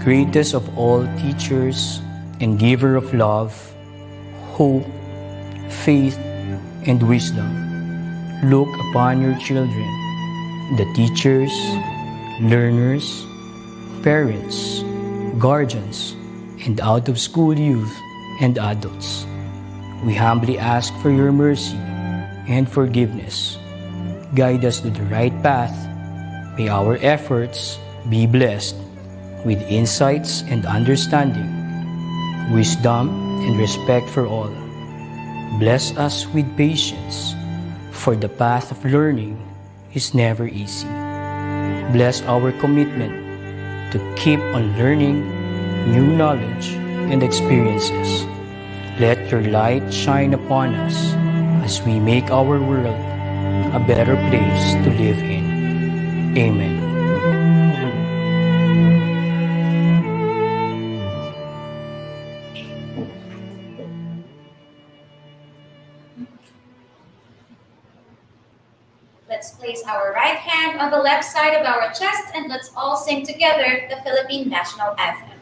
greatest of all teachers and giver of love, hope, faith, and wisdom, look upon your children, the teachers, learners, parents, guardians, and out-of-school youth and adults. We humbly ask for your mercy and forgiveness. Guide us to the right path. May our efforts be blessed with insights and understanding, wisdom and respect for all. Bless us with patience, for the path of learning is never easy. Bless our commitment to keep on learning new knowledge and experiences. Let your light shine upon us as we make our world a better place to live in. Amen. Let's place our right hand on the left side of our chest and let's all sing together the Philippine National Anthem.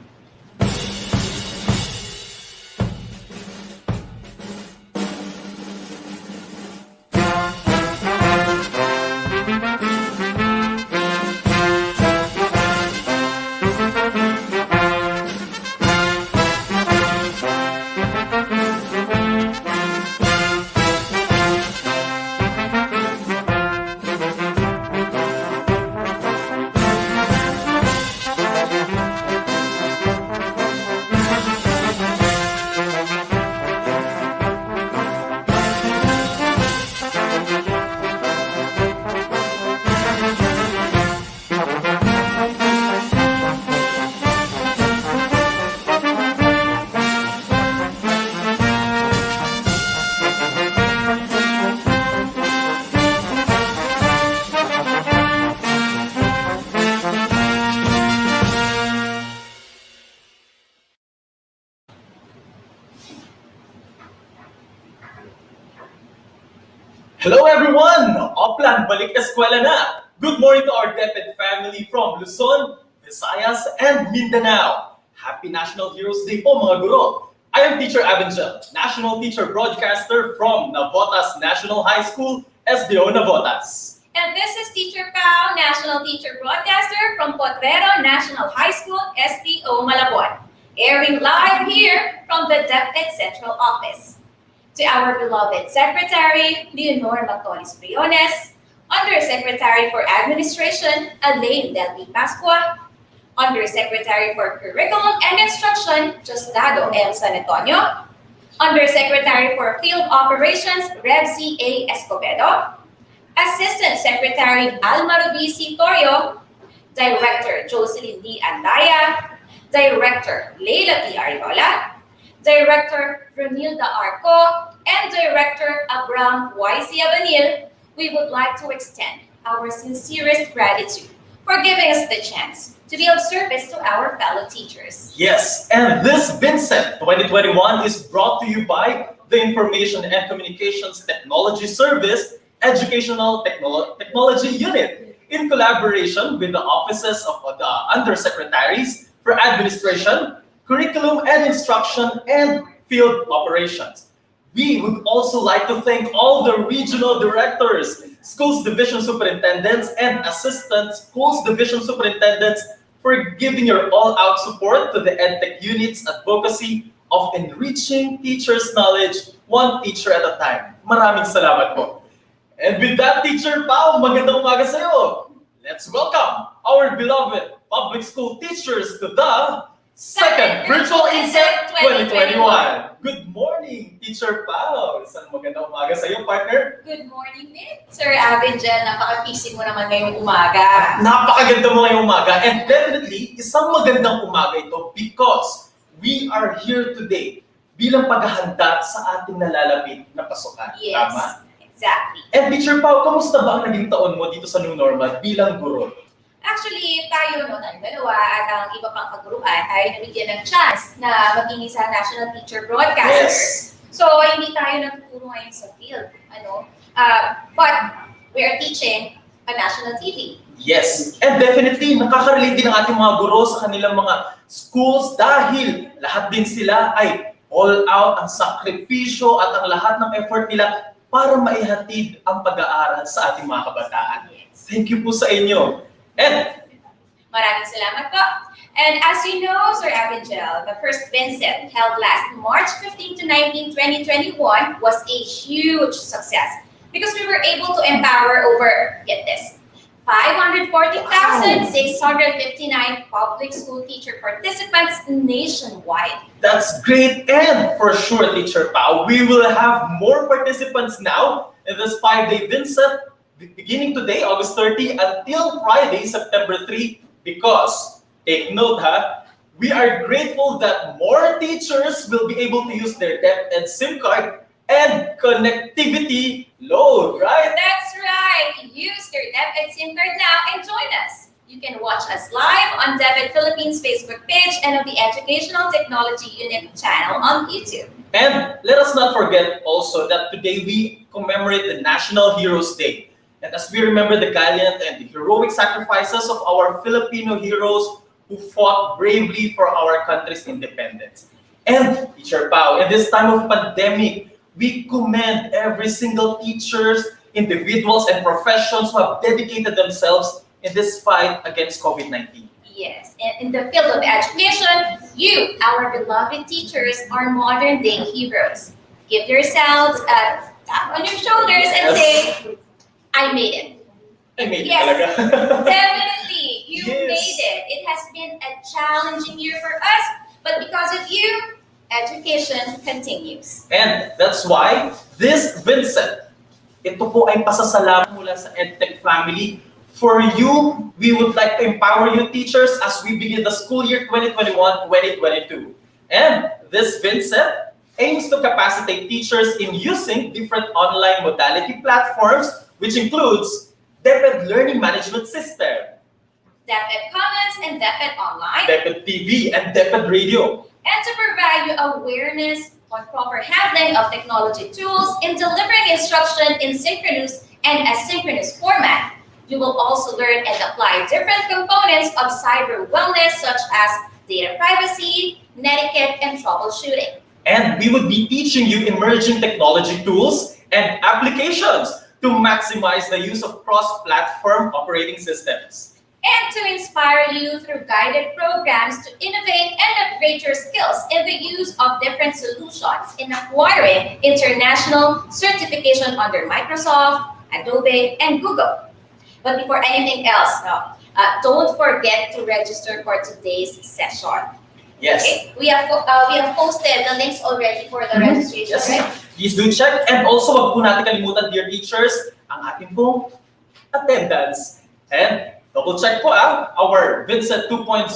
Hello everyone! Oplan, balik eskwela na! Good morning to our DepEd family from Luzon, Visayas, and Mindanao. Happy National Heroes Day po mga guro! I am Teacher Avengel, National Teacher Broadcaster from Navotas National High School, SDO Navotas. And this is Teacher Pao, National Teacher Broadcaster from Potrero National High School, SDO Malabon, airing live here from the DepEd Central Office. To our beloved Secretary, Leonor Mactonis Briones, Undersecretary for Administration, Elaine Delby Pascua, Undersecretary for Curriculum and Instruction, Justado M. San Antonio, Undersecretary for Field Operations, Rev. C. A. Escobedo, Assistant Secretary Alma Rubisi Torio, Director Jocelyn D. Andaya, Director Leila P. Ariola, Director Ronilda Arco, and Director Abraham Y.C. Abanil, we would like to extend our sincerest gratitude for giving us the chance to be of service to our fellow teachers. Yes, and this VINSET 2021 is brought to you by the Information and Communications Technology Service Educational Technology Unit in collaboration with the offices of the Undersecretaries for Administration, Curriculum and Instruction, and Field Operations. We would also like to thank all the regional directors, schools division superintendents, and assistant schools division superintendents for giving your all-out support to the EdTech unit's advocacy of enriching teachers' knowledge one teacher at a time. Maraming salamat po. And with that, Teacher Pao, magandang umaga sa iyo. Let's welcome our beloved public school teachers to the Second Virtual INSET 2021. Good morning, Teacher Pao. Isang magandang umaga sa iyo, partner. Good morning, Nick. Sir Avengel, napaka-busy mo naman ngayong umaga. Napakaganda mo ngayong umaga. And definitely, isang magandang umaga ito because we are here today bilang paghahanda sa ating nalalapit na pasukan. Yes, tama? exactly. And Teacher Pao, kamusta ba ang naging taon mo dito sa New Normal bilang guro? Actually, tayo tayong dalawa at ang iba pang kaguruan ay nabigyan ng chance na maging isa National Teacher Broadcaster. Yes. So, hindi tayo natuturo ngayon sa field. But we are teaching a national TV. Yes, and definitely nakaka-relate din ang ating mga guro sa kanilang mga schools dahil lahat din sila ay all out ang sakripisyo at ang lahat ng effort nila para maihatid ang pag-aaral sa ating mga kabataan. Thank you po sa inyo. And Maraming salamat po. And as you know, Sir Avengel, the first VINSET held last March 15 to 19, 2021 was a huge success because we were able to empower over, get this, 540,659 public school teacher participants nationwide. that's great, and for sure, Teacher Pao, we will have more participants now in this 5-day VINSET beginning today, August 30, until Friday, September 3, because, take note we are grateful that more teachers will be able to use their DepEd SIM card and connectivity load, right? That's right. Use your DepEd SIM card now and join us. You can watch us live on DepEd Philippines Facebook page and on the Educational Technology Unit channel on YouTube. And let us not forget also that today we commemorate the National Heroes Day. And as we remember the gallant and the heroic sacrifices of our Filipino heroes who fought bravely for our country's independence. And Teacher Pao, in this time of pandemic, we commend every single teachers, individuals, and professions who have dedicated themselves in this fight against COVID-19. Yes, and in the field of education, you, our beloved teachers, are modern-day heroes. Give yourselves a tap on your shoulders and say, I made it. I made it Yes, talaga. definitely, you Yes. made it. It has been a challenging year for us, but because of you, education continues. And that's why this VINSET, ito po ay pasasalamat mula sa EdTech family. For you, we would like to empower you teachers as we begin the school year 2021-2022. And this VINSET aims to capacitate teachers in using different online modality platforms, which includes DepEd Learning Management System, DepEd Commons and DepEd Online, DepEd TV, and DepEd Radio. and to provide you awareness on proper handling of technology tools in delivering instruction in synchronous and asynchronous format. You will also learn and apply different components of cyber wellness such as data privacy, netiquette, and troubleshooting. And we would be teaching you emerging technology tools and applications to maximize the use of cross-platform operating systems. And to inspire you through guided programs to innovate and upgrade your skills in the use of different solutions in acquiring international certification under Microsoft, Adobe, and Google. But before anything else, don't forget to register for today's session. Yes. Okay? We have posted the links already for the registration, Yes. right? Please do check. And also, wag po natin kalimutan, dear teachers, ang ating pong attendance. And double check po our VINSET 2.0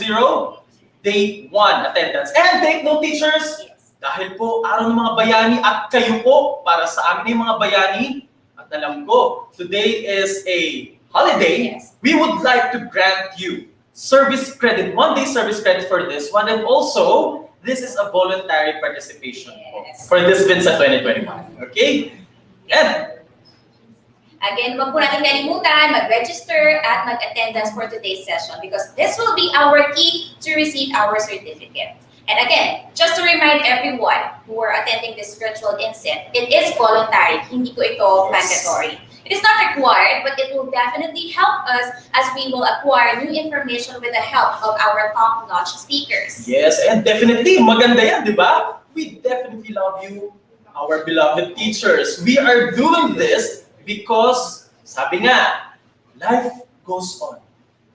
Day 1 attendance. And take note, teachers, dahil po araw ng mga bayani at kayo po para sa amin mga bayani, at alam ko, today is a holiday, Yes. we would like to grant you service credit, 1-day service credit for this one, and also, this is a voluntary participation Yes. for this VINSET 2021. Okay? And Again, wag po natin kalimutan mag-register at mag-attendance for today's session because this will be our key to receive our certificate. And again, just to remind everyone who are attending this virtual INSET, it is voluntary, hindi po ito mandatory. It is not required, but it will definitely help us as we will acquire new information with the help of our top-notch speakers. yes, and definitely, maganda yan, di ba? We definitely love you, our beloved teachers. We are doing this because, sabi nga, life goes on.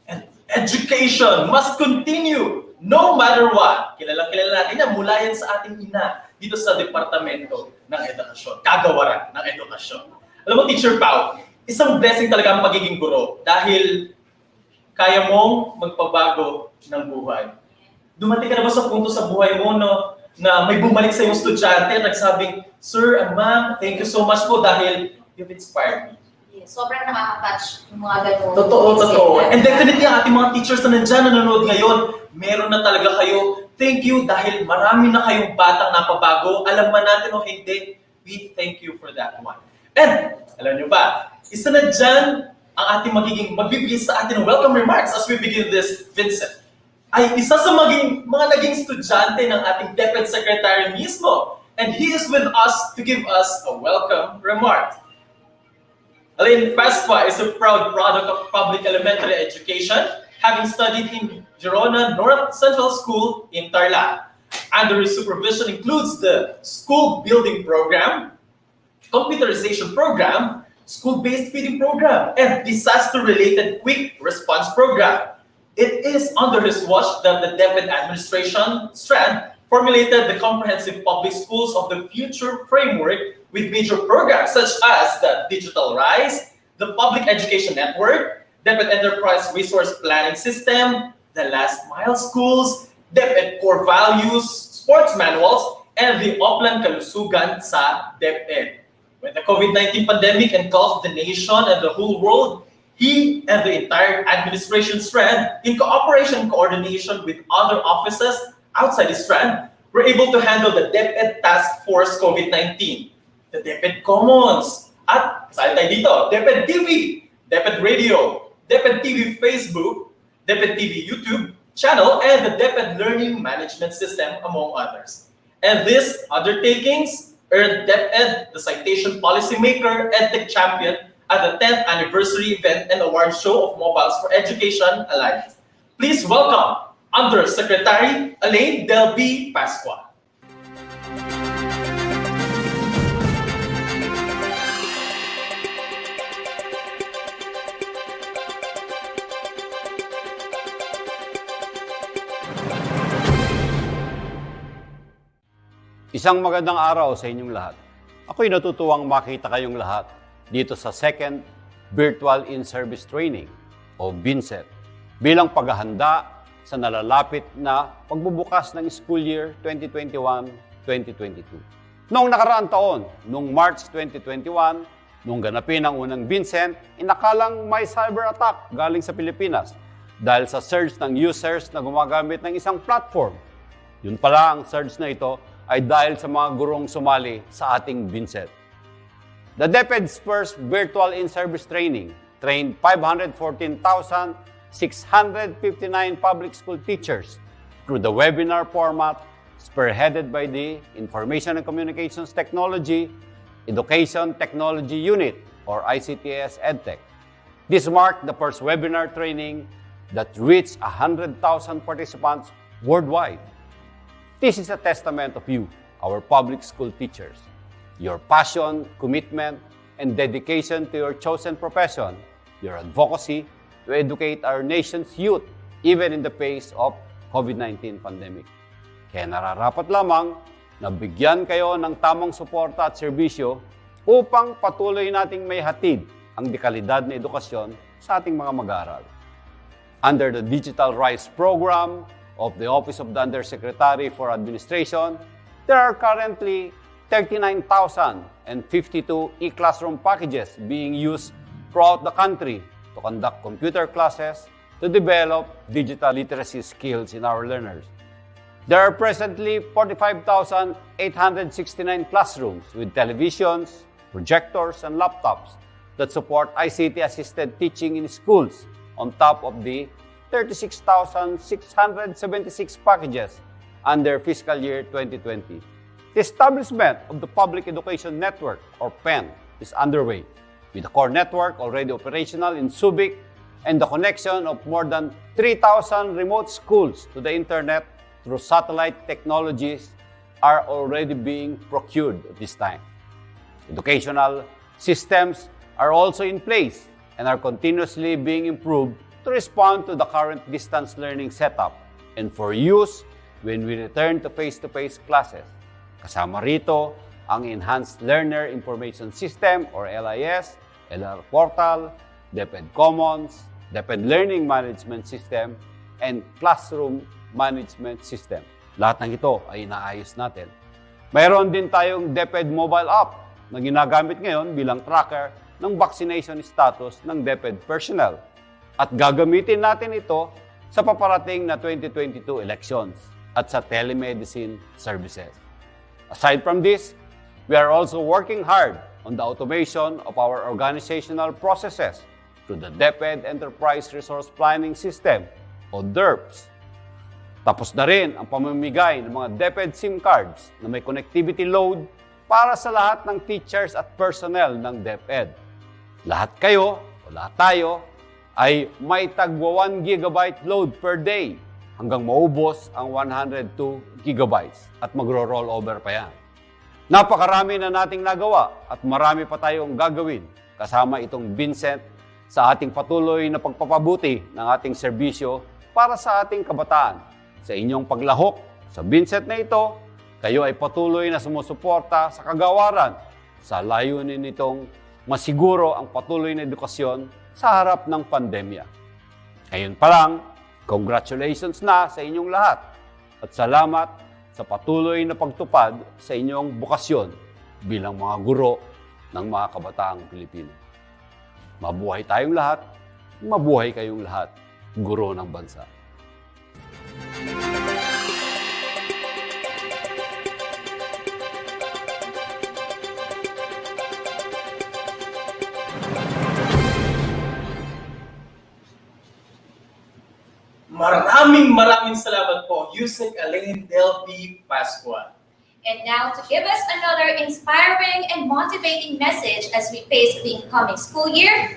And education must continue no matter what. Kilala natin yan, mula yan sa ating ina dito sa Departamento ng Edukasyon, Kagawaran ng Edukasyon. Alam mo, Teacher Pao, isang blessing talaga ang pagiging guro dahil kaya mong magpabago ng buhay. Dumating ka na ba sa punto sa buhay mo na may bumalik sa iyong estudyante at nagsabing, Sir and Ma'am, thank you so much po dahil you've inspired me. Yes, sobrang nakaka-touch yung mga ganun. Totoo. And definitely ang ating mga teachers na nandyan nanonood ngayon, meron na talaga kayo. Thank you dahil marami na kayong batang napabago. Alam man natin o hindi, we thank you for that one. And, alam nyo ba, isa na dyan ang ating magbibigay sa atin ng welcome remarks as we begin this VINSET ay isa sa mga naging estudyante ng ating DepEd Secretary mismo. And he is with us to give us a welcome remark. Elaine Pasqua is a proud product of public elementary education, having studied in Girona North Central School in Tarlac. Under his supervision includes the school building program, computerization program, school-based feeding program, and disaster-related quick response program. It is under his watch that the DepEd administration strand formulated the comprehensive public schools of the future framework with major programs such as the Digital Rise, the Public Education Network, DepEd Enterprise Resource Planning System, the Last Mile Schools, DepEd Core Values, Sports Manuals, and the Oplan Kalusugan sa DepEd. When the COVID-19 pandemic engulfed the nation and the whole world, he and the entire administration strand, in cooperation and coordination with other offices outside the strand, were able to handle the DepEd Task Force COVID-19, the DepEd Commons, at kasali tayo dito, DepEd TV, DepEd Radio, DepEd TV Facebook, DepEd TV YouTube channel, and the DepEd Learning Management System, among others. And these undertakings earned DepEd the Citation Policymaker EdTech Champion at the 10th Anniversary Event and Award Show of Mobiles for Education Alliance. Please welcome Undersecretary Elaine Delby Pasqua. Isang magandang araw sa inyong lahat. Ako'y natutuwang makita kayong lahat dito sa second Virtual In-Service Training o VINSET bilang paghahanda sa nalalapit na pagbubukas ng school year 2021-2022. Noong nakaraang taon, noong March 2021, noong ganapin ang unang VINSET, inakalang may cyber attack galing sa Pilipinas dahil sa surge ng users na gumagamit ng isang platform. Yun pala, ang surge na ito ay dahil sa mga gurong sumali sa ating VINSET. The DepEd's first virtual in-service training trained 514,659 public school teachers through the webinar format spearheaded by the Information and Communications Technology Education Technology Unit or ICTS EdTech. This marked the first webinar training that reached 100,000 participants worldwide. This is a testament of you, our public school teachers. Your passion, commitment, and dedication to your chosen profession, your advocacy to educate our nation's youth, even in the face of COVID-19 pandemic. Kaya nararapat lamang na bigyan kayo ng tamang suporta at serbisyo upang patuloy nating may hatid ang dekalidad na edukasyon sa ating mga mag-aaral. Under the Digital Rise Program of the Office of the Undersecretary for Administration, there are currently 39,052 e-classroom packages being used throughout the country to conduct computer classes to develop digital literacy skills in our learners. There are presently 45,869 classrooms with televisions, projectors, and laptops that support ICT-assisted teaching in schools on top of the 36,676 packages under fiscal year 2020. The establishment of the Public Education Network, or PEN, is underway, with the core network already operational in Subic and the connection of more than 3,000 remote schools to the internet through satellite technologies are already being procured at this time. Educational systems are also in place and are continuously being improved to respond to the current distance learning setup and for use when we return to face-to-face classes. Kasama rito ang Enhanced Learner Information System or LIS, LR Portal, DepEd Commons, DepEd Learning Management System, and Classroom Management System. Lahat ng ito ay inaayos natin. Mayroon din tayong DepEd mobile app na ginagamit ngayon bilang tracker ng vaccination status ng DepEd personnel. At gagamitin natin ito sa paparating na 2022 elections at sa telemedicine services. Aside from this, we are also working hard on the automation of our organizational processes through the DepEd Enterprise Resource Planning System o DERPS. Tapos na rin ang pamamigay ng mga DepEd SIM cards na may connectivity load para sa lahat ng teachers at personnel ng DepEd. Lahat kayo o lahat tayo ay may tagwa 1 GB load per day hanggang maubos ang 102 GB at magro-roll over pa yan. Napakarami na nating nagawa at marami pa tayong gagawin kasama itong VINSET sa ating patuloy na pagpapabuti ng ating serbisyo para sa ating kabataan. Sa inyong paglahok sa VINSET na ito, kayo ay patuloy na sumusuporta sa kagawaran sa layunin nitong masiguro ang patuloy na edukasyon sa harap ng pandemya. Ngayon pa lang, congratulations na sa inyong lahat at salamat sa patuloy na pagtupad sa inyong bukasyon bilang mga guro ng mga kabataang Pilipino. Mabuhay tayong lahat, mabuhay kayong lahat, guro ng bansa. Maraming salamat po, Yusek Elaine Del P. Pascual. And now to give us another inspiring and motivating message as we face the incoming school year,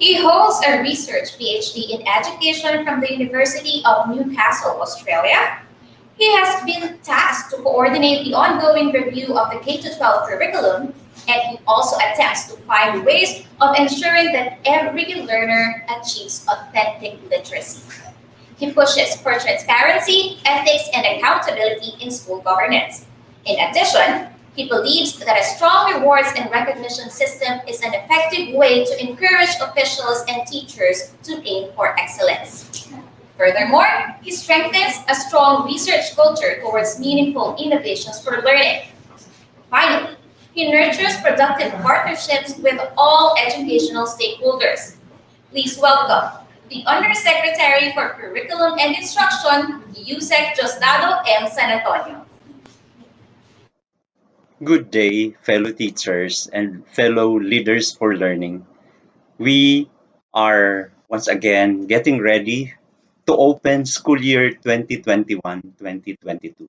he holds a research PhD in education from the University of Newcastle, Australia. He has been tasked to coordinate the ongoing review of the K-12 curriculum, and he also attempts to find ways of ensuring that every learner achieves authentic literacy. He pushes for transparency, ethics, and accountability in school governance. In addition, he believes that a strong rewards and recognition system is an effective way to encourage officials and teachers to aim for excellence. Furthermore, he strengthens a strong research culture towards meaningful innovations for learning. Finally, he nurtures productive partnerships with all educational stakeholders. Please welcome the Undersecretary for Curriculum and Instruction, Yusek Diosdado M. San Antonio. Good day, fellow teachers and fellow leaders for learning. We are once again getting ready to open school year 2021-2022.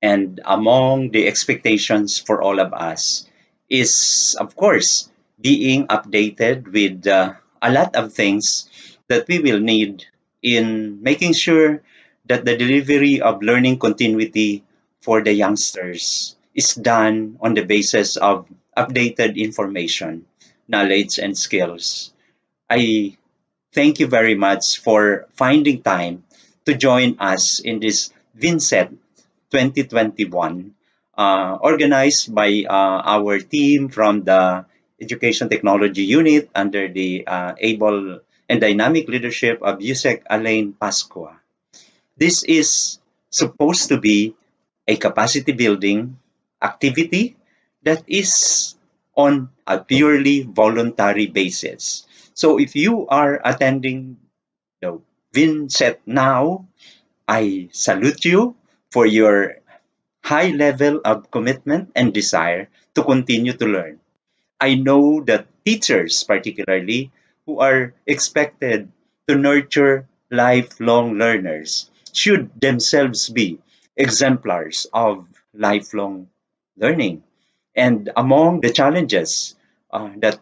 And among the expectations for all of us is, of course, being updated with a lot of things that we will need in making sure that the delivery of learning continuity for the youngsters is done on the basis of updated information, knowledge, and skills. I thank you very much for finding time to join us in this VINSET 2021, organized by our team from the Education Technology Unit under the able and dynamic leadership of Yusek Elaine Pascual. This is supposed to be a capacity building activity that is on a purely voluntary basis. So if you are attending the VINSET now, I salute you for your high level of commitment and desire to continue to learn. I know that teachers, particularly, who are expected to nurture lifelong learners, should themselves be exemplars of lifelong learning. And among the challenges that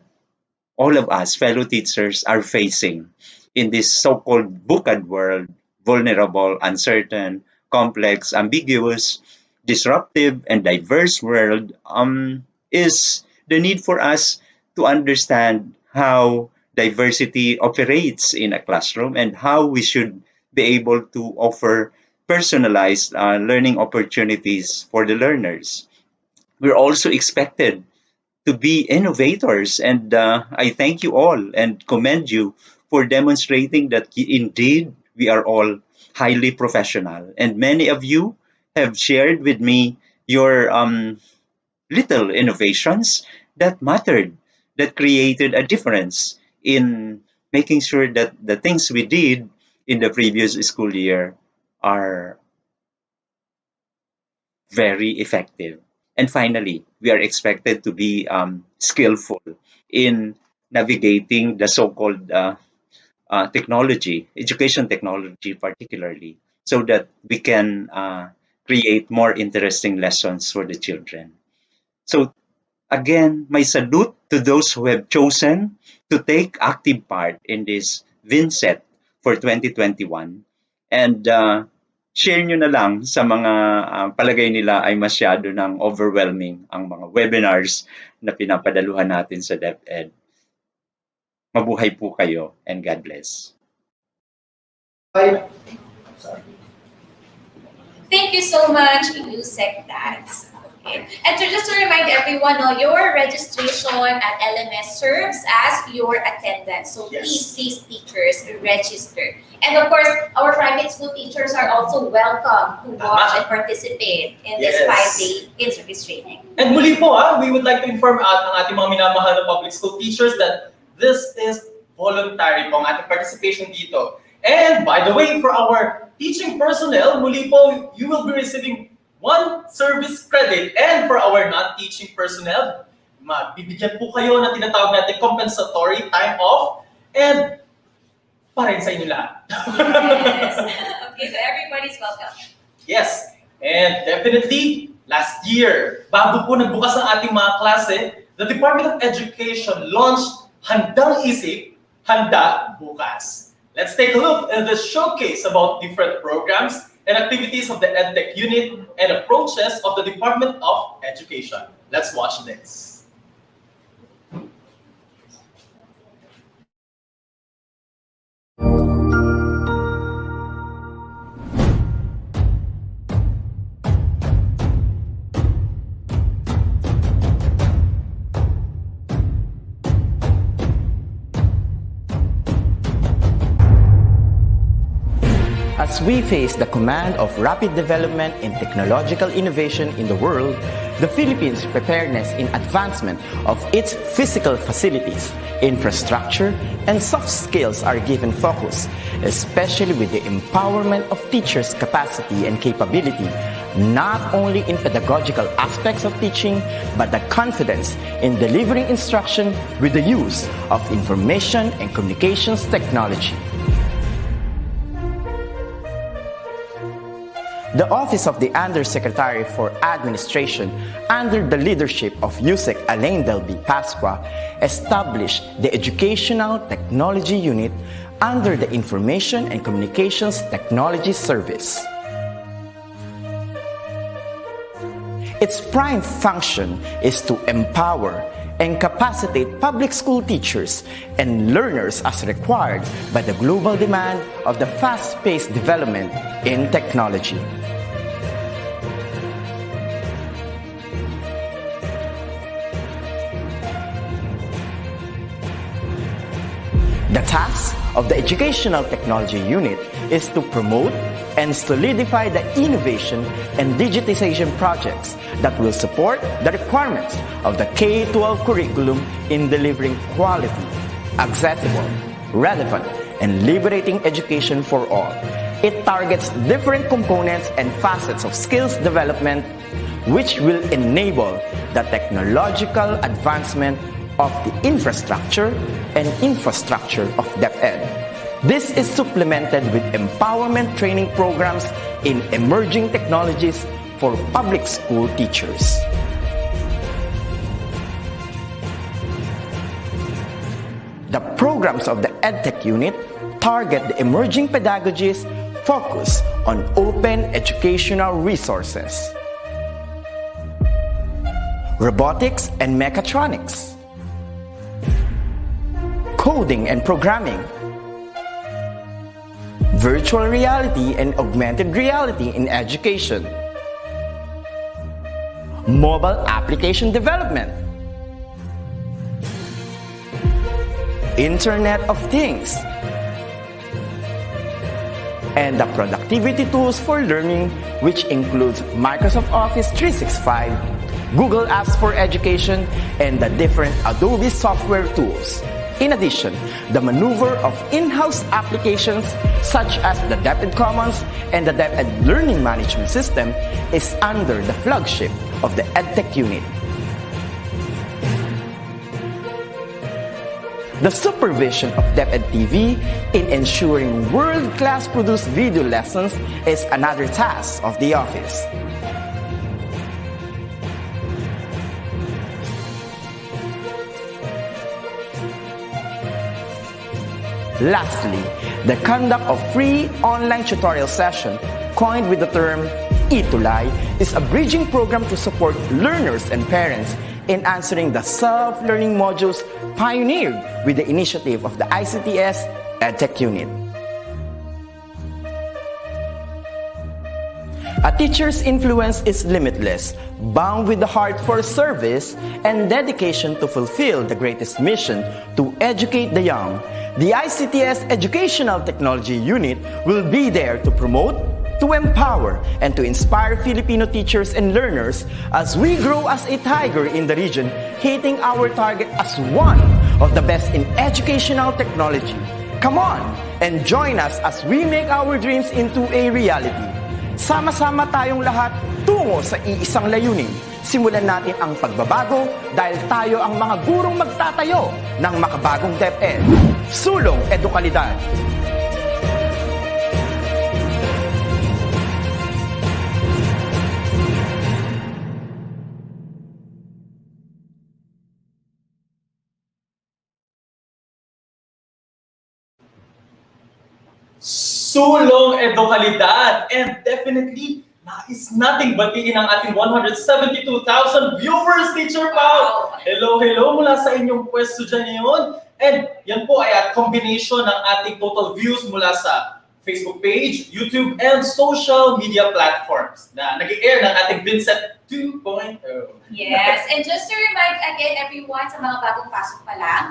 all of us, fellow teachers, are facing in this so-called VUCAD world, vulnerable, uncertain, complex, ambiguous, disruptive, and diverse world, is the need for us to understand how diversity operates in a classroom and how we should be able to offer personalized learning opportunities for the learners. We're also expected to be innovators, and I thank you all and commend you for demonstrating that indeed we are all highly professional. And many of you have shared with me your little innovations that mattered, that created a difference in making sure that the things we did in the previous school year are very effective. And finally, we are expected to be skillful in navigating the so-called technology, education technology particularly, so that we can create more interesting lessons for the children. So again, my salute to those who have chosen to take active part in this VINSET for 2021. And share nyo na lang sa mga palagay nila ay masyado ng overwhelming ang mga webinars na pinapadaluhan natin sa DepEd. Mabuhay po kayo and God bless. Thank you so much, EdTech Dads. Okay. And just to remind everyone, your registration at LMS serves as your attendance. So please, teachers, register. And of course, our private school teachers are also welcome to watch and participate in this 5-day in-service training. And muli po, we would like to inform ang ating mga minamahal na public school teachers that this is voluntary po ang ating participation dito. And by the way, for our teaching personnel, muli po, you will be receiving 1 service credit. And for our non-teaching personnel, bibigyan po kayo na tinatawag natin compensatory time off. And para sa inyo lahat. Yes. Okay, so everybody's welcome. Yes. And definitely, last year, bago po nagbukas ang ating mga klase, the Department of Education launched Handang Isip, Handa Bukas. Let's take a look at the showcase about different programs and activities of the EdTech unit and approaches of the Department of Education. Let's watch this. As we face the command of rapid development in technological innovation in the world, the Philippines' preparedness in advancement of its physical facilities, infrastructure, and soft skills are given focus, especially with the empowerment of teachers' capacity and capability, not only in pedagogical aspects of teaching, but the confidence in delivering instruction with the use of information and communications technology. The Office of the Undersecretary for Administration, under the leadership of USEC Alain Delby Pasqua, established the Educational Technology Unit under the Information and Communications Technology Service. Its prime function is to empower and capacitate public school teachers and learners as required by the global demand of the fast-paced development in technology. The task of the Educational Technology Unit is to promote and solidify the innovation and digitization projects that will support the requirements of the K-12 curriculum in delivering quality, accessible, relevant, and liberating education for all. It targets different components and facets of skills development, which will enable the technological advancement of the infrastructure of DepEd. This is supplemented with empowerment training programs in emerging technologies for public school teachers. The programs of the EdTech unit target the emerging pedagogies focused on open educational resources, robotics and mechatronics, coding and programming, virtual reality and augmented reality in education, mobile application development, Internet of Things, and the productivity tools for learning, which includes Microsoft Office 365, Google Apps for Education, and the different Adobe software tools. In addition, the maneuver of in-house applications such as the DepEd Commons and the DepEd Learning Management System is under the flagship of the EdTech unit. The supervision of DepEd TV in ensuring world-class produced video lessons is another task of the office. Lastly, the conduct of free online tutorial session, coined with the term ETULAY, is a bridging program to support learners and parents in answering the self-learning modules pioneered with the initiative of the ICTS EdTech unit. A teacher's influence is limitless, bound with the heart for service and dedication to fulfill the greatest mission to educate the young. The ICTS Educational Technology Unit will be there to promote, to empower, and to inspire Filipino teachers and learners as we grow as a tiger in the region, hitting our target as one of the best in educational technology. Come on and join us as we make our dreams into a reality. Sama-sama tayong lahat tungo sa iisang layunin. Simulan natin ang pagbabago dahil tayo ang mga gurong magtatayo ng makabagong DepEd. Sulong Edukalidad. Sulong Edukalidad, and definitely nais nating batiin ang ating 172,000 viewers, Teacher Pao. Hello, hello mula sa inyong pwesto dyan ngayon. And yan po ay a combination ng ating total views mula sa Facebook page, YouTube, and social media platforms na nag-i-air ng ating VINSET 2.0. Yes, and just to remind again everyone sa mga bagong pasok pa lang,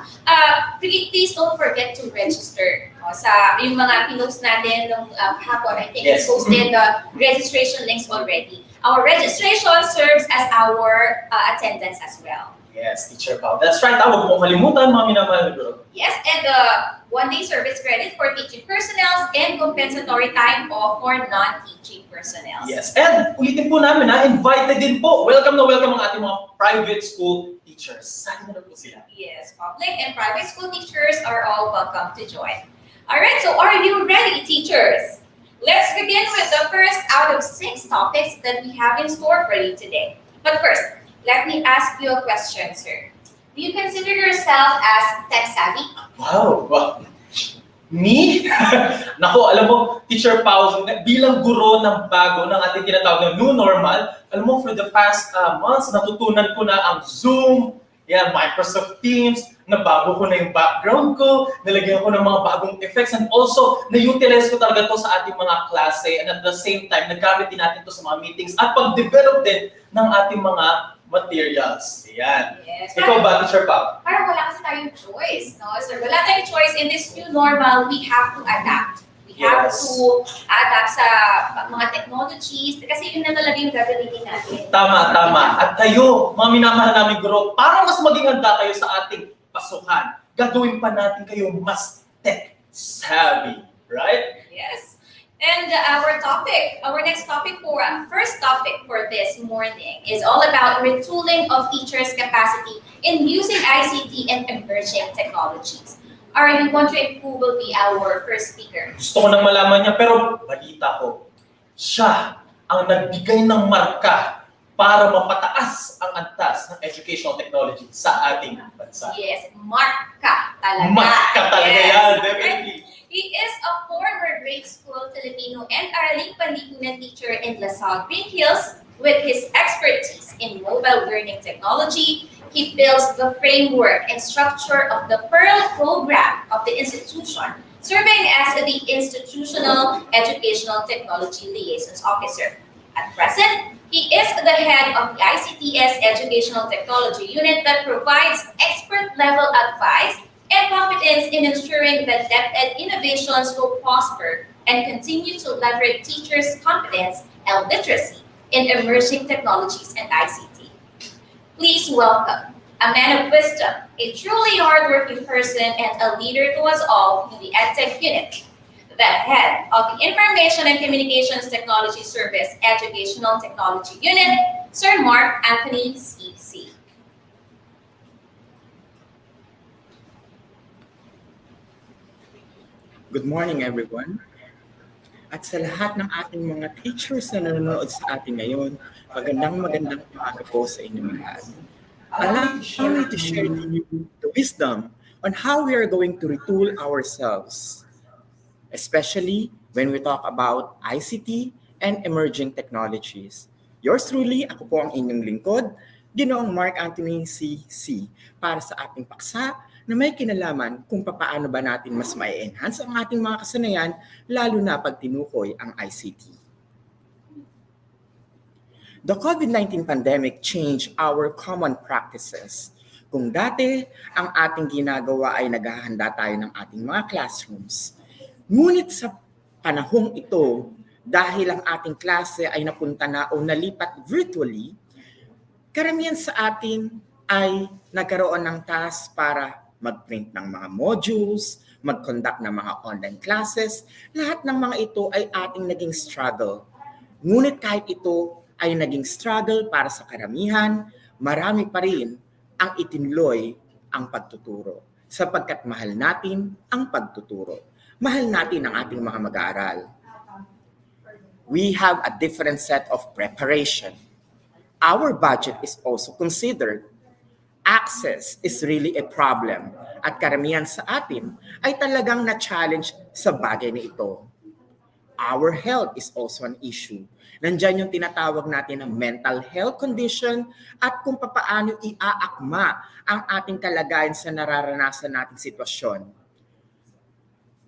please don't forget to register. Sa yung mga pinost natin nung hapon, I think it's posted the registration links already. Our registration serves as our attendance as well. Yes, Teacher Pao. That's right. Huwag mong kalimutan, mga minamahal na guro. Yes, and one-day service credit for teaching personnel and compensatory time off for non-teaching personnel. Yes, and ulitin po namin invited din po. Welcome na welcome ang ating mga private school teachers. Saan na po sila? Yes, public and private school teachers are all welcome to join. Alright, so are you ready, teachers? Let's begin with the first out of 6 topics that we have in store for you today. But first, let me ask you a question, sir. Do you consider yourself as tech-savvy? Wow! Me? Nako, alam mo, Teacher Pao, bilang guro ng bago ng ating tinatawag na new normal, alam mo, for the past months, natutunan ko na ang Zoom, Microsoft Teams, nabago ko na yung background ko, nilagyan ko ng mga bagong effects, and also, na-utilize ko talaga to sa ating mga klase, and at the same time, nagamit din natin to sa mga meetings, at pag-develop din ng ating mga materials. Yan. Yes. Ikaw ba, Teacher Pao? Parang wala kasi tayong choice, no? So, wala tayong choice in this new normal, we have to adapt. We have to adapt sa mga technologies kasi yun na talaga yung gagamitin natin. Tama, tama. At kayo, mga minamahal namin guro, para mas maging handa kayo sa ating pasukan, gagawin pa natin kayo mas tech-savvy. Right? Yes. And our next topic first topic for this morning is all about retooling of teachers' capacity in using ICT and emerging technologies. You wondering who will be our first speaker? Gusto ko nang malaman niya, pero balita ko, siya ang nagbigay ng marka para mapataas ang antas ng educational technology sa ating bansa. Yes, marka talaga. Marka talaga yan, definitely. He is a former grade school Filipino and Araling Panlipunan teacher in LaSalle Green Hills. With his expertise in mobile learning technology, he builds the framework and structure of the Pearl program of the institution, serving as the Institutional Educational Technology Liaisons Officer. At present, he is the head of the ICTS Educational Technology Unit that provides expert-level advice and competence in ensuring that DepEd innovations will prosper and continue to leverage teachers' competence and literacy in emerging technologies and ICT. Please welcome a man of wisdom, a truly hardworking person, and a leader to us all in the EdTech unit, the head of the Information and Communications Technology Service Educational Technology Unit, Sir Mark Anthony CC. Good morning, everyone. At sa lahat ng ating mga teachers na nanonood sa atin ngayon, magandang umaga po sa inyong lahat. Allow me to share to you the wisdom on how we are going to retool ourselves, especially when we talk about ICT and emerging technologies. Yours truly, ako po ang inyong lingkod, Ginoong Mark Anthony C.C. para sa ating paksa na may kinalaman kung paano ba natin mas ma-enhance ang ating mga kasanayan, lalo na pag tinukoy ang ICT. The COVID-19 pandemic changed our common practices. Kung dati, ang ating ginagawa ay naghahanda tayo ng ating mga classrooms. Ngunit sa panahong ito, dahil ang ating klase ay napunta na o nalipat virtually, karamihan sa atin ay nagkaroon ng task para mag-print ng mga modules, mag-conduct ng mga online classes. Lahat ng mga ito ay ating naging struggle. Ngunit kahit ito ay naging struggle para sa karamihan, marami pa rin ang itinuloy ang pagtuturo. Sapagkat mahal natin ang pagtuturo. Mahal natin ang ating mga mag-aaral. We have a different set of preparation. Our budget is also considered. Access is really a problem at karamihan sa atin ay talagang na-challenge sa bagay na ito. Our health is also an issue. Nandiyan yung tinatawag natin ng mental health condition at kung paano iaakma ang ating kalagayan sa nararanasan nating sitwasyon.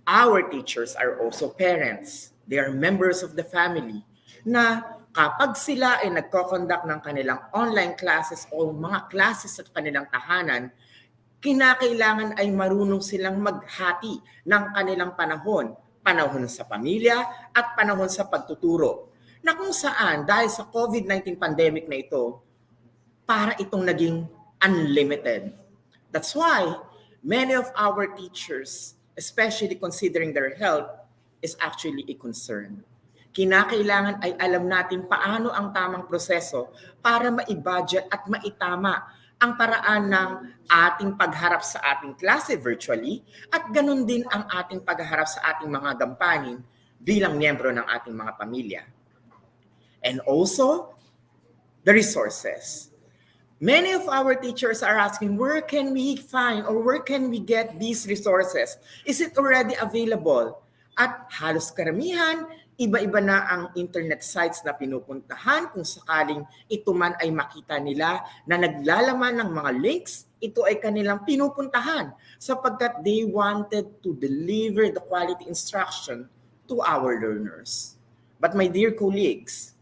Our teachers are also parents. They are members of the family na kapag sila ay nagko-conduct ng kanilang online classes o mga classes sa kanilang tahanan, kinakailangan ay marunong silang maghati ng kanilang panahon sa pamilya at panahon sa pagtuturo. Na kung saan, dahil sa COVID-19 pandemic na ito, para itong naging unlimited. That's why many of our teachers, especially considering their health, is actually a concern. Kinakailangan ay alam natin paano ang tamang proseso para ma-budget at maitama ang paraan ng ating pagharap sa ating klase virtually at ganun din ang ating pagharap sa ating mga gampanin bilang miyembro ng ating mga pamilya. And also, the resources. Many of our teachers are asking, where can we find or where can we get these resources? Is it already available? At halos karamihan, iba-iba na ang internet sites na pinupuntahan kung sakaling ito man ay makita nila na naglalaman ng mga links, ito ay kanilang pinupuntahan sapagkat they wanted to deliver the quality instruction to our learners. But my dear colleagues,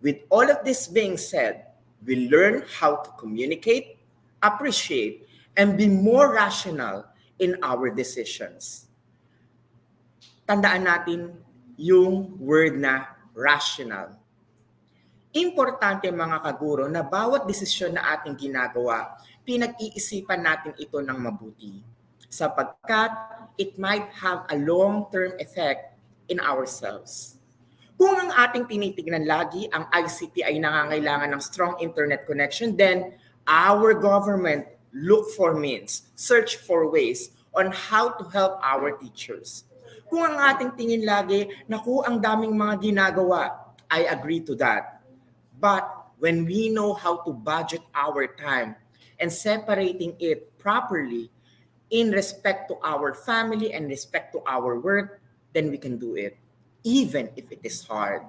with all of this being said, we learn how to communicate, appreciate, and be more rational in our decisions. Tandaan natin yung word na rational. Importante mga kaguro na bawat desisyon na ating ginagawa, pinag-iisipan natin ito ng mabuti sapagkat it might have a long-term effect in ourselves. Kung ang ating tinitignan lagi, ang ICT ay nangangailangan ng strong internet connection, then our government look for means, search for ways on how to help our teachers. Kung ang ating tingin lagi, naku, ang daming mga ginagawa, I agree to that. But when we know how to budget our time and separating it properly in respect to our family and respect to our work, then we can do it, even if it is hard.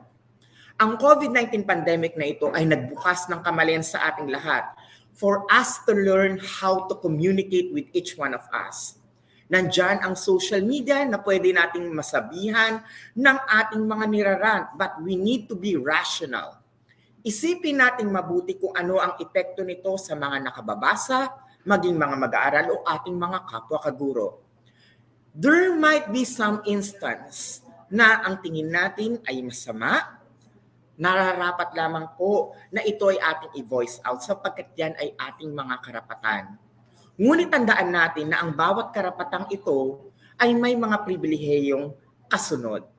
Ang COVID-19 pandemic na ito ay nagbukas ng kamalayan sa ating lahat for us to learn how to communicate with each one of us. Nandyan ang social media na pwede nating masabihan ng ating mga nirarant, but we need to be rational. Isipin nating mabuti kung ano ang epekto nito sa mga nakababasa, maging mga mag-aaral o ating mga kapwa kaguro. There might be some instance na ang tingin natin ay masama, nararapat lamang po na ito ay ating i-voice out sapagkat yan ay ating mga karapatan. Ngunit tandaan natin na ang bawat karapatang ito ay may mga pribilehiyong kasunod.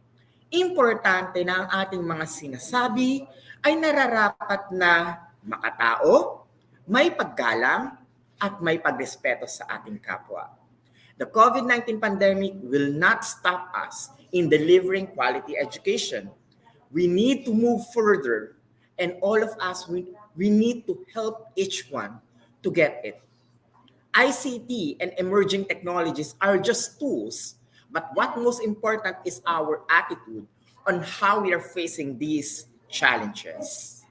Importante na ang ating mga sinasabi ay nararapat na makatao, may paggalang, at may pagrespeto sa ating kapwa. The COVID-19 pandemic will not stop us in delivering quality education. We need to move further, and all of us, we need to help each one to get it. ICT and emerging technologies are just tools, but what most important is our attitude on how we are facing these challenges.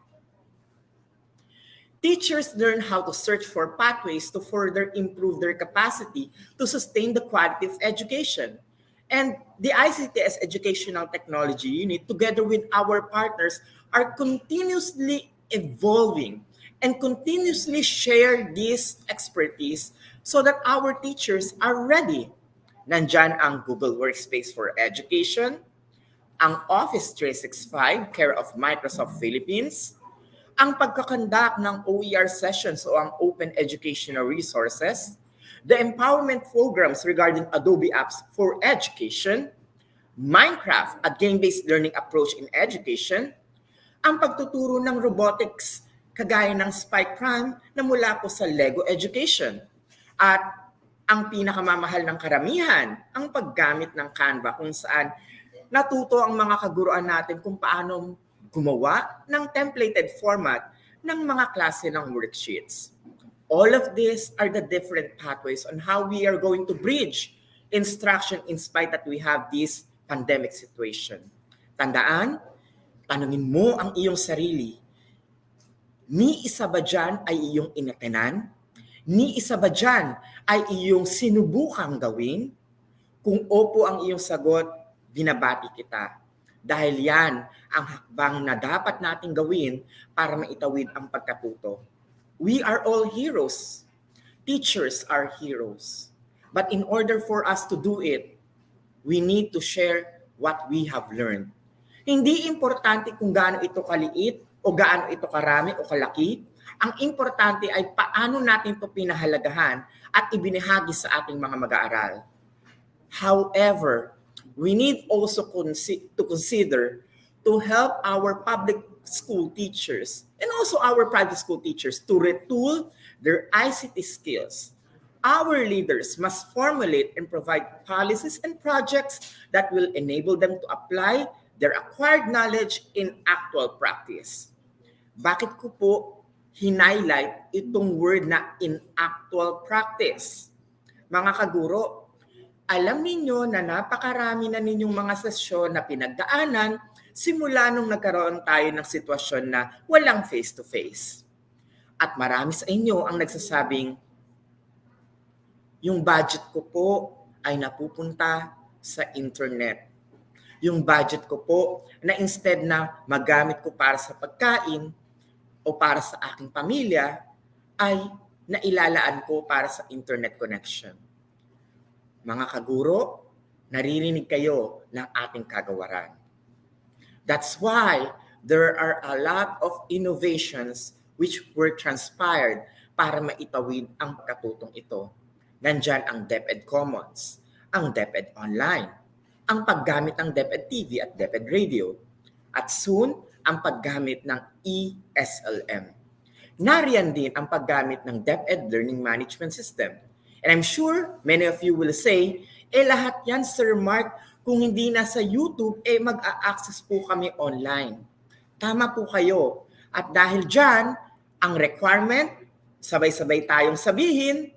Teachers learn how to search for pathways to further improve their capacity to sustain the quality of education. And the ICTS Educational Technology Unit, together with our partners, are continuously evolving and continuously share this expertise so that our teachers are ready. Nandyan ang Google Workspace for Education, ang Office 365 care of Microsoft Philippines, ang pagkakandak ng OER sessions o ang Open Educational Resources, the empowerment programs regarding Adobe apps for education, Minecraft, a game-based learning approach in education, ang pagtuturo ng robotics kagaya ng Spike Prime na mula po sa Lego Education, at ang pinakamamahal ng karamihan, ang paggamit ng Canva kung saan natuto ang mga kaguruan natin kung paano gumawa ng templated format ng mga klase ng worksheets. All of these are the different pathways on how we are going to bridge instruction in spite that we have this pandemic situation. Tandaan, tanungin mo ang iyong sarili, ni isa ba dyan ay iyong inatenan? Ni isa ba dyan ay iyong sinubukang gawin? Kung opo ang iyong sagot, binabati kita. Dahil yan ang hakbang na dapat nating gawin para maitawid ang pagkatuto. We are all heroes. Teachers are heroes. But in order for us to do it, we need to share what we have learned. Hindi importante kung gaano ito kaliit o gaano ito karami o kalaki. Ang importante ay paano natin ito pinahalagahan at ibinahagi sa ating mga mag-aaral. However, we need also to consider to help our public school teachers and also our private school teachers to retool their ICT skills. Our leaders must formulate and provide policies and projects that will enable them to apply their acquired knowledge in actual practice. Bakit ko po hinighlight itong word na in actual practice? Mga kaguro, alam ninyo na napakarami na ninyong mga sesyon na pinagdaanan simula nung nagkaroon tayo ng sitwasyon na walang face-to-face. At marami sa inyo ang nagsasabing, yung budget ko po ay napupunta sa internet. Yung budget ko po na instead na magamit ko para sa pagkain o para sa aking pamilya, ay nailalaan ko para sa internet connection. Mga kaguro, naririnig kayo ng ating kagawaran. That's why there are a lot of innovations which were transpired para maitawid ang katutong ito. Nandyan ang DepEd Commons, ang DepEd Online, ang paggamit ng DepEd TV at DepEd Radio, at soon, ang paggamit ng ESLM. Nariyan din ang paggamit ng DepEd Learning Management System. And I'm sure many of you will say, lahat yan, Sir Mark, kung hindi nasa YouTube, mag-a-access po kami online. Tama po kayo. At dahil dyan, ang requirement, sabay-sabay tayong sabihin,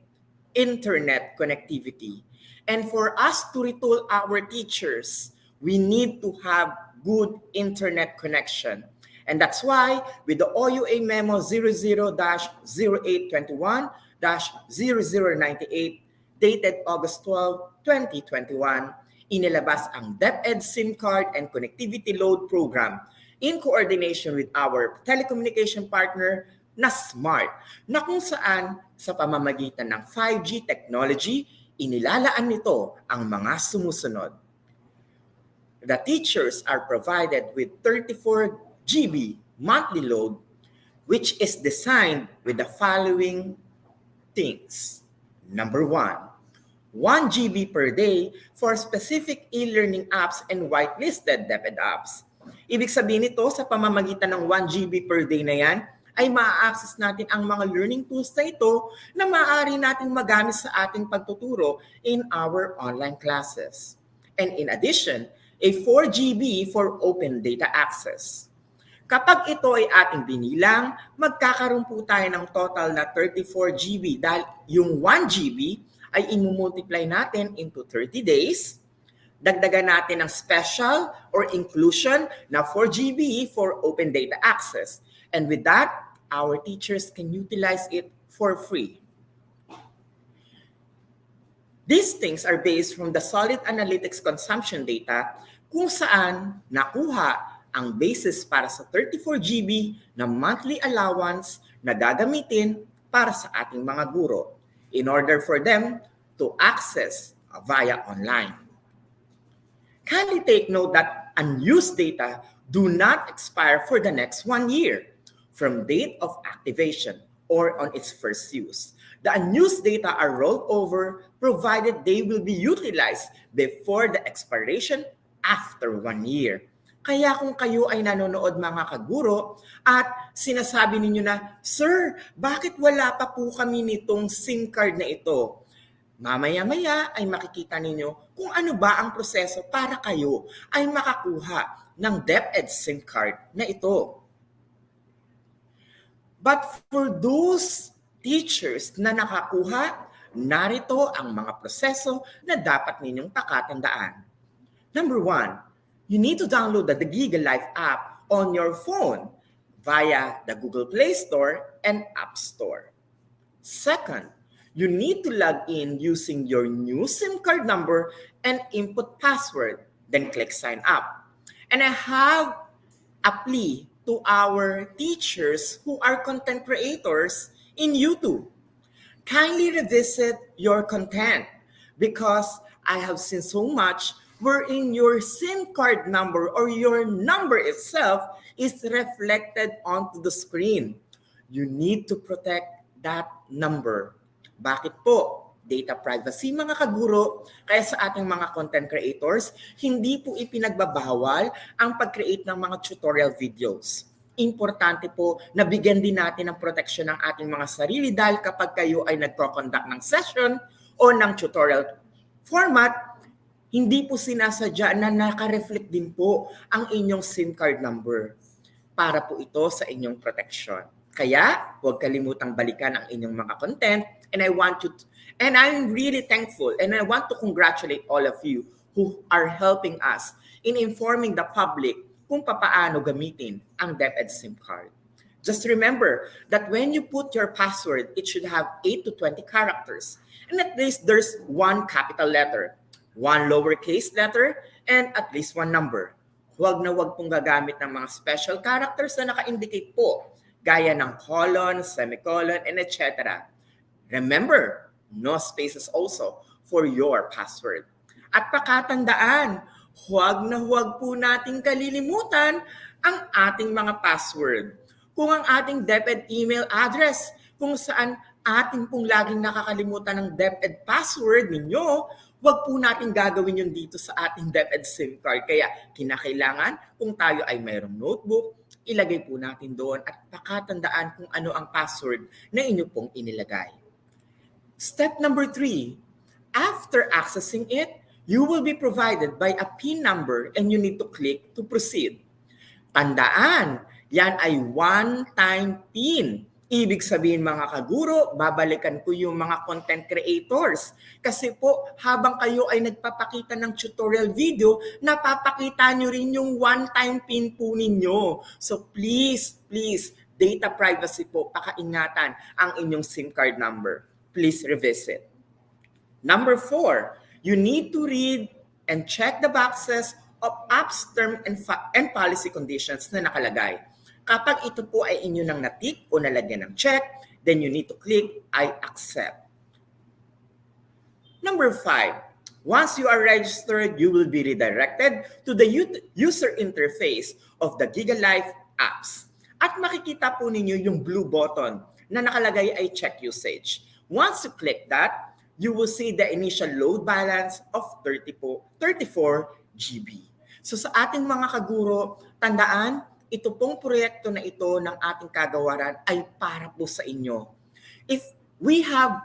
internet connectivity. And for us to retool our teachers, we need to have good internet connection. And that's why with the OUA Memo 00-0821-0098 dated August 12, 2021, inilabas ang DepEd SIM Card and Connectivity Load Program in coordination with our telecommunication partner na Smart, na kung saan sa pamamagitan ng 5G technology, inilalaan nito ang mga sumusunod. The teachers are provided with 34 GB monthly load, which is designed with the following things. Number 1, 1 GB per day for specific e-learning apps and whitelisted DepEd apps. Ibig sabihin nito, sa pamamagitan ng 1 GB per day na yan, ay ma-access natin ang mga learning tools na ito na maaari nating magamit sa ating pagtuturo in our online classes. And in addition, a 4 GB for open data access. Kapag ito ay ating binilang, magkakaroon po tayo ng total na 34 GB dahil yung 1 GB ay imumultiply natin into 30 days. Dagdagan natin ng special or inclusion na 4 GB for open data access. And with that, our teachers can utilize it for free. These things are based from the solid analytics consumption data kung saan nakuha ang basis para sa 34 GB na monthly allowance na gagamitin para sa ating mga guro in order for them to access via online. Kindly take note that unused data do not expire for the next 1 year from date of activation or on its first use. The unused data are rolled over provided they will be utilized before the expiration after 1 year. Kaya kung kayo ay nanonood mga kaguro at sinasabi ninyo na, Sir, bakit wala pa po kami nitong SIM card na ito? Mamaya-maya ay makikita ninyo kung ano ba ang proseso para kayo ay makakuha ng DepEd SIM card na ito. But for those teachers na nakakuha, narito ang mga proseso na dapat ninyong pakatandaan. Number 1, you need to download the Giga Life app on your phone via the Google Play Store and App Store. Second, you need to log in using your new SIM card number and input password, then click sign up. And I have a plea to our teachers who are content creators in YouTube. Kindly revisit your content because I have seen so much wherein your SIM card number or your number itself is reflected onto the screen. You need to protect that number. Bakit po? Data privacy mga kaguro, kaya sa ating mga content creators, hindi po ipinagbabawal ang pag-create ng mga tutorial videos. Importante po na bigyan din natin ng protection ng ating mga sarili dahil kapag kayo ay nagko-conduct ng session o ng tutorial format, hindi po sinasadya na naka-reflect din po ang inyong SIM card number para po ito sa inyong protection. Kaya, huwag kalimutang balikan ang inyong mga content and I'm really thankful and I want to congratulate all of you who are helping us in informing the public kung papaano gamitin ang DepEd SIM card. Just remember that when you put your password, it should have 8 to 20 characters and at least there's one capital letter, one lowercase letter, and at least one number. Huwag na huwag pong gagamit ng mga special characters na naka-indicate po, gaya ng colon, semicolon, and etc. Remember, no spaces also for your password. At pakatandaan, huwag na huwag po nating kalilimutan ang ating mga password. Kung ang ating DepEd email address, kung saan ating pong laging nakakalimutan ng DepEd password ninyo, huwag po natin gagawin yun dito sa ating DepEd SIM card. Kaya kinakailangan kung tayo ay mayroong notebook, ilagay po natin doon at pakatandaan kung ano ang password na inyo pong inilagay. Step number 3, after accessing it, you will be provided by a PIN number and you need to click to proceed. Tandaan, yan ay one-time PIN. Ibig sabihin mga kaguro, babalikan ko yung mga content creators. Kasi po, habang kayo ay nagpapakita ng tutorial video, napapakita nyo rin yung one-time PIN po ninyo. So please, data privacy po, pakaingatan ang inyong SIM card number. Please revisit. Number 4, you need to read and check the boxes of apps term and policy conditions na nakalagay. Kapag ito po ay inyo nang natik o nalagyan ng check, then you need to click I accept. Number 5, once you are registered, you will be redirected to the user interface of the Giga Life apps. At makikita po ninyo yung blue button na nakalagay ay check usage. Once you click that, you will see the initial load balance of 34 GB. So sa ating mga kaguro, tandaan, ito pong proyekto na ito ng ating kagawaran ay para po sa inyo. If we have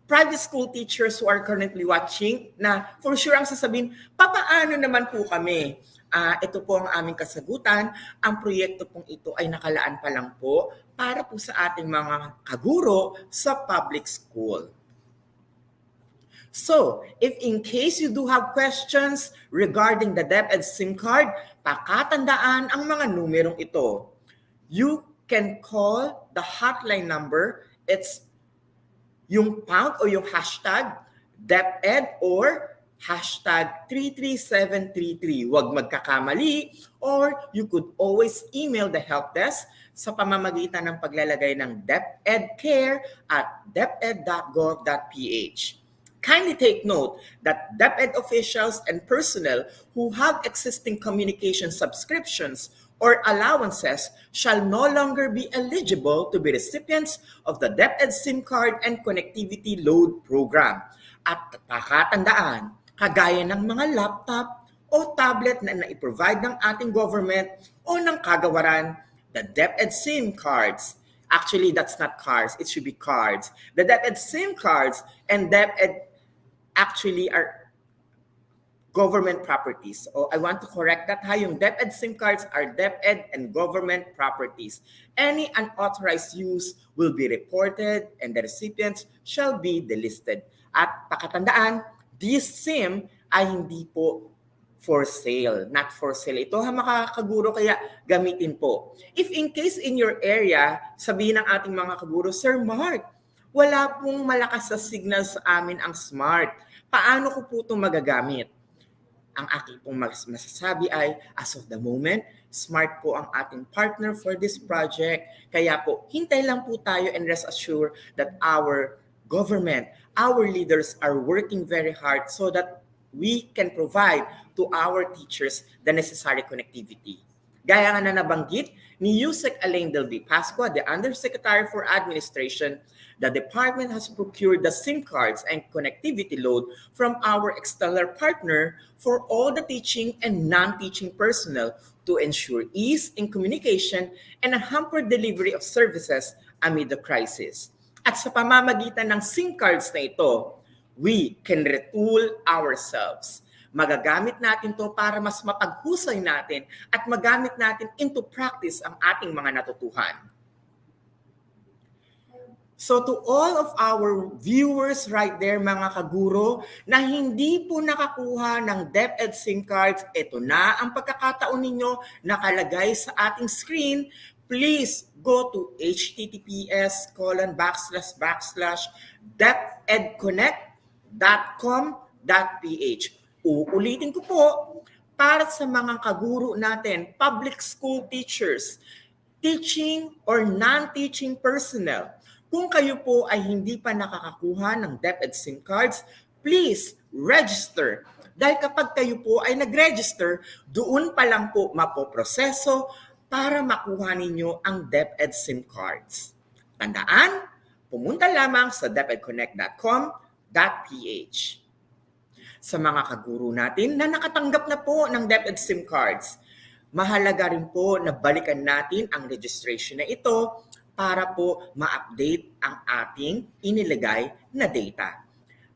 private school teachers who are currently watching na for sure ang sasabihin, papaano naman po kami? Ito po ang aming kasagutan. Ang proyekto pong ito ay nakalaan pa lang po para po sa ating mga kaguro sa public school. So, if in case you do have questions regarding the DepEd SIM card, pakatandaan ang mga numerong ito. You can call the hotline number. It's yung pound o yung hashtag DepEd or hashtag 33733. Huwag magkakamali, or you could always email the help desk sa pamamagitan ng paglalagay ng deped.care@deped.gov.ph. Kindly take note that DepEd officials and personnel who have existing communication subscriptions or allowances shall no longer be eligible to be recipients of the DepEd SIM card and connectivity load program. At pakatandaan, kagaya ng mga laptop o tablet na nai-provide ng ating government o ng kagawaran, the DepEd SIM cards, actually that's not cards, it should be cards. The DepEd SIM cards and DepEd actually are government properties. I want to correct that. Yung DepEd SIM cards are DepEd and government properties. Any unauthorized use will be reported and the recipients shall be delisted. At pakatandaan, this SIM ay hindi po for sale, not for sale. Ito ha mga kaguro, kaya gamitin po. If in case in your area, sabihin ng ating mga kaguro, Sir Mark, wala pong malakas sa signal sa amin ang smart. Paano ko po ito magagamit? Ang aking pong masasabi ay, as of the moment, smart po ang ating partner for this project. Kaya po, hintay lang po tayo and rest assured that our government, our leaders are working very hard so that we can provide to our teachers the necessary connectivity. Gaya nga na nabanggit ni Yusek Alain Del B. Pascua, the Undersecretary for Administration, the department has procured the SIM cards and connectivity load from our external partner for all the teaching and non-teaching personnel to ensure ease in communication and a hampered delivery of services amid the crisis. At sa pamamagitan ng SIM cards na ito, we can retool ourselves. Magagamit natin to para mas mapaghusay natin at magamit natin into practice ang ating mga natutuhan. So to all of our viewers right there, mga kaguro, na hindi po nakakuha ng DepEd SIM cards, ito na ang pagkakataon ninyo nakalagay sa ating screen. Please go to https://depedconnect.com.ph. Uulitin ko po, para sa mga kaguro natin, public school teachers, teaching or non-teaching personnel, kung kayo po ay hindi pa nakakakuha ng DepEd SIM cards, please register. Dahil kapag kayo po ay nag-register, doon pa lang po mapoproseso para makuha ninyo ang DepEd SIM cards. Tandaan, pumunta lamang sa depedconnect.com.ph. Sa mga kaguro natin na nakatanggap na po ng DepEd SIM cards, mahalaga rin po na balikan natin ang registration na ito para po ma-update ang ating inilagay na data.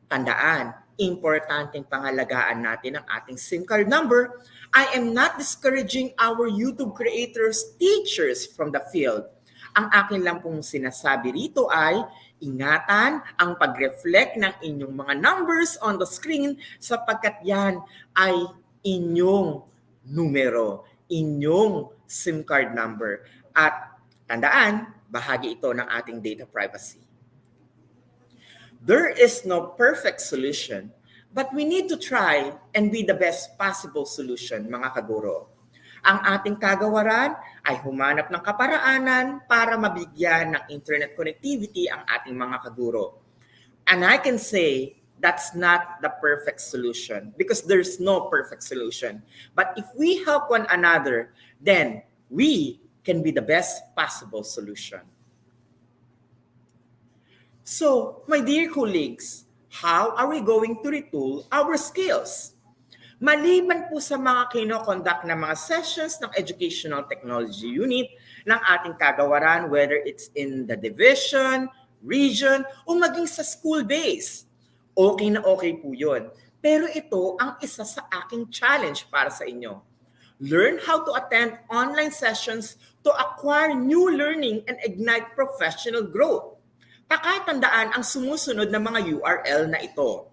Tandaan, importanteng pangalagaan natin ang ating SIM card number. I am not discouraging our YouTube creators, teachers from the field. Ang akin lang pong sinasabi rito ay ingatan ang pag-reflect ng inyong mga numbers on the screen sapagkat yan ay inyong numero, inyong SIM card number. At tandaan, bahagi ito ng ating data privacy. There is no perfect solution, but we need to try and be the best possible solution, mga kaguro. Ang ating kagawaran ay humanap ng kaparaanan para mabigyan ng internet connectivity ang ating mga kaguro. And I can say that's not the perfect solution because there's no perfect solution. But if we help one another, then we can be the best possible solution. So, my dear colleagues, how are we going to retool our skills? Maliban po sa mga kino-conduct na mga sessions ng Educational Technology Unit ng ating kagawaran, whether it's in the division, region, o maging sa school base. Okay na okay po yun. Pero ito ang isa sa aking challenge para sa inyo. Learn how to attend online sessions to acquire new learning and ignite professional growth. Pakatandaan ang sumusunod na mga URL na ito.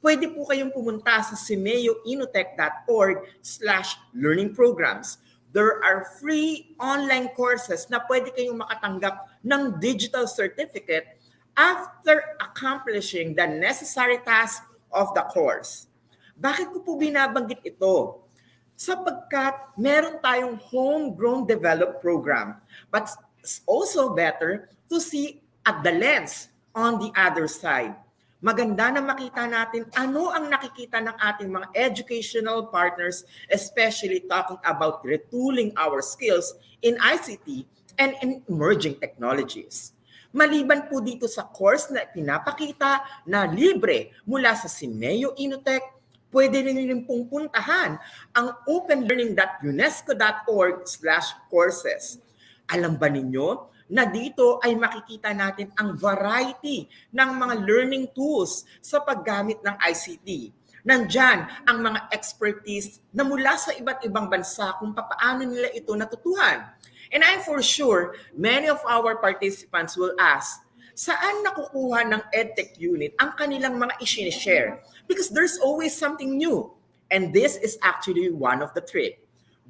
Pwede po kayong pumunta sa simeoinotech.org/learning programs. There are free online courses na pwede kayong makatanggap ng digital certificate after accomplishing the necessary task of the course. Bakit ko po binabanggit ito? Sapagkat meron tayong homegrown developed program, but it's also better to see at the lens on the other side. Maganda na makita natin ano ang nakikita ng ating mga educational partners, especially talking about retooling our skills in ICT and in emerging technologies. Maliban po dito sa course na pinapakita na libre mula sa Simeo Inotech, pwede rin pong puntahan ang openlearning.unesco.org/courses. Alam ba ninyo na dito ay makikita natin ang variety ng mga learning tools sa paggamit ng ICT. Nandyan ang mga expertise na mula sa iba't ibang bansa kung paano nila ito natutuhan. And I'm for sure, many of our participants will ask, saan nakukuha ng EdTech unit ang kanilang mga i-share? Because there's always something new. And this is actually one of the tricks.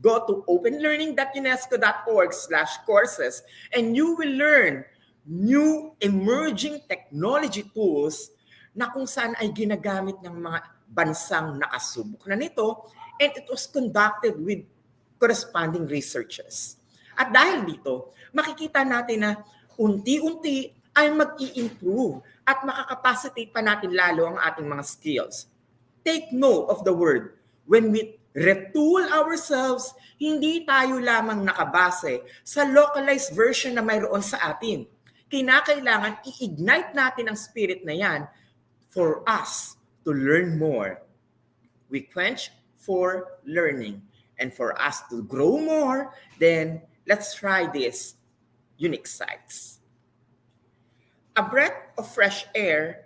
Go to openlearning.unesco.org/courses and you will learn new emerging technology tools na kung saan ay ginagamit ng mga bansang nakasubok na nito, and it was conducted with corresponding researches. At dahil dito, makikita natin na unti-unti ay mag-i-improve at makakapacitate pa natin lalo ang ating mga skills. Take note of the word, when we retool ourselves, hindi tayo lamang nakabase sa localized version na mayroon sa atin. Kinakailangan i-ignite natin ang spirit na yan for us to learn more. We quench for learning. And for us to grow more, then let's try these unique sites. A breath of fresh air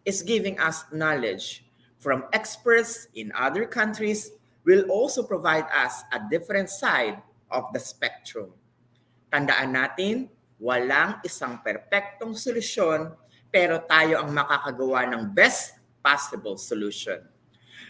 is giving us knowledge from experts in other countries will also provide us a different side of the spectrum. Tandaan natin, walang isang perpektong solusyon, pero tayo ang makakagawa ng best possible solution.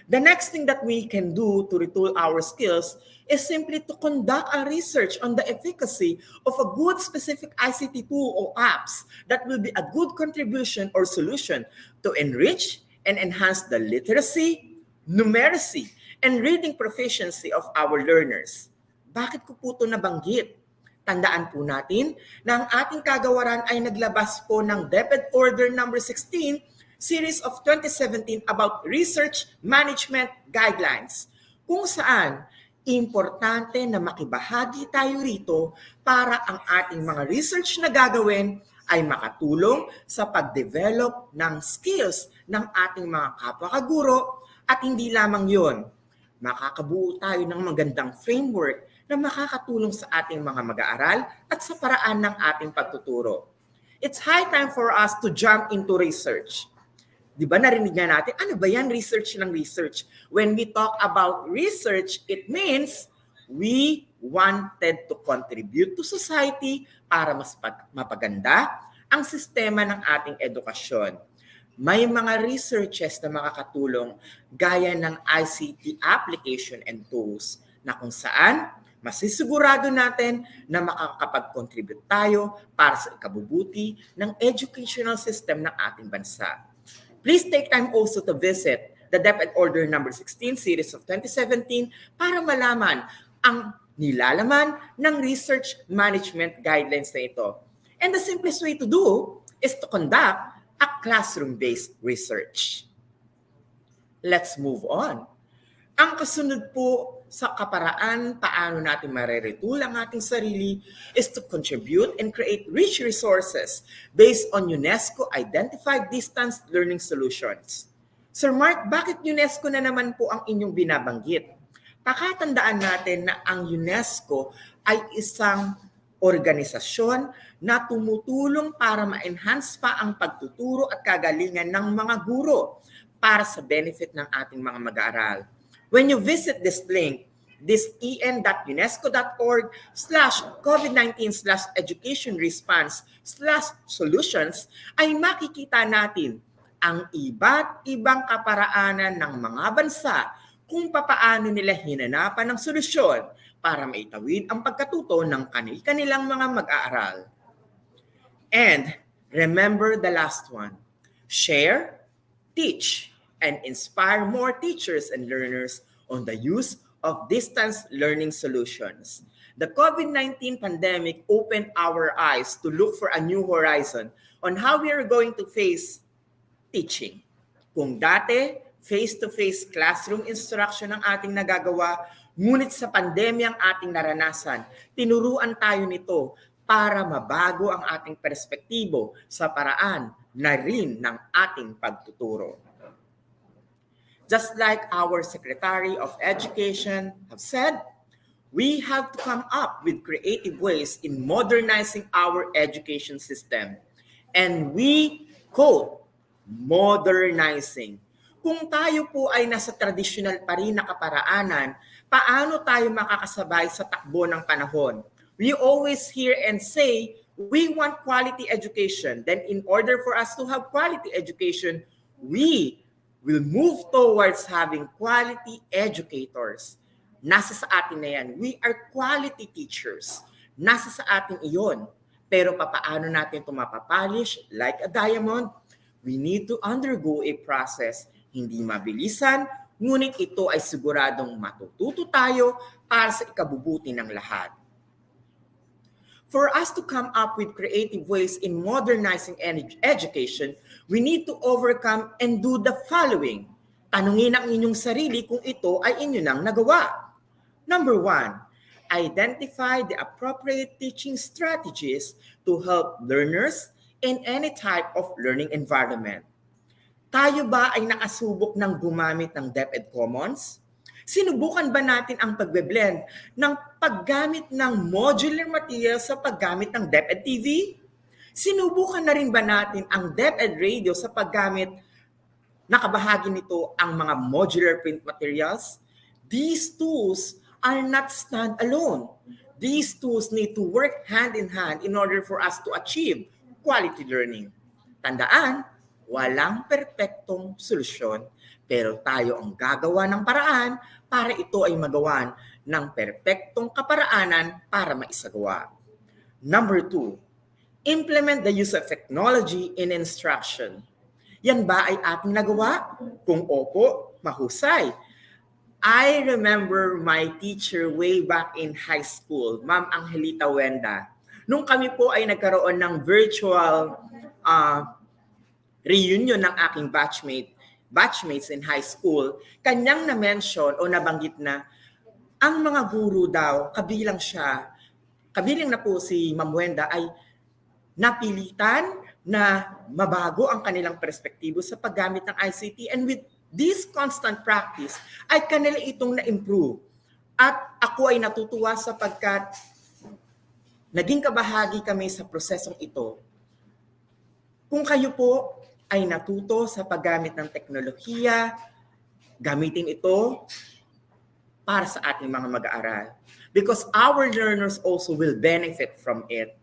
The next thing that we can do to retool our skills is simply to conduct a research on the efficacy of a good specific ICT tool or apps that will be a good contribution or solution to enrich and enhance the literacy, numeracy, and reading proficiency of our learners. Bakit ko po ito nabanggit? Tandaan po natin na ang ating kagawaran ay naglabas po ng DepEd Order No. 16, Series of 2017 about Research Management Guidelines, kung saan importante na makibahagi tayo rito para ang ating mga research na gagawin ay makatulong sa pag-develop ng skills ng ating mga kapwa-kaguro, at hindi lamang yon, makakabuo tayo ng magandang framework na makakatulong sa ating mga mag-aaral at sa paraan ng ating pagtuturo. It's high time for us to jump into research. Di ba narinig nga natin, ano ba yan research ng research? When we talk about research, it means we wanted to contribute to society para mas mapaganda ang sistema ng ating edukasyon. May mga researches na makakatulong gaya ng ICT application and tools na kung saan masisigurado natin na makakapag-contribute tayo para sa ikabubuti ng educational system ng ating bansa. Please take time also to visit the DepEd Order No. 16 Series of 2017 para malaman ang nilalaman ng research management guidelines na ito. And the simplest way to do is to conduct a classroom-based research. Let's move on. Ang kasunod po sa kaparaan paano natin mareretool ang ating sarili is to contribute and create rich resources based on UNESCO-identified distance learning solutions. Sir Mark, bakit UNESCO na naman po ang inyong binabanggit? Pakatandaan natin na ang UNESCO ay isang organisasyon na tumutulong para ma-enhance pa ang pagtuturo at kagalingan ng mga guro para sa benefit ng ating mga mag-aaral. When you visit this link, this en.unesco.org/covid19/education-response/solutions ay makikita natin ang iba't ibang kaparaanan ng mga bansa kung papaano nila hinanapan ng solusyon para maitawid ang pagkatuto ng kanilang mga mag-aaral. And remember the last one, share, teach, and inspire more teachers and learners on the use of distance learning solutions. The COVID-19 pandemic opened our eyes to look for a new horizon on how we are going to face teaching. Kung dati, face-to-face classroom instruction ang ating nagagawa, ngunit sa pandemya ang ating naranasan, tinuruan tayo nito para mabago ang ating perspektibo sa paraan na rin ng ating pagtuturo. Just like our Secretary of Education have said, we have to come up with creative ways in modernizing our education system. And we quote, modernizing. Kung tayo po ay nasa traditional pa rin na kaparaanan, paano tayo makakasabay sa takbo ng panahon? We always hear and say, we want quality education. Then in order for us to have quality education, we will move towards having quality educators. Nasa sa atin na yan. We are quality teachers. Nasa sa atin iyon. Pero papaano natin ito mapapolish like a diamond? We need to undergo a process. Hindi mabilisan, ngunit ito ay siguradong matututo tayo para sa ikabubuti ng lahat. For us to come up with creative ways in modernizing education, we need to overcome and do the following. Tanungin ang inyong sarili kung ito ay inyo nang nagawa. Number 1, identify the appropriate teaching strategies to help learners in any type of learning environment. Tayo ba ay nakasubok ng gumamit ng DepEd Commons? Sinubukan ba natin ang pagbe-blend ng paggamit ng modular material sa paggamit ng DepEd TV? Sinubukan na rin ba natin ang DepEd Radio sa paggamit, nakabahagi nito ang mga modular print materials? These tools are not stand-alone. These tools need to work hand in hand in order for us to achieve quality learning. Tandaan, walang perpektong solusyon, pero tayo ang gagawa ng paraan para ito ay magawan ng perpektong kaparaanan para maisagawa. Number 2, implement the use of technology in instruction. Yan ba ay ating nagawa? Kung opo, mahusay. I remember my teacher way back in high school, Ma'am Angelita Wenda. Nung kami po ay nagkaroon ng virtual reunion ng aking batchmates in high school, kanyang na-mention o nabanggit na ang mga guro daw, kabilang na po si Ma'am Wenda, ay napilitan na mabago ang kanilang perspektibo sa paggamit ng ICT, and with this constant practice ay kanila itong na-improve. At ako ay natutuwa sapagkat naging kabahagi kami sa prosesong ito. Kung kayo po ay natuto sa paggamit ng teknolohiya, gamitin ito para sa ating mga mag-aaral. Because our learners also will benefit from it.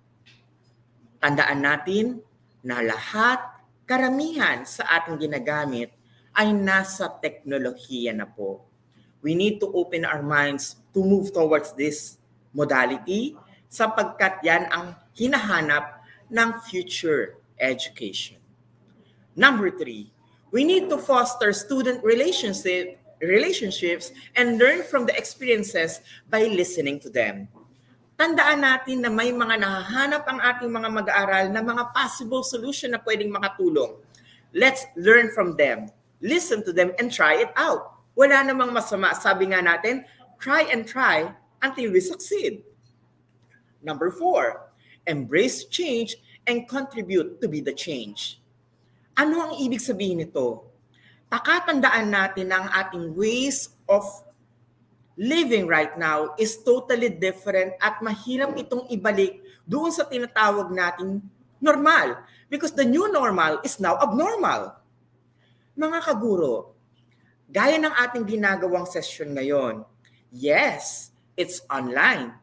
Tandaan natin na lahat, karamihan sa ating ginagamit ay nasa teknolohiya na po. We need to open our minds to move towards this modality sapagkat yan ang hinahanap ng future education. Number 3, we need to foster student relationships and learn from the experiences by listening to them. Tandaan natin na may mga nahahanap ang ating mga mag-aaral na mga possible solution na pwedeng makatulong. Let's learn from them, listen to them, and try it out. Wala namang masama. Sabi nga natin, try and try until we succeed. Number 4, embrace change and contribute to be the change. Ano ang ibig sabihin nito? pakatandaan natin na ang ating ways of living right now is totally different at mahirap itong ibalik doon sa tinatawag nating normal because the new normal is now abnormal. Mga kaguro, gaya ng ating ginagawang session ngayon, yes, it's online.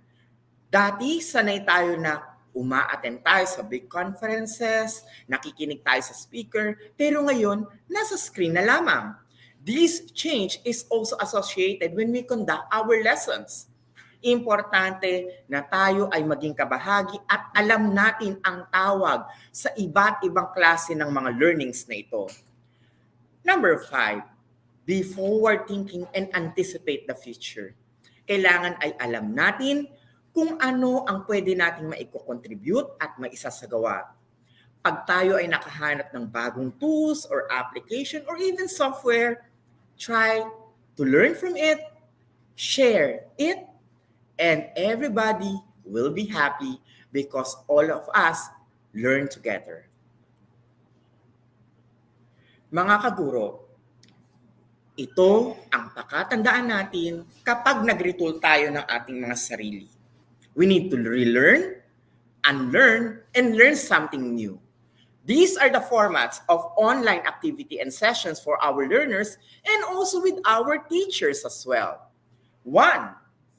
Dati, sanay tayo na uma-attend tayo sa big conferences, nakikinig tayo sa speaker, pero ngayon, nasa screen na lamang. This change is also associated when we conduct our lessons. Importante na tayo ay maging kabahagi at alam natin ang tawag sa iba't ibang klase ng mga learnings na ito. Number 5, be forward-thinking and anticipate the future. Kailangan ay alam natin kung ano ang pwede nating maiko-contribute at maisasagawa. Pag tayo ay nakahanap ng bagong tools or application or even software, try to learn from it, share it, and everybody will be happy because all of us learn together. Mga kaguro, ito ang pakatandaan natin kapag nag-retool tayo ng ating mga sarili. We need to relearn, unlearn, and learn something new. These are the formats of online activity and sessions for our learners and also with our teachers as well. 1.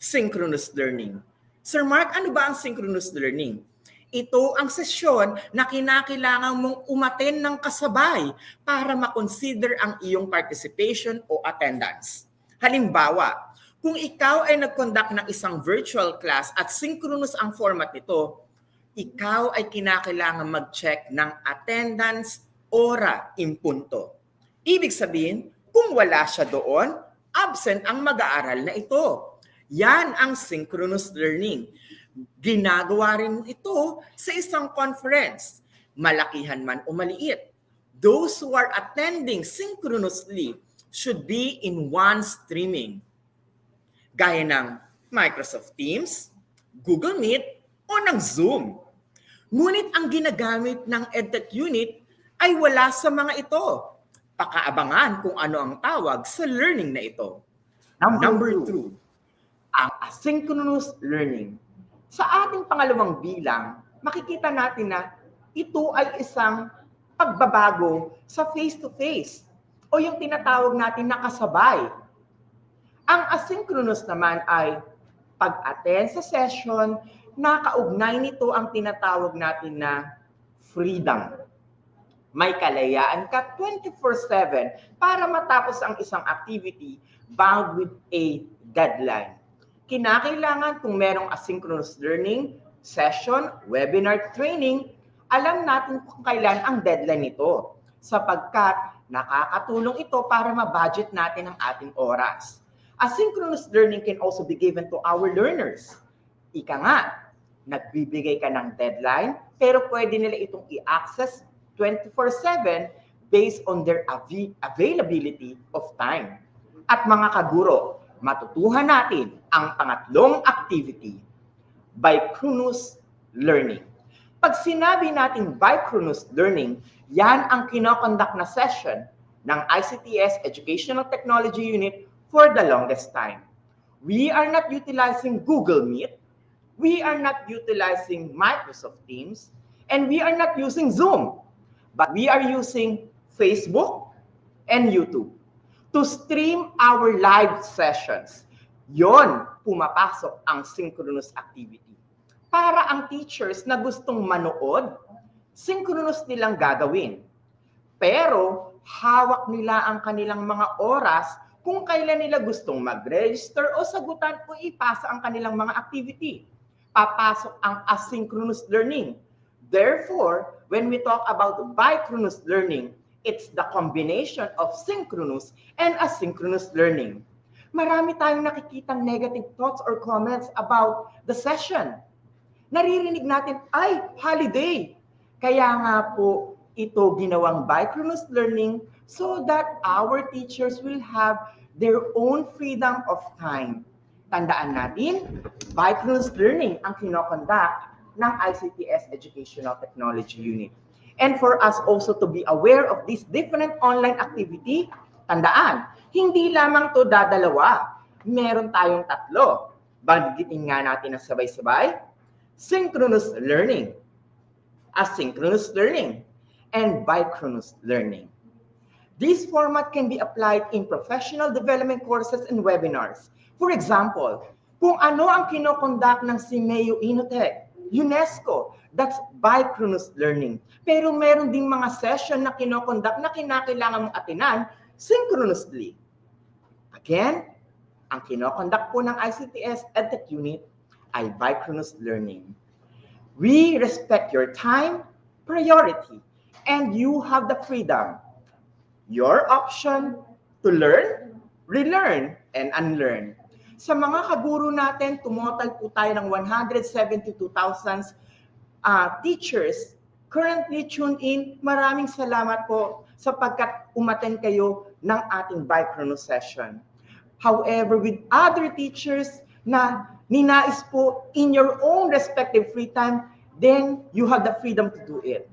Synchronous learning. Sir Mark, ano ba ang synchronous learning? Ito ang sesyon na kinakailangan mong umattend ng kasabay para makonsider ang iyong participation o attendance. Halimbawa, kung ikaw ay nag-conduct ng isang virtual class at synchronous ang format nito, ikaw ay kinakailangan mag-check ng attendance ora in punto. Ibig sabihin, kung wala siya doon, absent ang mag-aaral na ito. Yan ang synchronous learning. Ginagawa rin ito sa isang conference, malakihan man o maliit. Those who are attending synchronously should be in one streaming. Gaya ng Microsoft Teams, Google Meet, o ng Zoom. Ngunit ang ginagamit ng EdTech unit ay wala sa mga ito. Pakaabangan kung ano ang tawag sa learning na ito. Number 2, ang asynchronous learning. Sa ating pangalawang bilang, makikita natin na ito ay isang pagbabago sa face-to-face o yung tinatawag natin na kasabay. Ang asynchronous naman ay pag-attend sa session, nakaugnay nito ang tinatawag natin na freedom. May kalayaan ka 24/7 para matapos ang isang activity bound with a deadline. Kinakailangan kung merong asynchronous learning, session, webinar, training, alam natin kung kailan ang deadline nito sapagkat nakakatulong ito para ma-budget natin ang ating oras. Asynchronous learning can also be given to our learners. Ika nga, nagbibigay ka ng deadline, pero pwede nila itong i-access 24/7 based on their availability of time. At mga kaguro, matutuhan natin ang pangatlong activity, synchronous learning. Pag sinabi natin synchronous learning, yan ang kinokonduct na session ng ICTS Educational Technology Unit for the longest time. We are not utilizing Google Meet, we are not utilizing Microsoft Teams, and we are not using Zoom, but we are using Facebook and YouTube to stream our live sessions. Yon, pumapasok ang synchronous activity. Para ang teachers na gustong manood, synchronous nilang gagawin. Pero hawak nila ang kanilang mga oras kung kailan nila gustong mag-register o sagutan o ipasa ang kanilang mga activity. Papasok ang asynchronous learning. Therefore, when we talk about synchronous learning, it's the combination of synchronous and asynchronous learning. Marami tayong nakikitang negative thoughts or comments about the session. Naririnig natin, ay, holiday. Kaya nga po, ito ginawang synchronous learning so that our teachers will have their own freedom of time. Tandaan natin, synchronous learning ang kinokonduct ng ICTS Educational Technology Unit. And for us also to be aware of this different online activity, Tandaan, hindi lamang to dadalawa. Meron tayong tatlo. Banggitin nga natin na sabay-sabay. Synchronous learning, asynchronous learning, and bichronous learning. This format can be applied in professional development courses and webinars. For example, kung ano ang kinokonduct ng CMEU EdTech, UNESCO, that's bichronous learning. Pero meron ding mga session na kinokonduct na kinakailangan mong atinan synchronously. Again, ang kinokonduct po ng ICTS EdTech unit ay bichronous learning. We respect your time, priority, and you have the freedom. Your option to learn, relearn, and unlearn. Sa mga kaguro natin, tumotal po tayo ng 172,000 teachers currently tuned in. Maraming salamat po sapagkat umattend kayo ng ating bichronous session. However, with other teachers na ninais po in your own respective free time, then you have the freedom to do it.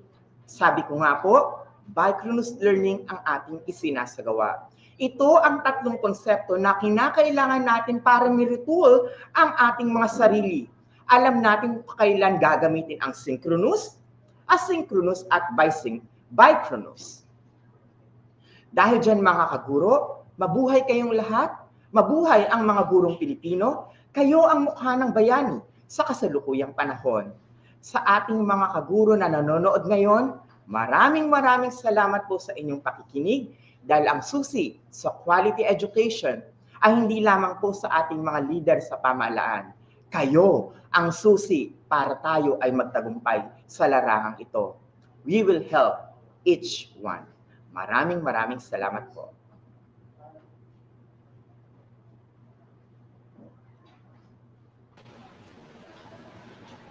Sabi ko nga po, bichronous learning ang ating isinasagawa. Ito ang tatlong konsepto na kinakailangan natin para miretool ang ating mga sarili. Alam natin kailan gagamitin ang synchronous, asynchronous, at bichronous. Dahil dyan mga kaguro, mabuhay kayong lahat, mabuhay ang mga gurong Pilipino, kayo ang mukha ng bayani sa kasalukuyang panahon. Sa ating mga kaguro na nanonood ngayon, maraming salamat po sa inyong pakikinig dahil ang susi sa quality education ay hindi lamang po sa ating mga leader sa pamahalaan. Kayo ang susi para tayo ay magtagumpay sa larangang ito. We will help each one. Maraming salamat po.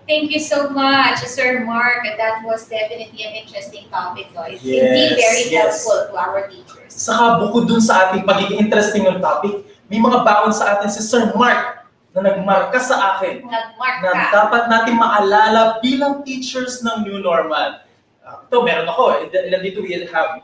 Thank you so much, Sir Mark. That was definitely an interesting topic. No? It's indeed very helpful to our teachers. Saka bukod dun sa ating pagiging interesting ng topic, may mga baon sa atin si Sir Mark na nagmarka sa akin. Nagmarka. Na dapat natin maalala bilang teachers ng new normal. Ito, meron ako. Ilan dito we have.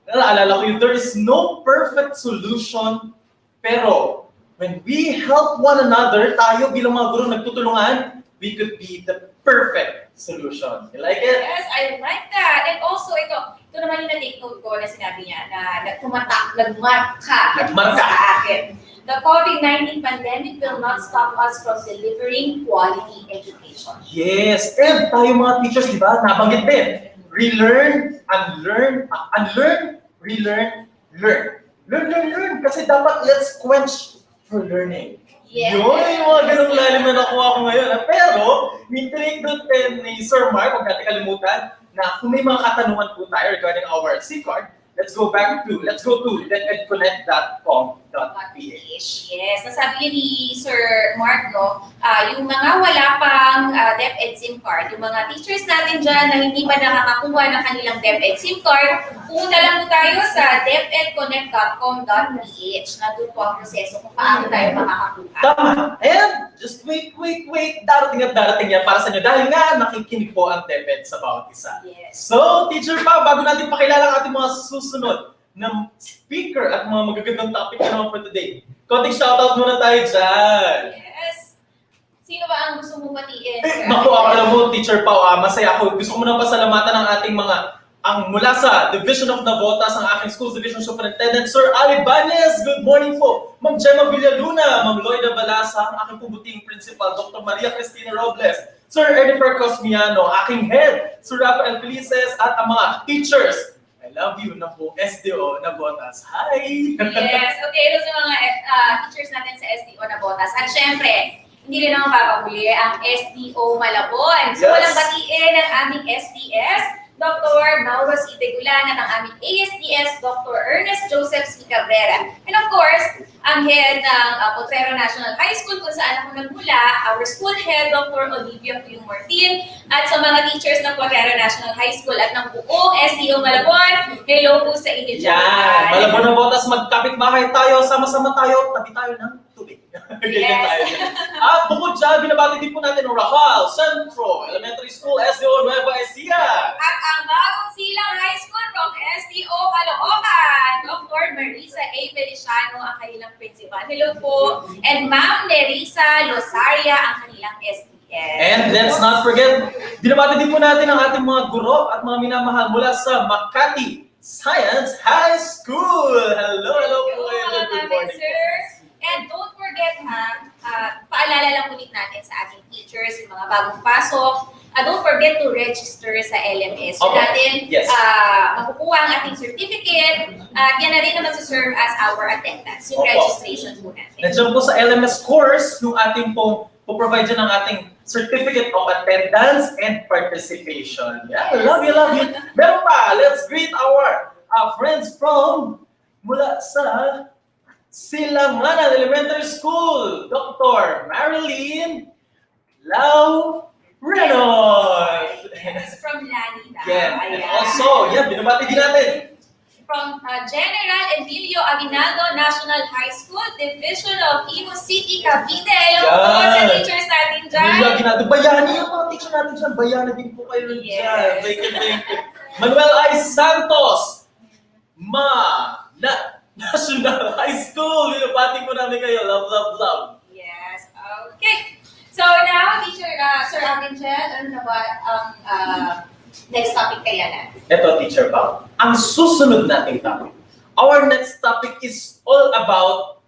Naalala ko yun, there is no perfect solution, pero when we help one another, tayo bilang mga guro nagtutulungan, we could be the perfect solution. You like it? Yes, I like that. And also, ito naman yung na-take note ko na sinabi niya na nagmarka sa akin. The COVID-19 pandemic will not stop us from delivering quality education. Yes, and tayo mga teachers, di ba, nabanggit din. Relearn, unlearn, unlearn, relearn, learn. Learn. Kasi dapat let's quench for learning. Yes. Yun, yung mga ganong lalim na nakuha ko ngayon. Pero, may take note din ni Sir Mark, huwag natin kalimutan, na kung may mga katanungan po tayo regarding our C-card, let's go to depedconnect.com.ph. Yes, nasabi ni Sir Mark, no, yung mga wala pang DepEd SIM card, yung mga teachers natin dyan na hindi pa nakakakuha ng kanilang DepEd SIM card, punta lang po tayo sa depedconnect.com.ph. Nandun po ang proseso kung paano tayo makakakuha. Tama. And just wait. Darating yan para sa inyo. Dahil nga, nakikinig po ang DepEd sa bawat isa. Yes. So, Teacher Pao, bago natin pakilala ang ating mga susunod ng speaker at mga magagandang topic na naman for today, konting shoutout muna tayo dyan. Yes. Sino ba ang gusto mong batiin? Naku, alam mo, Teacher Pao, masaya ako. Gusto ko muna pasalamatan ang ating mga mula sa Division of Navotas, ang aking Schools Division Superintendent, Sir Ali Banes. Good morning po. Ma'am Gemma Villaluna, Ma'am Loida Balasa, ang aking pubuting principal, Dr. Maria Cristina Robles, Sir Edifer Cosmiano, aking head, Sir Rafael Felices, at ang mga teachers. I love you na po, SDO Navotas. Hi! Yes, okay. Ito sa mga teachers natin sa SDO Navotas. At syempre, hindi rin naman papahuli ang SDO Malabon. So, walang batiin ang aming SDS, Dr. Mauros Itegulan at ang aming ASDS, Dr. Ernest Joseph C. Cabrera. And of course, ang head ng Potrero National High School kung saan ako nagmula, our school head, Dr. Olivia Q. Martin, at sa mga teachers ng Potrero National High School at ng buong SDO Malabon, hello po sa inyo dyan. Yan, Malabon na botas, magkapit-bahay tayo, sama-sama tayo, tabi tayo ng tubig. Yes. At bukod dyan, binabati din po natin ang Rahal Centro Elementary School, SDO Nueva Ecija. At ang bagong silang high school from SDO Caloocan, Dr. Marisa Hello po. And Ma'am Nerissa Losaria, ang kanilang SDS. And let's not forget, binabati din po natin ang ating mga guro at mga minamahal mula sa Makati Science High School. Hello po kayo. Good morning. Sir. And don't forget paalala lang ulit natin sa ating teachers, yung mga bagong pasok. Don't forget to register sa LMS. So natin makukuha ang ating certificate. Yan na rin naman to serve as our attendance, yung registration po natin. Nandiyan po sa LMS course, yung ating po-provide dyan ng ating certificate of attendance and participation. Yeah, love you. Meron pa, let's greet our friends from mula sa Silanganan Elementary School, Dr. Marilyn Lau Reynolds. Yes, from Lanida. Yeah, and also, binabati din natin. From General Emilio Aguinaldo National High School, Division of Imus City, Cavite. Hello po sa teachers natin dyan. Emilio Aguinaldo, bayani yung mga teacher natin dyan. Bayani din po kayo dyan. Thank you. Manuel I. Santos, National High School. Binabati po namin kayo. Love. Yes, okay. So now, teacher, Sir Avincent, ano na ba ang next topic kaya natin? Ito, Teacher Pao. Ang susunod nating topic. Our next topic is all about,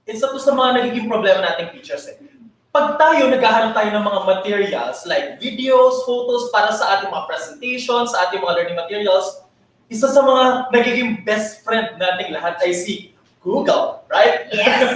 isa to sa mga nagiging problema nating teachers. Pag naghahanap tayo ng mga materials like videos, photos para sa ating mga presentations, sa ating mga learning materials, isa sa mga nagiging best friend nating lahat ay si Google, right? Yes.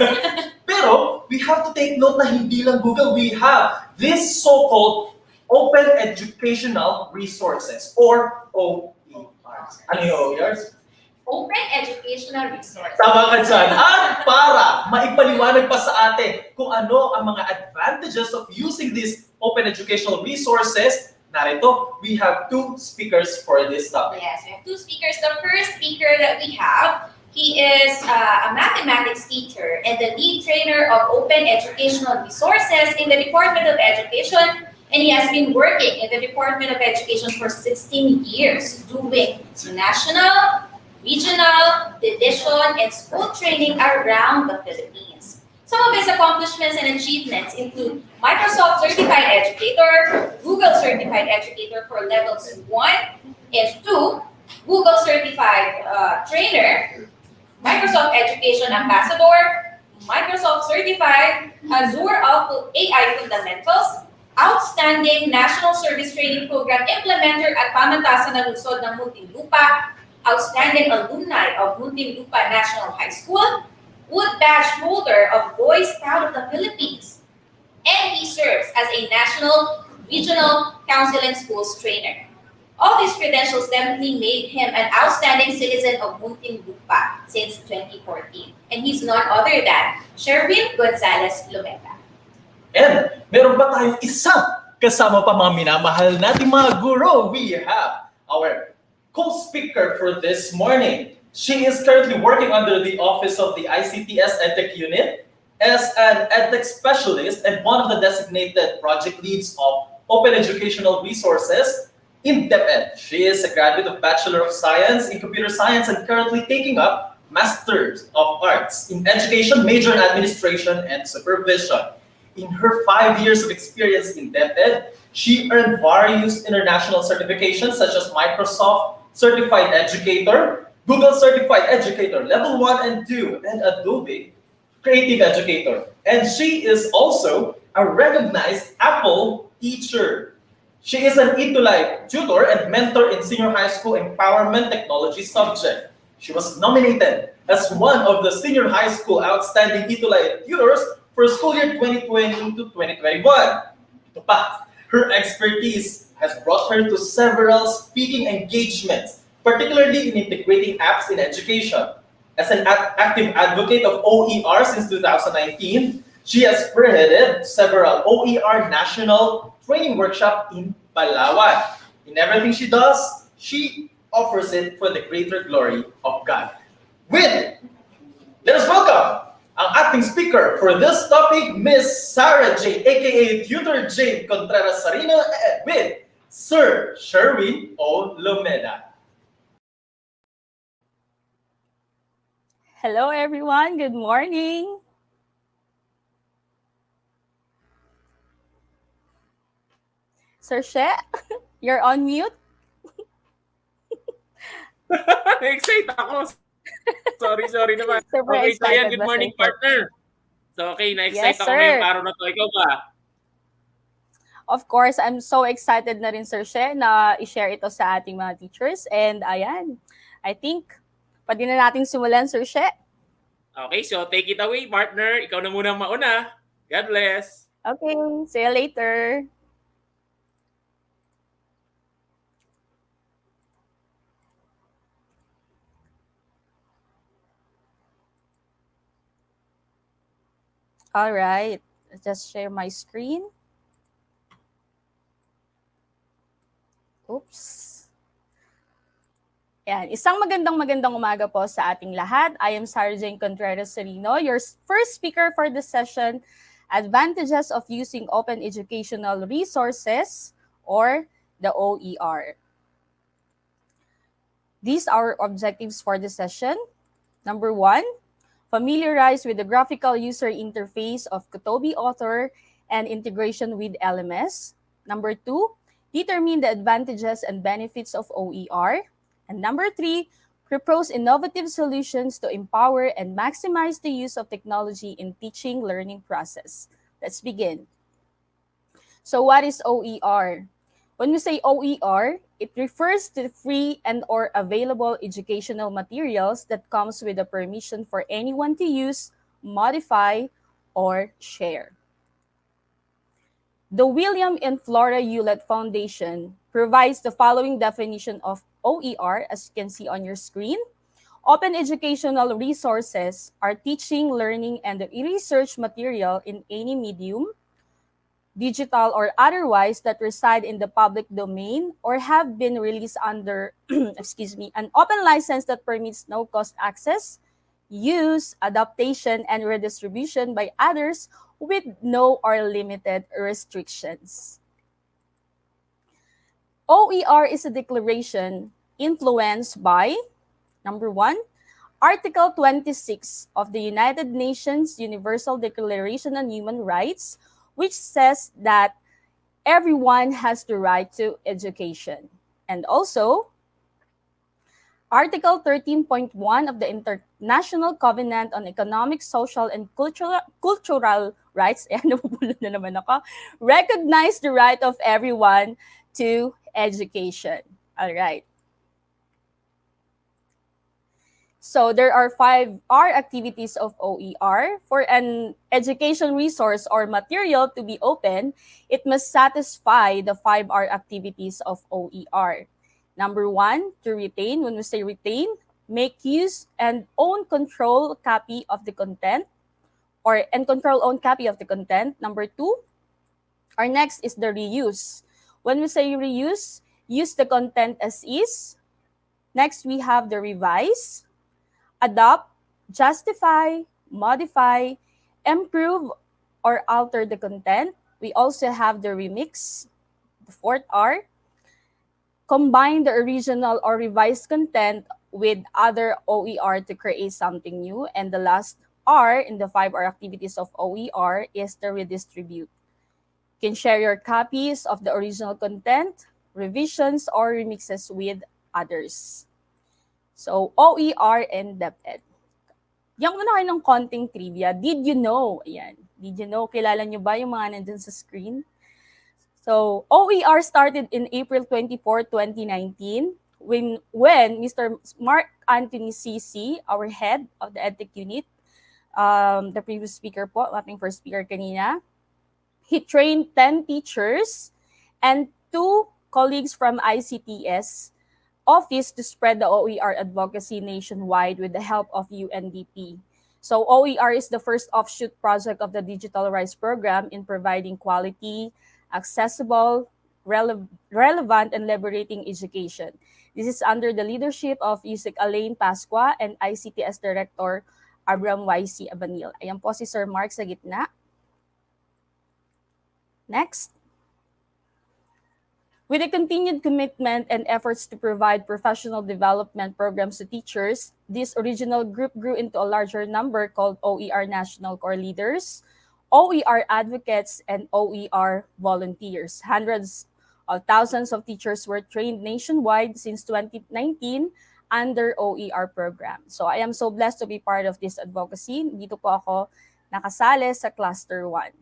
Pero, we have to take note na hindi lang Google. We have this so-called Open Educational Resources or OERs. Ano yung OERs? Open Educational Resources. Tama ka dyan. At para maipaliwanag pa sa atin kung ano ang mga advantages of using these Open Educational Resources, narito, we have two speakers for this topic. Yes, we have two speakers. The first speaker that we have, he is a mathematics teacher and the lead trainer of Open Educational Resources in the Department of Education, and he has been working in the Department of Education for 16 years, doing national, regional, division, and school training around the Philippines. Some of his accomplishments and achievements include Microsoft Certified Educator, Google Certified Educator for levels 1 and 2, Google Certified Trainer, Microsoft Education Ambassador, Microsoft Certified Azure AI Fundamentals, Outstanding National Service Training Program Implementer at Pamantasan ng Lungsod ng Muntinlupa, Outstanding Alumni of Muntinlupa National High School, Wood Badge Holder of Boy Scout of the Philippines, and he serves as a National Regional Council and Schools Trainer. All these credentials definitely made him an outstanding citizen of Muntinlupa since 2014. And he's none other than Sherwin Gonzalez Lumeta. And meron pa tayong isang kasama pa mga minamahal nating mga guro. We have our co-speaker for this morning. She is currently working under the office of the ICTS EdTech unit as an EdTech specialist and one of the designated project leads of Open Educational Resources in DepEd. She is a graduate of Bachelor of Science in Computer Science and currently taking up Masters of Arts in Education, major in Administration and Supervision. In her 5 years of experience in DepEd, she earned various international certifications such as Microsoft Certified Educator, Google Certified Educator Level 1 and 2, and Adobe Creative Educator. And she is also a recognized Apple teacher. She is an ETULAY tutor and mentor in senior high school empowerment technology subject. She was nominated as one of the senior high school outstanding ETULAY tutors for school year 2020 to 2021. Ito pa, her expertise has brought her to several speaking engagements, particularly in integrating apps in education. As an active advocate of OER since 2019, she has spearheaded several OER national training workshops in Palawan. In everything she does, she offers it for the greater glory of God. Let us welcome ang ating speaker for this topic, Miss Sarah J, aka Tutor Jane Contreras Sarino, with Sir Sherwin O. Lumeda. Hello, everyone. Good morning. Sir She, you're on mute. Na-excite ako. Sorry naman. Super Okay, so excited yan, good ba, morning, Sir She? partner. So, okay, na-excite Yes, ako ngayong sir. araw na to. Ikaw ba? Of course, I'm so excited na rin, Sir She, na i-share ito sa ating mga teachers. And ayan, I think, pwede na nating simulan, Sir She. Okay, so take it away, partner. Ikaw na muna mauna. God bless. Okay, see you later. All right, let's just share my screen. Oops. Yan. Isang magandang umaga po sa ating lahat. I am Sarah Jane Contreras-Serino, your first speaker for this session, Advantages of Using Open Educational Resources, or the OER. These are objectives for the session. Number 1, familiarize with the graphical user interface of Kotobi Author and integration with LMS. Number 2, determine the advantages and benefits of OER. And number 3, propose innovative solutions to empower and maximize the use of technology in teaching learning process. Let's begin. So what is OER? When we say OER, it refers to free and or available educational materials that comes with a permission for anyone to use, modify, or share. The William and Flora Hewlett Foundation provides the following definition of OER, as you can see on your screen. Open educational resources are teaching, learning, and research material in any medium, digital or otherwise, that reside in the public domain or have been released under an open license that permits no-cost access, use, adaptation, and redistribution by others with no or limited restrictions. OER is a declaration influenced by, number 1, Article 26 of the United Nations Universal Declaration on Human Rights, which says that everyone has the right to education. And also, Article 13.1 of the International Covenant on Economic, Social, and Cultural Rights, recognize the right of everyone to education. All right. So there are 5 R activities of OER. For an education resource or material to be open, it must satisfy the 5 R activities of OER. Number 1, to retain. When we say retain, make use and own control copy of the content, and control own copy of the content. Number 2, our next is the reuse. When we say reuse, use the content as is. Next, we have the revise, adopt, justify, modify, improve, or alter the content. We also have the remix, the 4th R, combine the original or revised content with other OER to create something new. And the last R in the 5 R activities of OER is the redistribute. You can share your copies of the original content, revisions, or remixes with others. So, OER and DepEd. Yang muna kayo ng konting trivia. Did you know? Ayan. Did you know? Kilala nyo ba yung mga nandun sa screen? So, OER started in April 24, 2019 when Mr. Mark Anthony CC, our head of the EdTech unit, the previous speaker po, ating first speaker kanina, he trained 10 teachers and 2 colleagues from ICTS office to spread the OER advocacy nationwide with the help of UNDP. So OER is the first offshoot project of the Digital Rights Program in providing quality, accessible, relevant, and liberating education. This is under the leadership of Yusik Alain Pasqua and ICTS Director Abram YC Abanil. Ayan po si Sir Mark sa gitna. Next. With a continued commitment and efforts to provide professional development programs to teachers, this original group grew into a larger number called OER National Core Leaders, OER Advocates, and OER Volunteers. Hundreds of thousands of teachers were trained nationwide since 2019 under OER program. So I am so blessed to be part of this advocacy. Dito po ako nakasali sa Cluster 1.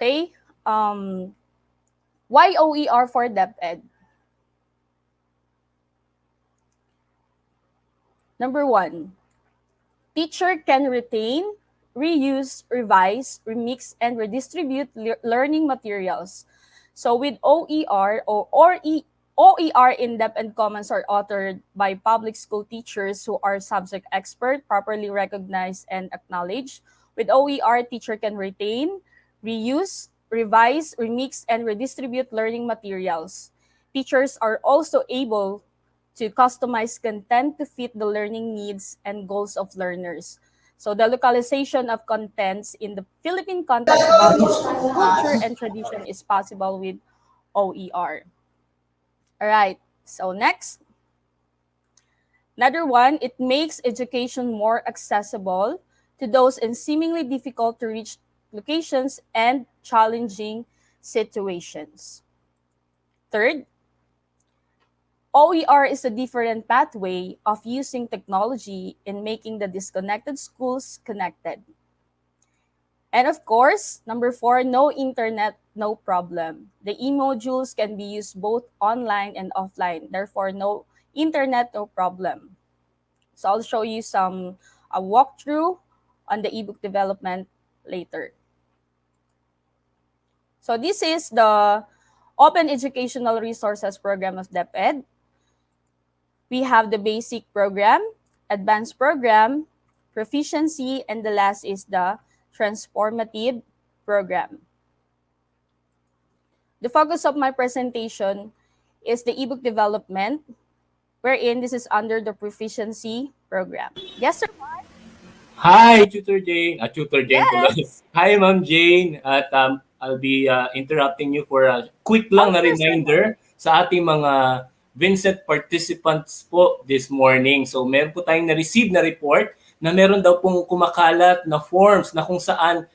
Okay, why OER for DepEd? Number 1, teacher can retain, reuse, revise, remix, and redistribute learning materials. So with OER OER in DepEd Commons are authored by public school teachers who are subject expert, properly recognized and acknowledged. With OER, teacher can retain, reuse, revise, remix, and redistribute learning materials. Teachers are also able to customize content to fit the learning needs and goals of learners. So the localization of contents in the Philippine context, values, culture, and tradition is possible with OER. All right, so next. Another one, it makes education more accessible to those in seemingly difficult to reach locations and challenging situations. Third, OER is a different pathway of using technology in making the disconnected schools connected. And of course, number 4, no internet, no problem. The e-modules can be used both online and offline. Therefore, no internet, no problem. So I'll show you a walkthrough on the ebook development later. So this is the Open Educational Resources Program of DepEd. We have the basic program, advanced program, proficiency, and the last is the transformative program. The focus of my presentation is the ebook development, wherein this is under the proficiency program. Yes, sir. Hi, Tutor Jane. Tutor Jane tuloy. Yes. Hi, Ma'am Jane. At I'll be interrupting you for a quick lang na reminder sa ating mga VINSET participants po this morning. So meron po tayong na-receive na report na meron daw pong kumakalat na forms na kung saan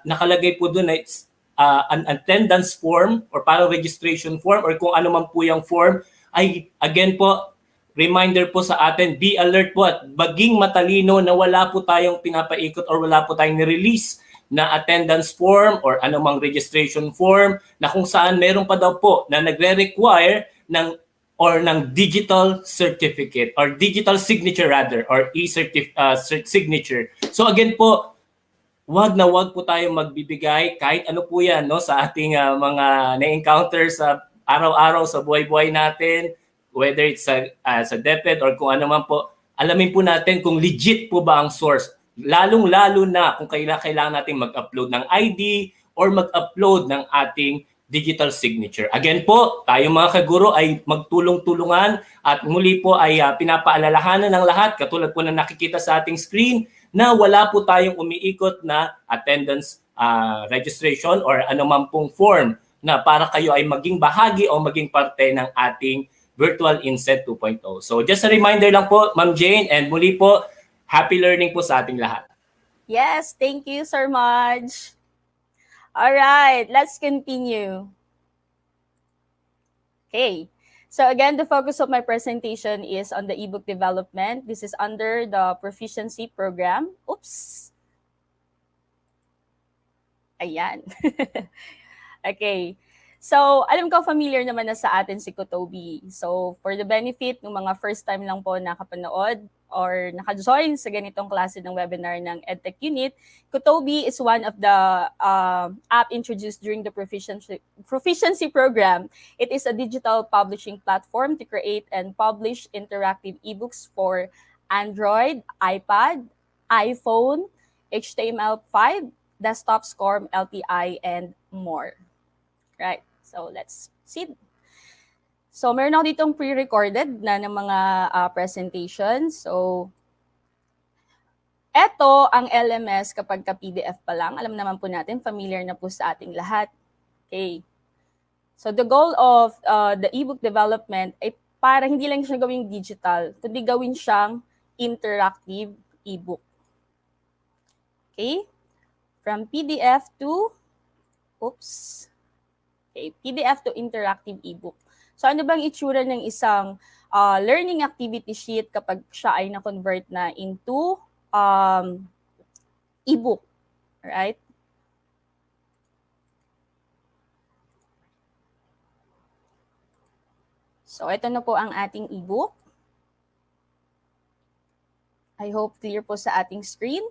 nakalagay po doon na it's an attendance form or parang registration form or kung ano man po yung form. Ay, again po, reminder po sa atin, be alert po at maging matalino na wala po tayong pinapaikot or wala po tayong ni-release na attendance form or anumang registration form na kung saan meron pa daw po na nagre-require ng digital certificate or digital signature rather or signature. So again po, wag po tayong magbibigay kahit ano po yan no, sa ating mga na-encounter sa araw-araw sa buhay-buhay natin, whether it's sa DepEd or kung ano man po, alamin po natin kung legit po ba ang source. Lalong-lalo na kung kailangan natin mag-upload ng ID or mag-upload ng ating digital signature. Again po, tayo mga kaguro ay magtulong-tulungan at muli po ay pinapaalalahanan ng lahat, katulad po na nakikita sa ating screen, na wala po tayong umiikot na attendance registration or anuman pong form na para kayo ay maging bahagi o maging parte ng ating virtual INSET 2.0. So just a reminder lang po, Ma'am Jane, and muli po, happy learning po sa ating lahat. Yes, thank you, Sir Maj. All right, let's continue. Okay, so again, the focus of my presentation is on the ebook development. This is under the proficiency program. Oops. Ayan. Okay. So, alam ko familiar naman na sa atin si Kotobi. So, for the benefit ng mga first time lang po nakapanood or naka-join sa ganitong klase ng webinar ng EdTech unit, Kotobi is one of the app introduced during the proficiency program. It is a digital publishing platform to create and publish interactive ebooks for Android, iPad, iPhone, HTML5, desktop SCORM, LTI, and more. Right. So, let's see. So, meron ako ditong pre-recorded na ng mga presentations. So, Ito ang LMS kapag ka-PDF pa lang. Alam naman po natin, familiar na po sa ating lahat. Okay. So the goal of the ebook development ay para hindi lang siya gawing digital, kundi gawin siyang interactive ebook. Okay? From PDF to, PDF to interactive ebook. So ano bang itsura ng isang learning activity sheet kapag siya ay na-convert na into ebook, right? So ito na po ang ating ebook. I hope clear po sa ating screen.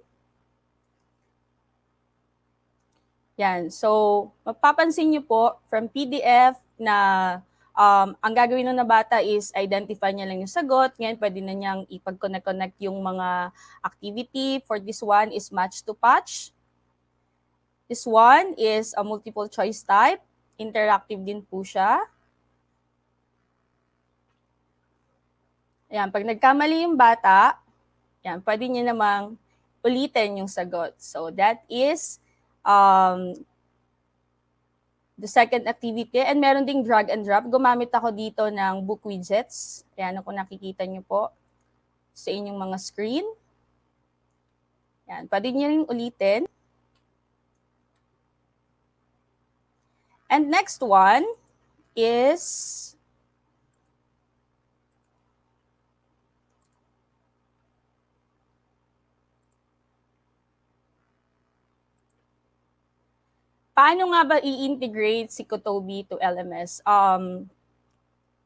Yan. So mapapansin niyo po from PDF na ang gagawin ng bata is identify niya lang yung sagot. Ngayon, pwede na niyang ipag-connect yung mga activity. For this one is match to patch. This one is a multiple choice type. Interactive din po siya. Ayan, pag nagkamali yung bata, yan, pwede niya namang ulitin yung sagot. So that is the second activity. And meron ding drag and drop. Gumamit ako dito ng book widgets. Ayan, kung nakikita niyo po sa inyong mga screen. Ayan, pwede niyo rin ulitin. And next one is paano nga ba i-integrate si Kotobi to LMS?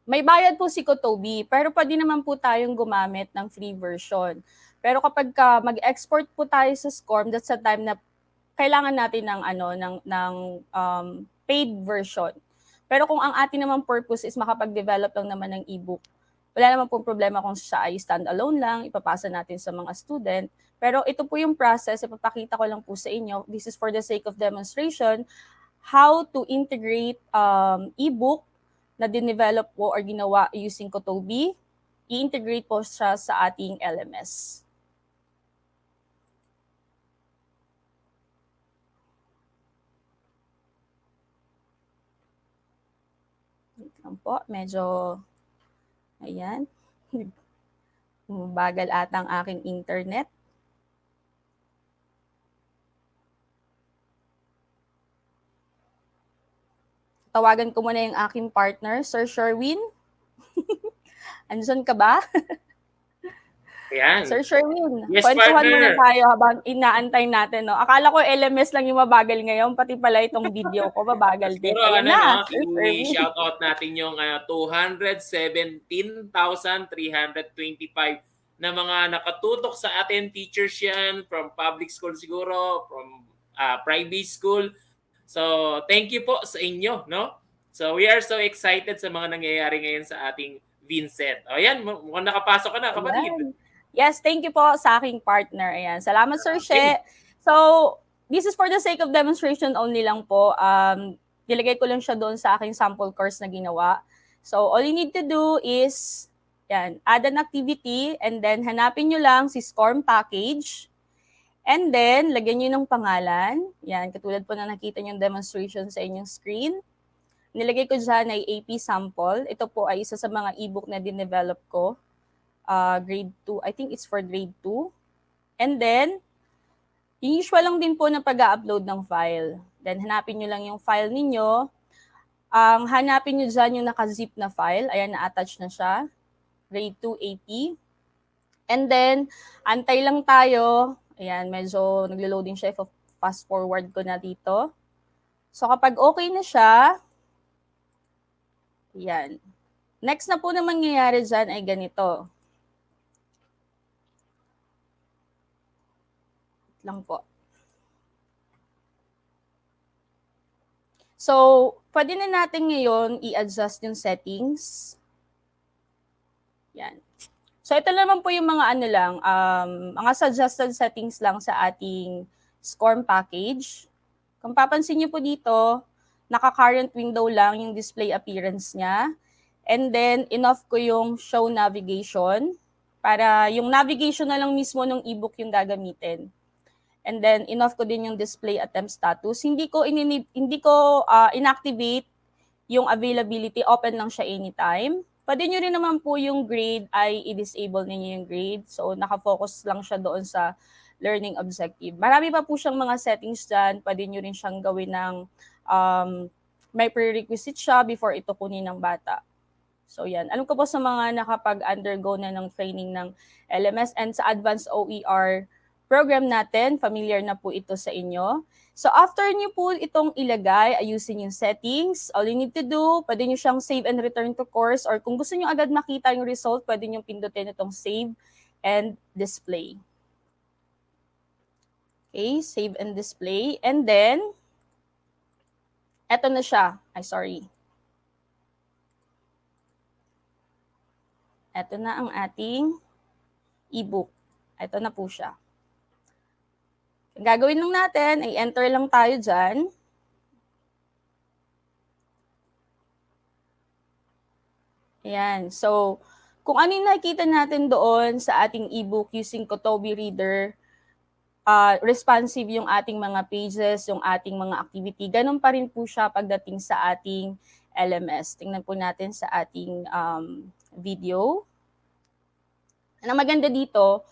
May bayad po si Kotobi, pero pwede naman po tayong gumamit ng free version. Pero kapag mag-export po tayo sa SCORM, that's the time na kailangan natin ng paid version. Pero kung ang atin naman purpose is makapag-develop lang naman ng ebook, wala naman pong problema kung siya ay standalone lang, ipapasa natin sa mga student. Pero ito po yung process, ipapakita ko lang po sa inyo. This is for the sake of demonstration, how to integrate ebook na dinevelop po or ginawa using Kotobi. I-integrate po siya sa ating LMS. Wait lang po, medyo, ayan, bagal ata ang aking internet. Tawagan ko muna yung aking partner, Sir Sherwin. Andyan ka ba? Ayan. Sir Sherwin, Yes, kwentuhan partner. muna tayo habang inaantay natin. No? Akala ko LMS lang yung mabagal ngayon, pati pala itong video ko, mabagal din. Pero Ayan na, Sir Sherwin. i-shout out natin yung 217,325 na mga nakatutok sa atin, teachers yan, from public school siguro, from private school. So, thank you po sa inyo, no? So, we are so excited sa mga nangyayari ngayon sa ating VINSET. O yan, mukhang nakapasok ka na, kapatid. Ayan. Yes, thank you po sa aking partner. Ayan. Salamat, Sir She. So, this is for the sake of demonstration only lang po. Nilagay ko lang siya doon sa aking sample course na ginawa. So, all you need to do is, yan, add an activity and then hanapin nyo lang si SCORM package. And then, lagyan nyo ng pangalan. Yan, katulad po na nakita nyo yung demonstration sa inyong screen. Nilagay ko dyan ay AP sample. Ito po ay isa sa mga ebook na dinevelop ko. Grade 2. I think it's for grade 2. And then, yung usual lang din po na pag-upload ng file. Then, hanapin nyo lang yung file ninyo. Hanapin nyo dyan yung naka-zip na file. Ayan, na-attach na siya. Grade 2 AP. And then, antay lang tayo. Ayan, medyo naglo-loading siya. Fast forward ko na dito. So, kapag okay na siya, ayan. Next na po na mangyayari dyan ay ganito. Lang po. So, pwede na natin ngayon i-adjust yung settings. Yan. So, ito naman po yung mga mga suggested settings lang sa ating SCORM package. Kung papansin niyo po dito, naka-current window lang yung display appearance niya. And then, in-off ko yung show navigation para yung navigation na lang mismo ng ebook yung gagamitin. And then, in-off ko din yung display attempt status. Hindi ko inactivate yung availability. Open lang siya anytime. Pwede nyo rin naman po yung grade ay i-disable ninyo yung grade. So, nakafocus lang siya doon sa learning objective. Marami pa po siyang mga settings dyan. Pwede nyo rin siyang gawin ng may prerequisite siya before ito kunin ng bata. So, yan. Alam ko po sa mga nakapag-undergo na ng training ng LMS and sa Advanced OER program natin, familiar na po ito sa inyo. So after niyo po itong ilagay, ayusin yung settings, all you need to do, pwede niyo siyang save and return to course, or kung gusto niyo agad makita yung result, pwede niyo pindutin itong save and display. Okay, save and display. And then, eto na siya. Eto na ang ating ebook. Eto na po siya. Ang gagawin lang natin ay enter lang tayo dyan. Ayan. So, kung ano yung nakikita natin doon sa ating ebook using Kotobi Reader, responsive yung ating mga pages, yung ating mga activity, ganun pa rin po siya pagdating sa ating LMS. Tingnan po natin sa ating video. Ang maganda dito,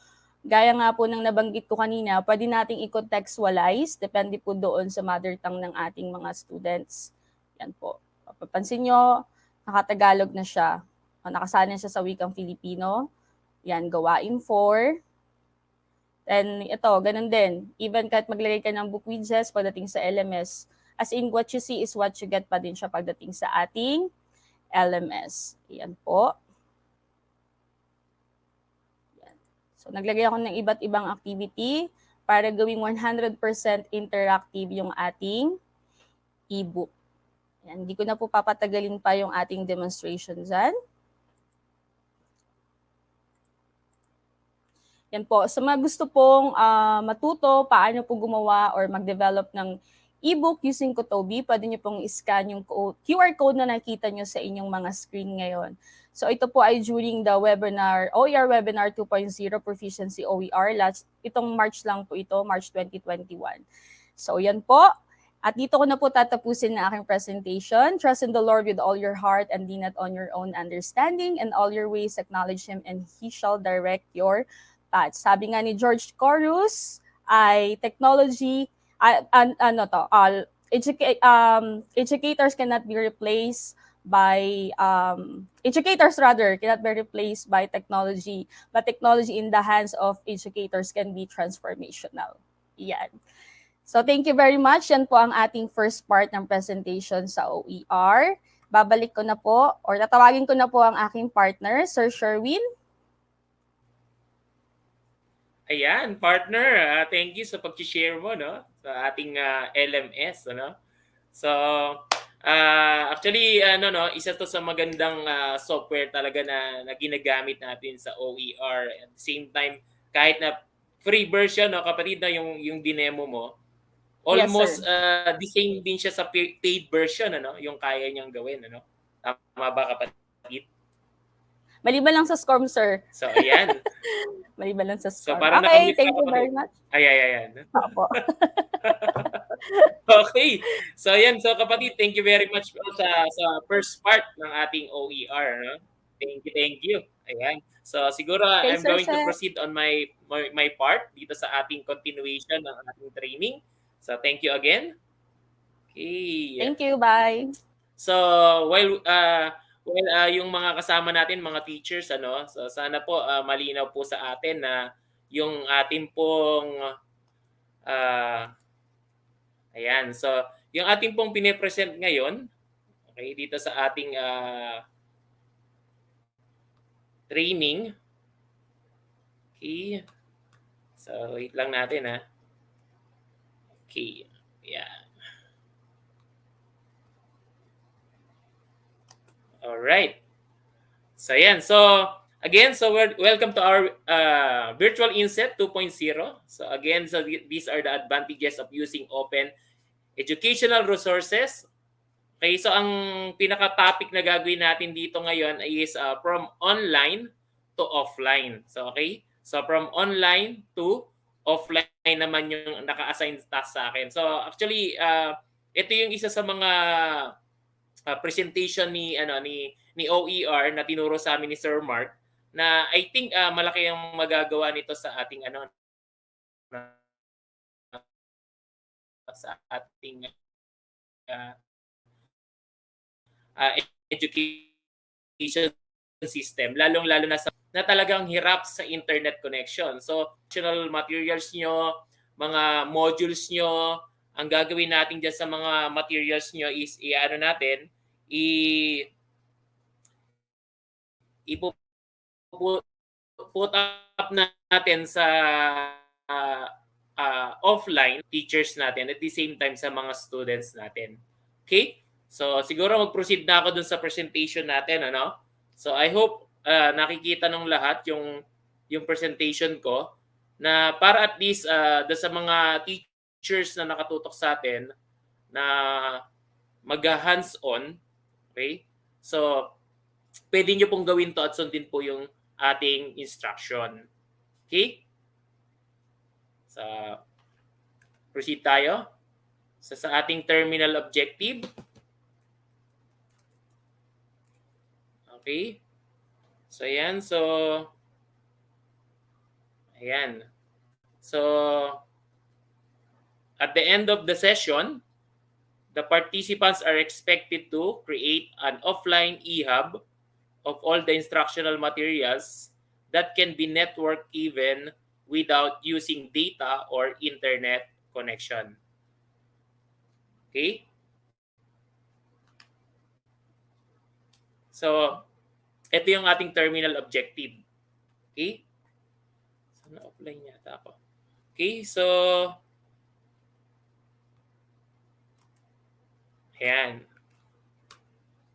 gaya nga po ng nabanggit ko kanina, pwede nating i-contextualize, depende po doon sa mother tongue ng ating mga students. Yan po. Papansin nyo, nakatagalog na siya. Nakasanin siya sa wikang Filipino. Yan, gawain 4. And ito, ganun din. Even kahit maglagay ka ng book widgets pagdating sa LMS, as in what you see is what you get pa din siya pagdating sa ating LMS. Yan po. So, naglagay ako ng iba't ibang activity para gawing 100% interactive yung ating ebook. Yan, hindi ko na po papatagalin pa yung ating demonstration dyan. Yan po. So, mga gusto pong matuto paano po gumawa or mag-develop ng ebook using Kotobi, pwede nyo pong i-scan yung QR code na nakita nyo sa inyong mga screen ngayon. So ito po ay during the webinar, OER Webinar 2.0 Proficiency OER. Itong March lang po ito, March 2021. So yan po. At dito ko na po tatapusin na aking presentation. Trust in the Lord with all your heart and lean not on your own understanding. And all your ways acknowledge Him and He shall direct your paths. Sabi nga ni George Corus, ay technology, educators cannot be replaced by educators rather cannot be replaced by technology, but technology in the hands of educators can be transformational. Yan. So thank you very much. Yan po ang ating first part ng presentation sa OER. Babalik ko na po or tatawagin ko na po ang aking partner, Sir Sherwin. Ayan, partner. Thank you sa pag-share mo, no, sa ating LMS, ano. So actually, isa to sa magandang software talaga na ginagamit natin sa OER. At the same time, kahit na free version, no, kapatid, na yung dinemo mo, almost the same din siya sa paid version, ano, yung kaya niyang gawin, ano. Tama ba, kapatid? Maliban lang sa SCORM, sir. So, ayan. Maliban lang sa SCORM. So, para okay, thank you very much. Ayan. Opo. Okay. So, ayan. So, kapatid, thank you very much sa first part ng ating OER. No? Thank you. Ayan. So, siguro Okay, I'm going to proceed on my part dito sa ating continuation ng ating training. So, thank you again. Okay. Thank you. Bye. So, while yung mga kasama natin, mga teachers, ano, so sana po malinaw po sa atin na yung ating pong ayan, so yung ating pong pine-present ngayon, okay, dito sa ating training. Okay. So, wait lang natin, ha. Okay. Yeah. All right. So, yan. So, again, so welcome to our virtual INSET 2.0. So, again, so these are the advantages of using open educational resources. Okay, so ang pinaka-topic na gagawin natin dito ngayon is from online to offline. So, okay? So, from online to offline naman yung naka-assign task sa akin. So, actually, ito yung isa sa mga presentation ni OER na tinuro sa amin ni Sir Mark na I think malaki ang magagawa nito sa ating sa ating education system, lalong-lalo na talagang hirap sa internet connection. So, optional materials nyo, mga modules nyo, ang gagawin natin dyan sa mga materials nyo is put up natin sa offline teachers natin at the same time sa mga students natin. Okay? So, siguro mag-proceed na ako dun sa presentation natin, ano? So, I hope nakikita ng lahat yung presentation ko na para at least sa mga teachers na nakatutok sa atin na mag-hands-on, okay? So, pwede nyo pong gawin to at sundin po yung ating instruction. Okay? So, proceed tayo sa ating terminal objective. Okay? So, ayan. So, ayan. So, at the end of the session, the participants are expected to create an offline e-hub of all the instructional materials that can be networked even without using data or internet connection. Okay? So, ito yung ating terminal objective. Okay? So, na-offline yata ako. Okay, so ayan.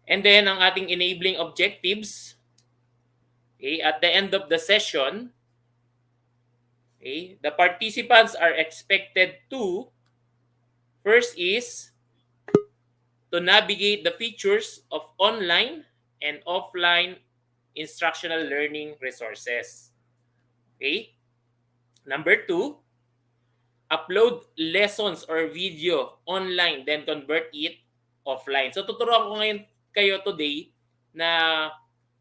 And then, ang ating enabling objectives, okay, at the end of the session, okay, the participants are expected to, first is, to navigate the features of online and offline instructional learning resources. Okay? Number 2, upload lessons or video online, then convert it offline. So, tuturuan ko ngayon kayo today na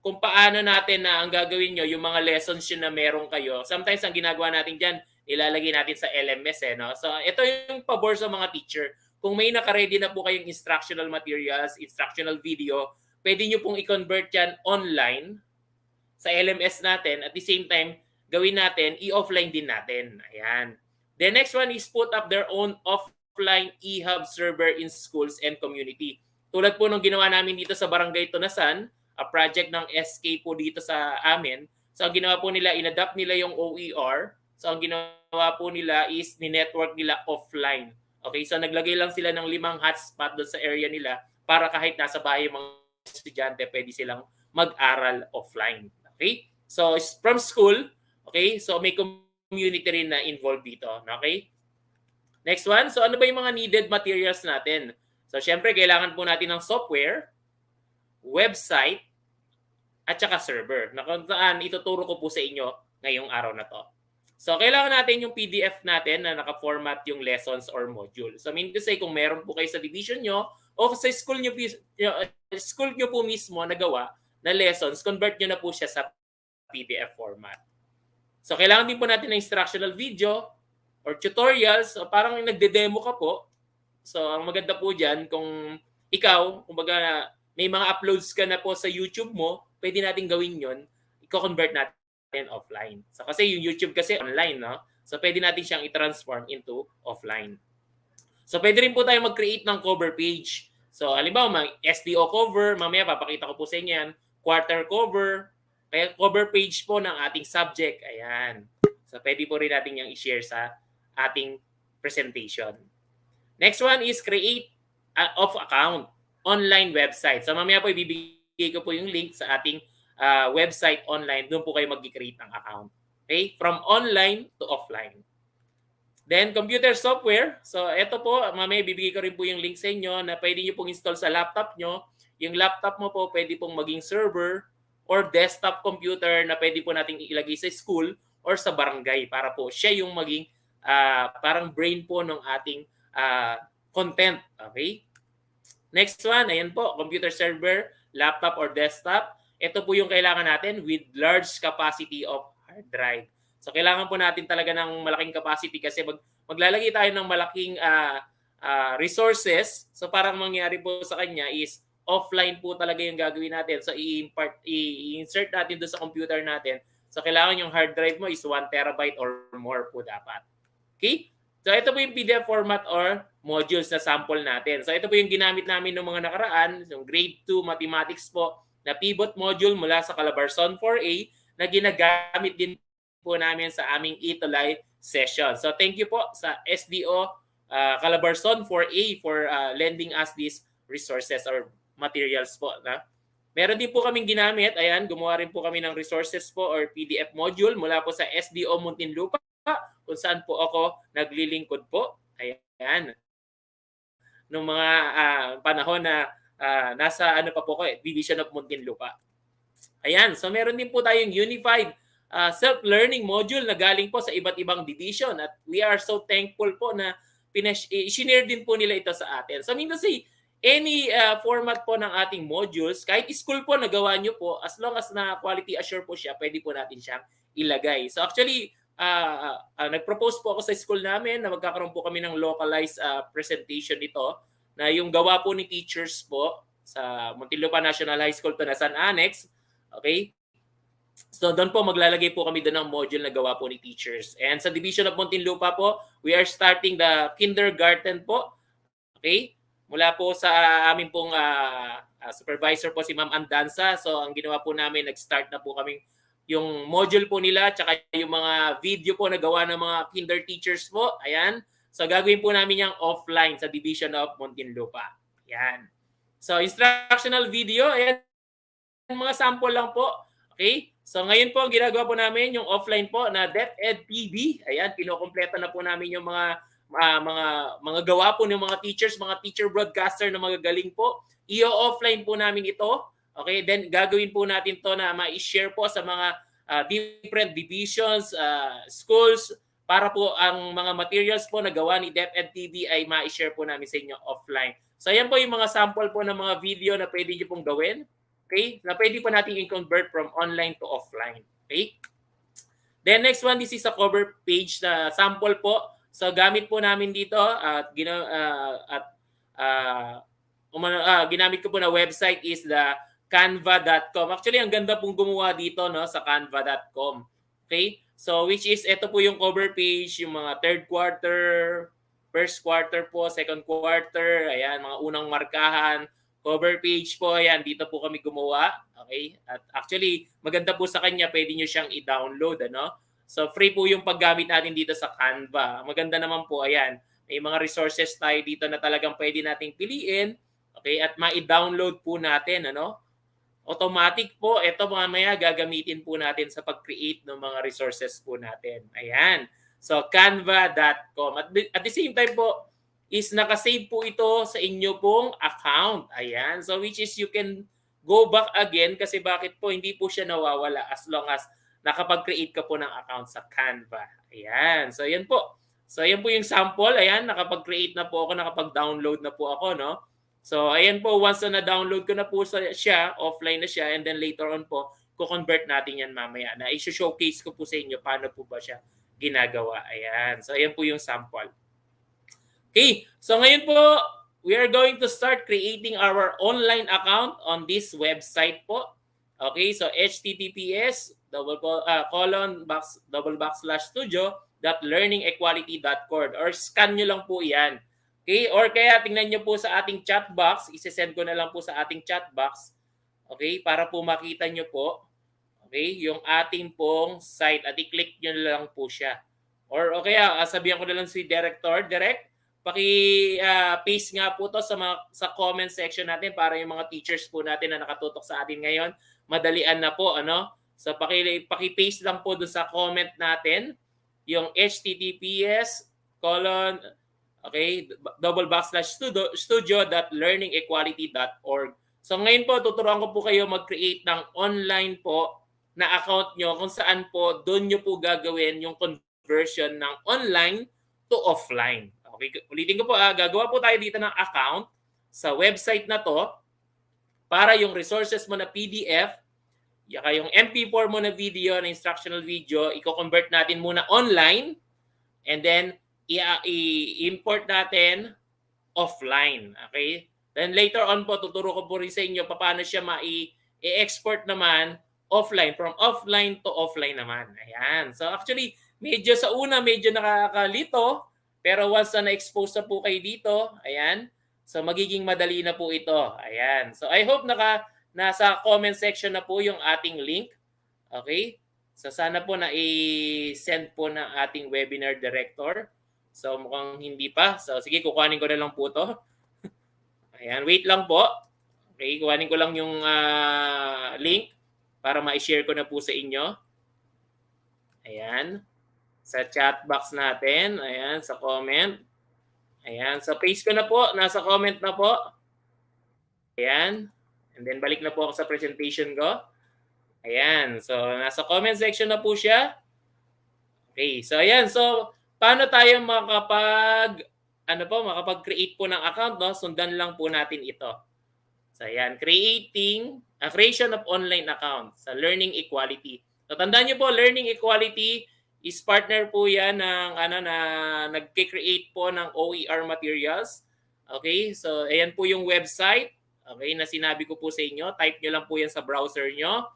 kung paano natin na ang gagawin nyo, yung mga lessons yun na meron kayo. Sometimes, ang ginagawa natin dyan, ilalagay natin sa LMS. No? So, ito yung pabor sa mga teacher. Kung may naka-ready na po kayong instructional materials, instructional video, pwede nyo pong i-convert yan online sa LMS natin. At the same time, gawin natin, i-offline din natin. Ayan. The next one is put up their own offline e-hub server in schools and community. Tulad po nung ginawa namin dito sa Barangay Tunasan, a project ng SK po dito sa amin. So, ang ginawa po nila, in-adapt nila yung OER. So, ang ginawa po nila is ni-network nila offline. Okay, so naglagay lang sila ng 5 hotspot doon sa area nila para kahit nasa bahay yung mga estudyante, pwede silang mag-aral offline. Okay? So, from school, okay? So, may community rin na involved dito. Okay? Next one. So, ano ba yung mga needed materials natin? So, syempre, kailangan po natin ng software, website, at saka server. Na kung saan ituturo ko po sa inyo ngayong araw na to. So, kailangan natin yung PDF natin na naka-format yung lessons or module. So, I mean to say, kung meron po kayo sa division nyo o sa school nyo po mismo nagawa na lessons, convert nyo na po siya sa PDF format. So, kailangan din po natin ng instructional video or tutorials. So, parang nagde-demo ka po. So, ang maganda po dyan, kung ikaw, kumbaga, may mga uploads ka na po sa YouTube mo, pwede natin gawin yon, i-convert natin offline. So, kasi yung YouTube kasi online, no? So, pwede natin siyang i-transform into offline. So, pwede rin po tayo mag-create ng cover page. So, halimbawa, SDO cover, mamaya papakita ko po sa inyo yan, quarter cover, kaya cover page po ng ating subject. Ayan. So, pwede po rin natin yung i-share sa ating presentation. Next one is create of account, online website. So, mamaya po ibibigay ko po yung link sa ating website online. Doon po kayo mag-create ng account. Okay? From online to offline. Then, computer software. So, ito po, mamaya bibigay ko rin po yung link sa inyo na pwede nyo pong install sa laptop nyo. Yung laptop mo po, pwede pong maging server or desktop computer na pwede po nating ilagay sa school or sa barangay para po siya yung maging parang brain po ng ating content. Okay? Next one, ayan po, computer server, laptop or desktop. Ito po yung kailangan natin with large capacity of hard drive. So kailangan po natin talaga ng malaking capacity kasi maglalagay tayo ng malaking resources. So parang mangyari po sa kanya is offline po talaga yung gagawin natin. So i-insert natin doon sa computer natin. So kailangan yung hard drive mo is 1 terabyte or more po dapat. Okay? So ito po yung PDF format or modules na sample natin. So ito po yung ginamit namin ng mga nakaraan, yung grade 2 mathematics po na pivot module mula sa Calabarzon 4A na ginagamit din po namin sa aming ETULAY session. So thank you po sa SDO Calabarzon 4A for lending us these resources or materials po. Meron din po kaming ginamit, ayan, gumawa rin po kami ng resources po or PDF module mula po sa SDO Muntinlupa kung saan po ako naglilingkod po. Ayan. Nung mga panahon na nasa ano pa po ko Division of Muntinlupa. Ayan, so meron din po tayong unified self-learning module na galing po sa iba't ibang division at we are so thankful po na i-share din po nila ito sa atin. So I mean to say, any format po ng ating modules, kahit school po nagawa nyo po, as long as na quality assure po siya, pwede po natin siyang ilagay. So actually, nag-propose po ako sa school namin na magkakaroon po kami ng localized presentation nito na yung gawa po ni teachers po sa Muntinlupa National High School to na San Annex. Okay? So doon po maglalagay po kami doon ng module na gawa po ni teachers. And sa Division of Muntinlupa po, we are starting the kindergarten po. Okay? Mula po sa aming pong supervisor po si Ma'am Andanza. So ang ginawa po namin, nag-start na po kami yung module po nila tsaka yung mga video po na gawa ng mga kinder teachers po. Ayan. So gagawin po namin yung offline sa Division of Muntinlupa. Ayan. So instructional video, ayan, mga sample lang po. Okay? So ngayon po, ginagawa po namin yung offline po na DepEd TV. Ayan, kinokompleto na po namin yung mga gawa po ng mga teachers, mga teacher broadcaster na magagaling po. I-offline po namin ito. Okay, then gagawin po natin to na ma-share po sa mga different divisions, schools, para po ang mga materials po na gawa ni DepEd TV ay ma-share po namin sa inyo offline. So ayan po yung mga sample po ng mga video na pwede nyo pong gawin. Okay? Na pwede po natin i-convert from online to offline. Okay? Then next one, this is a cover page na sample po. So gamit po namin dito at ginamit ko po na website is the canva.com. Actually, ang ganda pong gumawa dito no sa canva.com. Okay? So which is ito po yung cover page, yung mga third quarter, first quarter po, second quarter, ayan, mga unang markahan, cover page po, ayan, dito po kami gumawa. Okay? At actually, maganda po sa kanya, pwede nyo siyang i-download, ano? So free po yung paggamit natin dito sa Canva. Maganda naman po, ayan. May mga resources tayo dito na talagang pwede nating piliin. Okay? At ma-download po natin, ano? Automatic po, ito mamaya gagamitin po natin sa pag-create ng mga resources po natin. Ayan. So canva.com. At the same time po, is nakasave po ito sa inyo pong account. Ayan. So which is you can go back again kasi bakit po hindi po siya nawawala as long as nakapag-create ka po ng account sa Canva. Ayan. So yan po. So yan po yung sample. Ayan. Nakapag-create na po ako, nakapag-download na po ako, no? So ayan po, once na na-download ko na po siya, offline na siya, and then later on po, ko-convert natin yan mamaya. Na i-showcase ko po sa inyo paano po ba siya ginagawa. Ayan. So ayan po yung sample. Okay. So ngayon po, we are going to start creating our online account on this website po. Okay. So https://studio.learningequality.org or scan nyo lang po yan. Okay? Or kaya tingnan nyo po sa ating chat box. Isesend ko na lang po sa ating chat box. Okay? Para po makita nyo po. Okay? Yung ating pong site. At i-click nyo lang po siya. Or okay, sabihan ko na lang si Director. Direct, paki-paste nga po to sa comment section natin para yung mga teachers po natin na nakatutok sa atin ngayon, madalian na po. Ano? So paki-paste lang po doon sa comment natin yung https://studio.learningequality.org. So ngayon po, tuturuan ko po kayo mag-create ng online po na account nyo kung saan po doon nyo po gagawin yung conversion ng online to offline. Okay, ulitin ko po, gagawa po tayo dito ng account sa website na to para yung resources mo na PDF, yung MP4 mo na video, na instructional video, i-convert natin muna online and then i-import natin offline. Okay? Then later on po, tuturo ko po rin sa inyo paano siya i-export naman offline, from offline to offline naman. Ayan. So actually, medyo sa una, medyo nakakalito, pero once na na-expose na po kayo dito, ayan, so magiging madali na po ito. Ayan. So I hope nasa comment section na po yung ating link. Okay? So sana po na i-send po ng ating webinar director. So mukhang hindi pa. So sige, kukuhanin ko na lang po to. Ayan, wait lang po. Okay, kuhanin ko lang yung link para ma-share ko na po sa inyo. Ayan. Sa chat box natin. Ayan, sa comment. Ayan, so paste ko na po. Nasa comment na po. Ayan. And then balik na po ako sa presentation ko. Ayan, so nasa comment section na po siya. Okay, so ayan. So paano tayo makapag-create po ng account, no? Sundan lang po natin ito. So ayan, creation of online account sa Learning Equality. So tandaan niyo po, Learning Equality is partner po yan ng na nagke-create po ng OER materials. Okay? So ayan po yung website, okay, na sinabi ko po sa inyo. Type niyo lang po yan sa browser niyo.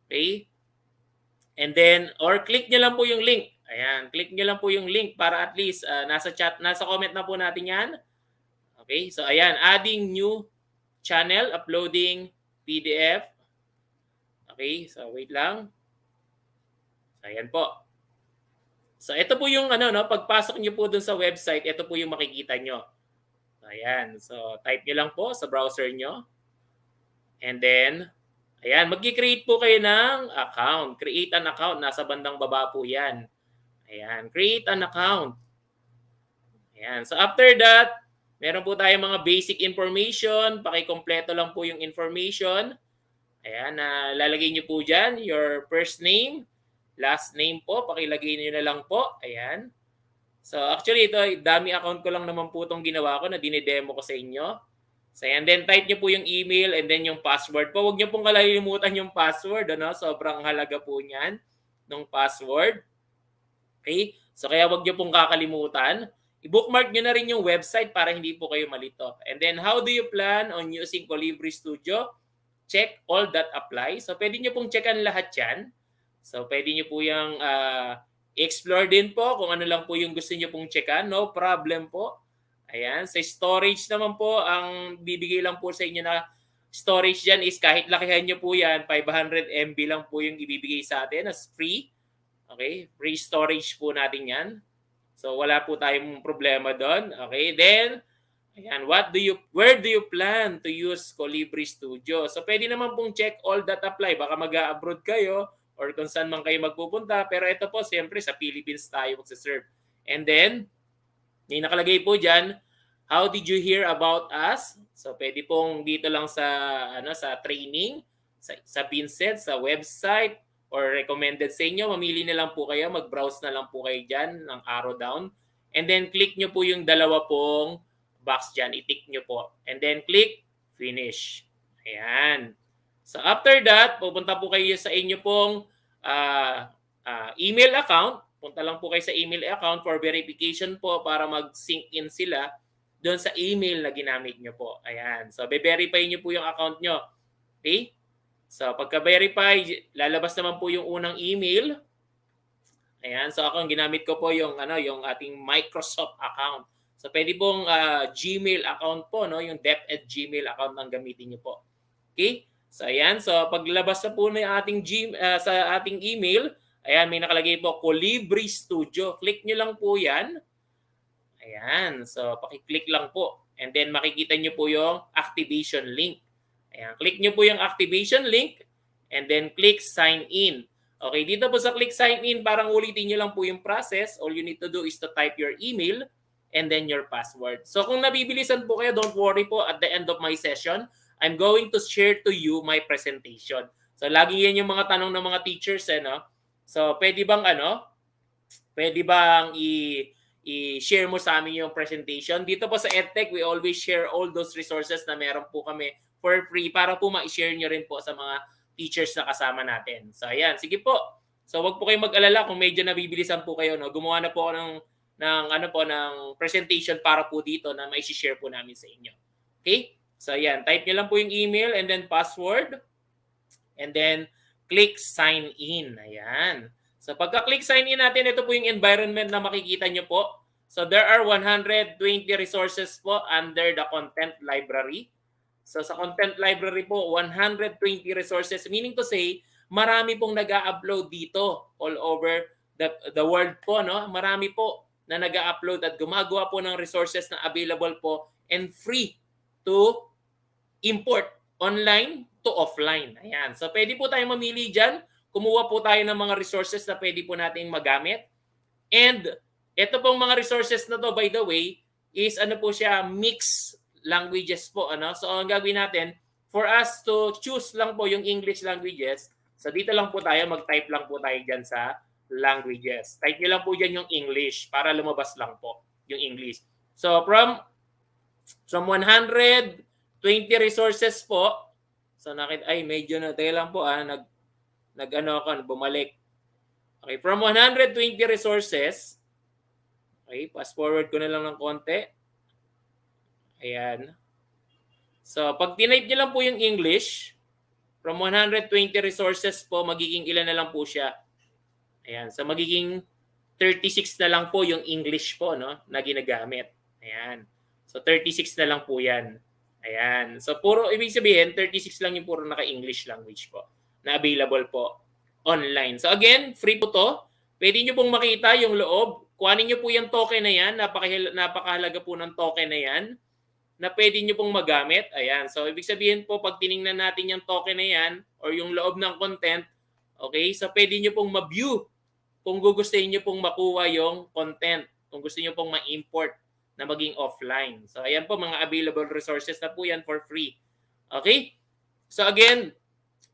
Okay? And then click niyo lang po yung link. Ayan, click nyo lang po yung link para at least nasa comment na po natin yan. Okay, so ayan, adding new channel, uploading PDF. Okay, so wait lang. So ayan po. So ito po yung pagpasok nyo po dun sa website, ito po yung makikita nyo. Ayan, so type nyo lang po sa browser nyo. And then, ayan, mag-create po kayo ng account. Create an account, nasa bandang baba po yan. Ayan, create an account. Ayan, so after that, meron po tayong mga basic information. Pakikompleto lang po yung information. Ayan, lalagay nyo po dyan, your first name, last name po, pakilagay nyo na lang po. Ayan. So actually, ito, dami account ko lang naman po itong ginawa ko na dinidemo ko sa inyo. So ayan, then type nyo po yung email and then yung password po. Huwag nyo pong kalilimutan yung password. Sobrang halaga po niyan ng password. Okay? So kaya wag niyo pong kakalimutan. I-bookmark niyo na rin yung website para hindi po kayo malito. And then how do you plan on using Calibri Studio? Check all that apply. So pwede niyo pong checkan lahat 'yan. So pwede niyo po yung explore din po kung ano lang po yung gusto niyo pong checkan. No problem po. Ayan, sa storage naman po, ang bibigay lang po sa inyo na storage diyan is kahit lakihan niyo po 'yan, 500 MB lang po yung ibibigay sa atin as free. Okay, free storage po natin yan. So wala po tayong problema doon. Okay, then ayan, where do you plan to use Calibri Studio? So pwede naman pong check all that apply. Baka mag-abroad kayo or kung saan man kayo magpupunta. Pero ito po, siyempre sa Philippines tayo magsaserve. And then, may nakalagay po dyan, how did you hear about us? So pwede pong dito lang sa training, sa VINSET, sa website, or recommended sa inyo, mamili na lang po kayo, mag-browse na lang po kayo dyan ng arrow down. And then click nyo po yung dalawa pong box dyan, i-tick nyo po. And then click finish. Ayan. So after that, pupunta po kayo sa inyo pong email account. Punta lang po kayo sa email account for verification po para mag-sync in sila doon sa email na ginamit nyo po. Ayan. So be-verify nyo po yung account nyo. Okay? So pagka-verify, lalabas naman po yung unang email. Ayan, so ako ang ginamit ko po yung yung ating Microsoft account. So pwede pong Gmail account po, yung DepEd Gmail account ang gamitin niyo po. Okay? So ayan, so paglabas na po ng ating sa ating email, ayan, may nakalagay po Calibri Studio. Click niyo lang po 'yan. Ayan, so paki-click lang po. And then makikita niyo po yung activation link. Ayan, click nyo po yung activation link and then click sign in. Okay, dito po sa click sign in, parang ulitin nyo lang po yung process. All you need to do is to type your email and then your password. So kung nabibilisan po kayo, don't worry po. At the end of my session, I'm going to share to you my presentation. So lagi yan yung mga tanong ng mga teachers, no? So pwede bang i-share mo sa amin yung presentation? Dito po sa EdTech, we always share all those resources na meron po kami for free para po ma-share nyo rin po sa mga teachers na kasama natin. So ayan, sige po. So wag po kayong mag-alala kung medyo nabibilisan po kayo, no? Gumawa na po ako ng presentation para po dito na ma-share po namin sa inyo. Okay? So ayan, type nyo lang po yung email and then password and then click sign in. Ayan. So pagka-click sign in natin, ito po yung environment na makikita nyo po. So there are 120 resources po under the content library. So sa content library po, 120 resources, meaning to say, marami pong nag-a-upload dito all over the world po, no? Marami po na nag-a-upload at gumagawa po ng resources na available po and free to import online to offline. Ayan. So pwede po tayong mamili dyan. Kumuha po tayo ng mga resources na pwede po nating magamit. And ito pong mga resources na to, by the way, is po siya, mixed languages po. So ang gagawin natin, for us to choose lang po yung English languages, so dito lang po tayo, mag-type lang po tayo dyan sa languages. Type nyo lang po dyan yung English para lumabas lang po yung English. So from 120 resources po, so medyo na, tayo lang po bumalik. Okay, from 120 resources, okay, fast forward ko na lang ng konti. Ayan. So, pag tinype nyo lang po yung English, from 120 resources po, magiging ilan na lang po siya. Ayan. So, magiging 36 na lang po yung English po, no, na ginagamit. Ayan. So, 36 na lang po yan. Ayan. So, ibig sabihin, 36 lang yung puro naka-English language po na available po online. So again, free po to. Pwede nyo pong makita yung loob. Kuhanin nyo po yung token na yan. Napakahalaga po ng token na yan na pwede nyo pong magamit. Ayan. So ibig sabihin po, pag tiningnan natin yung token na yan or yung loob ng content, okay, so pwede nyo pong ma-view kung gugustuhin nyo pong makuha yung content, kung gusto nyo pong ma-import na maging offline. So ayan po, mga available resources na po yan for free. Okay? So again,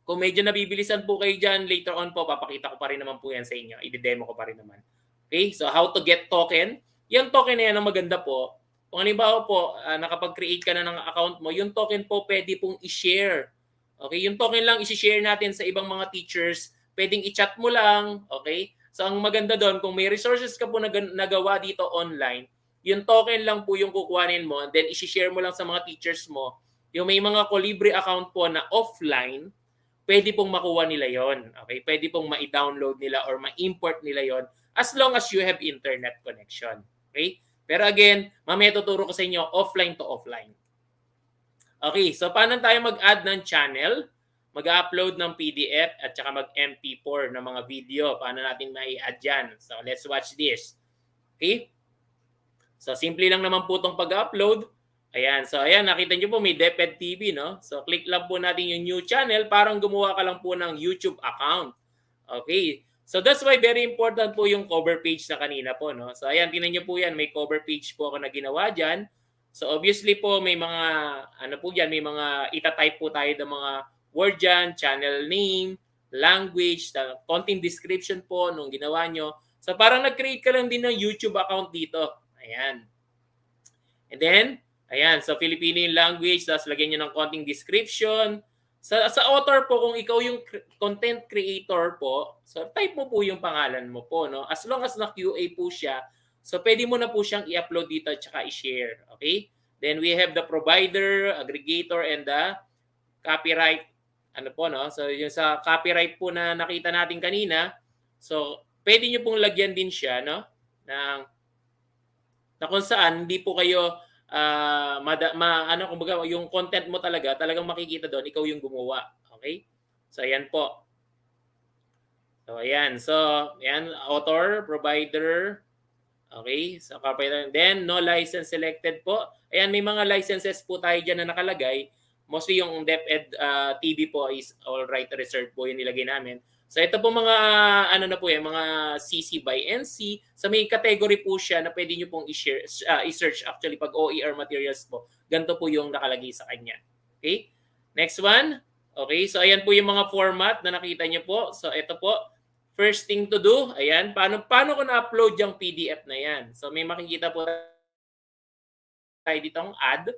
kung medyo nabibilisan po kayo dyan, later on po, papakita ko pa rin naman po yan sa inyo. I-demo ko pa rin naman. Okay? So, how to get token. Yung token na yan, ang maganda po. Kung halimbawa po, nakapag-create ka na ng account mo, yung token po pwede pong i-share. Okay? Yung token lang i-share natin sa ibang mga teachers. Pwedeng i-chat mo lang. Okay? So, ang maganda doon, kung may resources ka po nagawa dito online, yung token lang po yung kukuhanin mo, and then i-share mo lang sa mga teachers mo. Yung may mga Calibri account po na offline, pwede pong makuha nila yon. Okay? Pwede pong ma-download nila or ma-import nila yon as long as you have internet connection. Okay? Pero again, mamaya tuturo ko sa inyo offline to offline. Okay, so paano tayo mag-add ng channel? Mag-upload ng PDF at saka mag-MP4 ng mga video. Paano natin mai-add yan? So let's watch this. Okay? So simple lang naman po itong pag-upload. Ayan, so ayan, nakita nyo po may DepEd TV, no? So click lang po natin yung new channel, parang gumawa ka lang po ng YouTube account. Okay, so that's why very important po yung cover page na kanina po, no? So ayan, tingnan nyo po yan, may cover page po ako na ginawa dyan. So obviously po may mga, may mga itatype po tayo ng mga word dyan, channel name, language, konting description po nung ginawa nyo. So parang nag-create ka lang din ng YouTube account dito. Ayan. And then, ayan, so Filipino yung language, tapos lagyan nyo ng konting description. Sa author po, kung ikaw yung content creator po, so type mo po yung pangalan mo po, no? As long as na-QA po siya, so pwede mo na po siyang i-upload dito at saka i-share, okay? Then we have the provider, aggregator, and the copyright. No? So yung sa copyright po na nakita natin kanina, so pwede nyo pong lagyan din siya, no? Na kung saan hindi po kayo kumbaga yung content mo talagang makikita doon, ikaw yung gumawa. Okay? So ayan po. So ayan. So ayan, author, provider. Okay? So copyright. Then no license selected po. Ayan, may mga licenses po tayo diyan na nakalagay. Mostly yung DepEd TV po is all right reserved po yung nilagay namin. So ito po mga mga CC by NC. So may category po siya na pwede niyo pong i-search actually pag OER materials po. Ganito po yung nakalagay sa kanya. Okay? Next one. Okay, so ayan po yung mga format na nakita nyo po. So ito po, first thing to do, ayan, paano ko na-upload yung PDF na yan? So may makikita po tayo ditong add.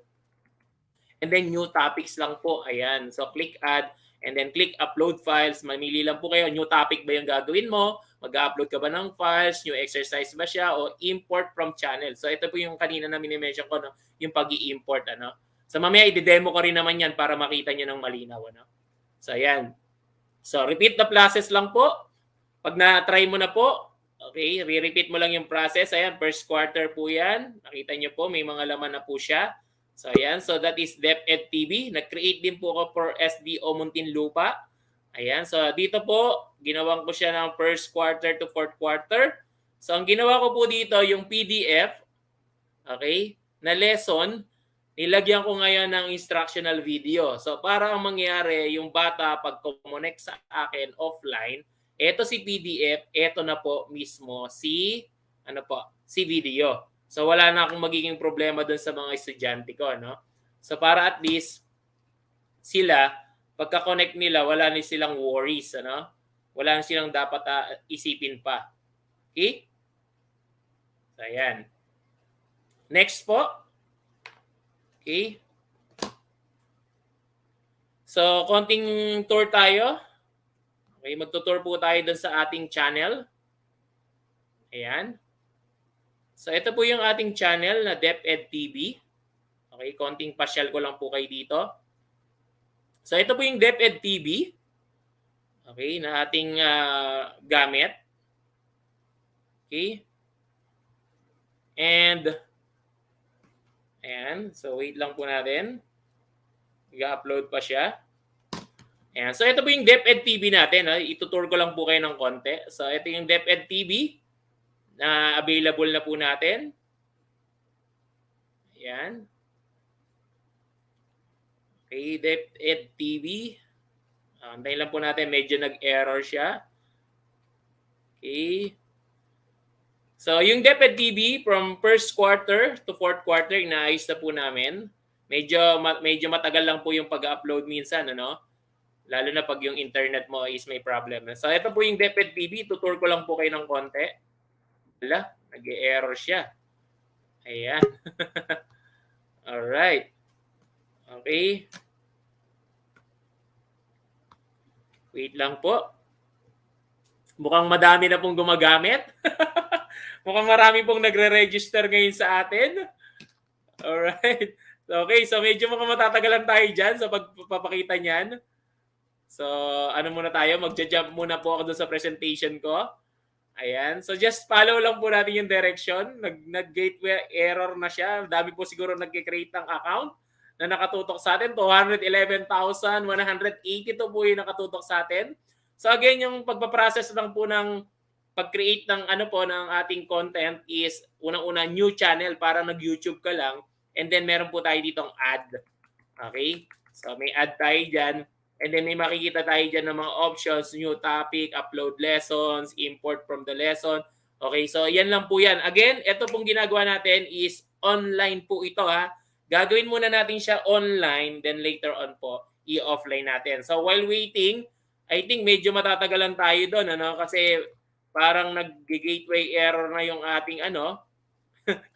And then new topics lang po. Ayan. So click add and then click upload files. Mamili lang po kayo. New topic ba yung gagawin mo? Mag-upload ka ba ng files? New exercise ba siya? O import from channel. So ito po yung kanina na minimension ko, no? Yung pag-i-import. Ano? So mamaya i-demo ko rin naman yan para makita nyo ng malinaw. Ano? So ayan. So repeat the process lang po. Pag na-try mo na po, okay, re-repeat mo lang yung process. Ayan, first quarter po yan. Nakita nyo po, may mga laman na po siya. So ayan, so that is DepEd TV. Nag-create din po ako for SDO Muntinlupa. Ayan, so dito po, ginawan ko siya ng first quarter to fourth quarter. So ang ginawa ko po dito, yung PDF, okay, na lesson, nilagyan ko ngayon ng instructional video. So para ang mangyari, yung bata pag connect sa akin offline, eto si PDF, eto na po mismo si si video. So wala na akong magiging problema doon sa mga estudyante ko, no? So para at least sila pagka-connect nila, wala na silang worries, ano? Wala na silang dapat isipin pa. Okay? So ayan. Next po. Okay? So konting tour tayo. Okay, magtutour po tayo dun sa ating channel. Ayan. So ito po yung ating channel na DepEd TV. Okay, konting pasyal ko lang po kayo dito. So ito po yung DepEd TV. Okay, na ating gamit. Okay. And ayan, so wait lang po natin. Mag-upload pa siya. Ayan. So ito po yung DepEd TV natin. Itutour ko lang po kayo ng konti. So ito yung DepEd TV na available na po natin. Ayan. Okay, DepEd TV. Antayin lang po natin. Medyo nag-error siya. Okay. So yung DepEd TV from first quarter to fourth quarter, inaayos na po namin. Medyo matagal lang po yung pag-upload minsan, ano? Lalo na pag yung internet mo is may problem. So ito po yung DepEd TV. Tutur ko lang po kayo ng konti. Wala, nag-error siya. Ayan. Alright. Okay. Wait lang po. Mukhang madami na pong gumagamit. Mukhang marami pong nagre-register ngayon sa atin. Alright. Okay, so medyo mukhang matatagalan tayo dyan sa pagpapakita niyan. So, ano muna tayo? Magja-jump muna po ako doon sa presentation ko. Ayan. So, just follow lang po natin yung direction. Nag-gateway error na siya. Dami po siguro nag-create ng account na nakatutok sa atin. 211,182 po yung nakatutok sa atin. So, again, yung pagpaprocess lang po ng pag-create ng ng ating content is unang-una new channel para nag-YouTube ka lang. And then, meron po tayo ditong add. Okay? So, may add tayo dyan. And then may makikita tayo dyan ng mga options, new topic, upload lessons, import from the lesson. Okay, so yan lang po yan. Again, ito pong ginagawa natin is online po ito ha. Gagawin muna natin siya online, then later on po, i-offline natin. So while waiting, I think medyo matatagalan tayo doon, ano? Kasi parang nag-gateway error na yung ating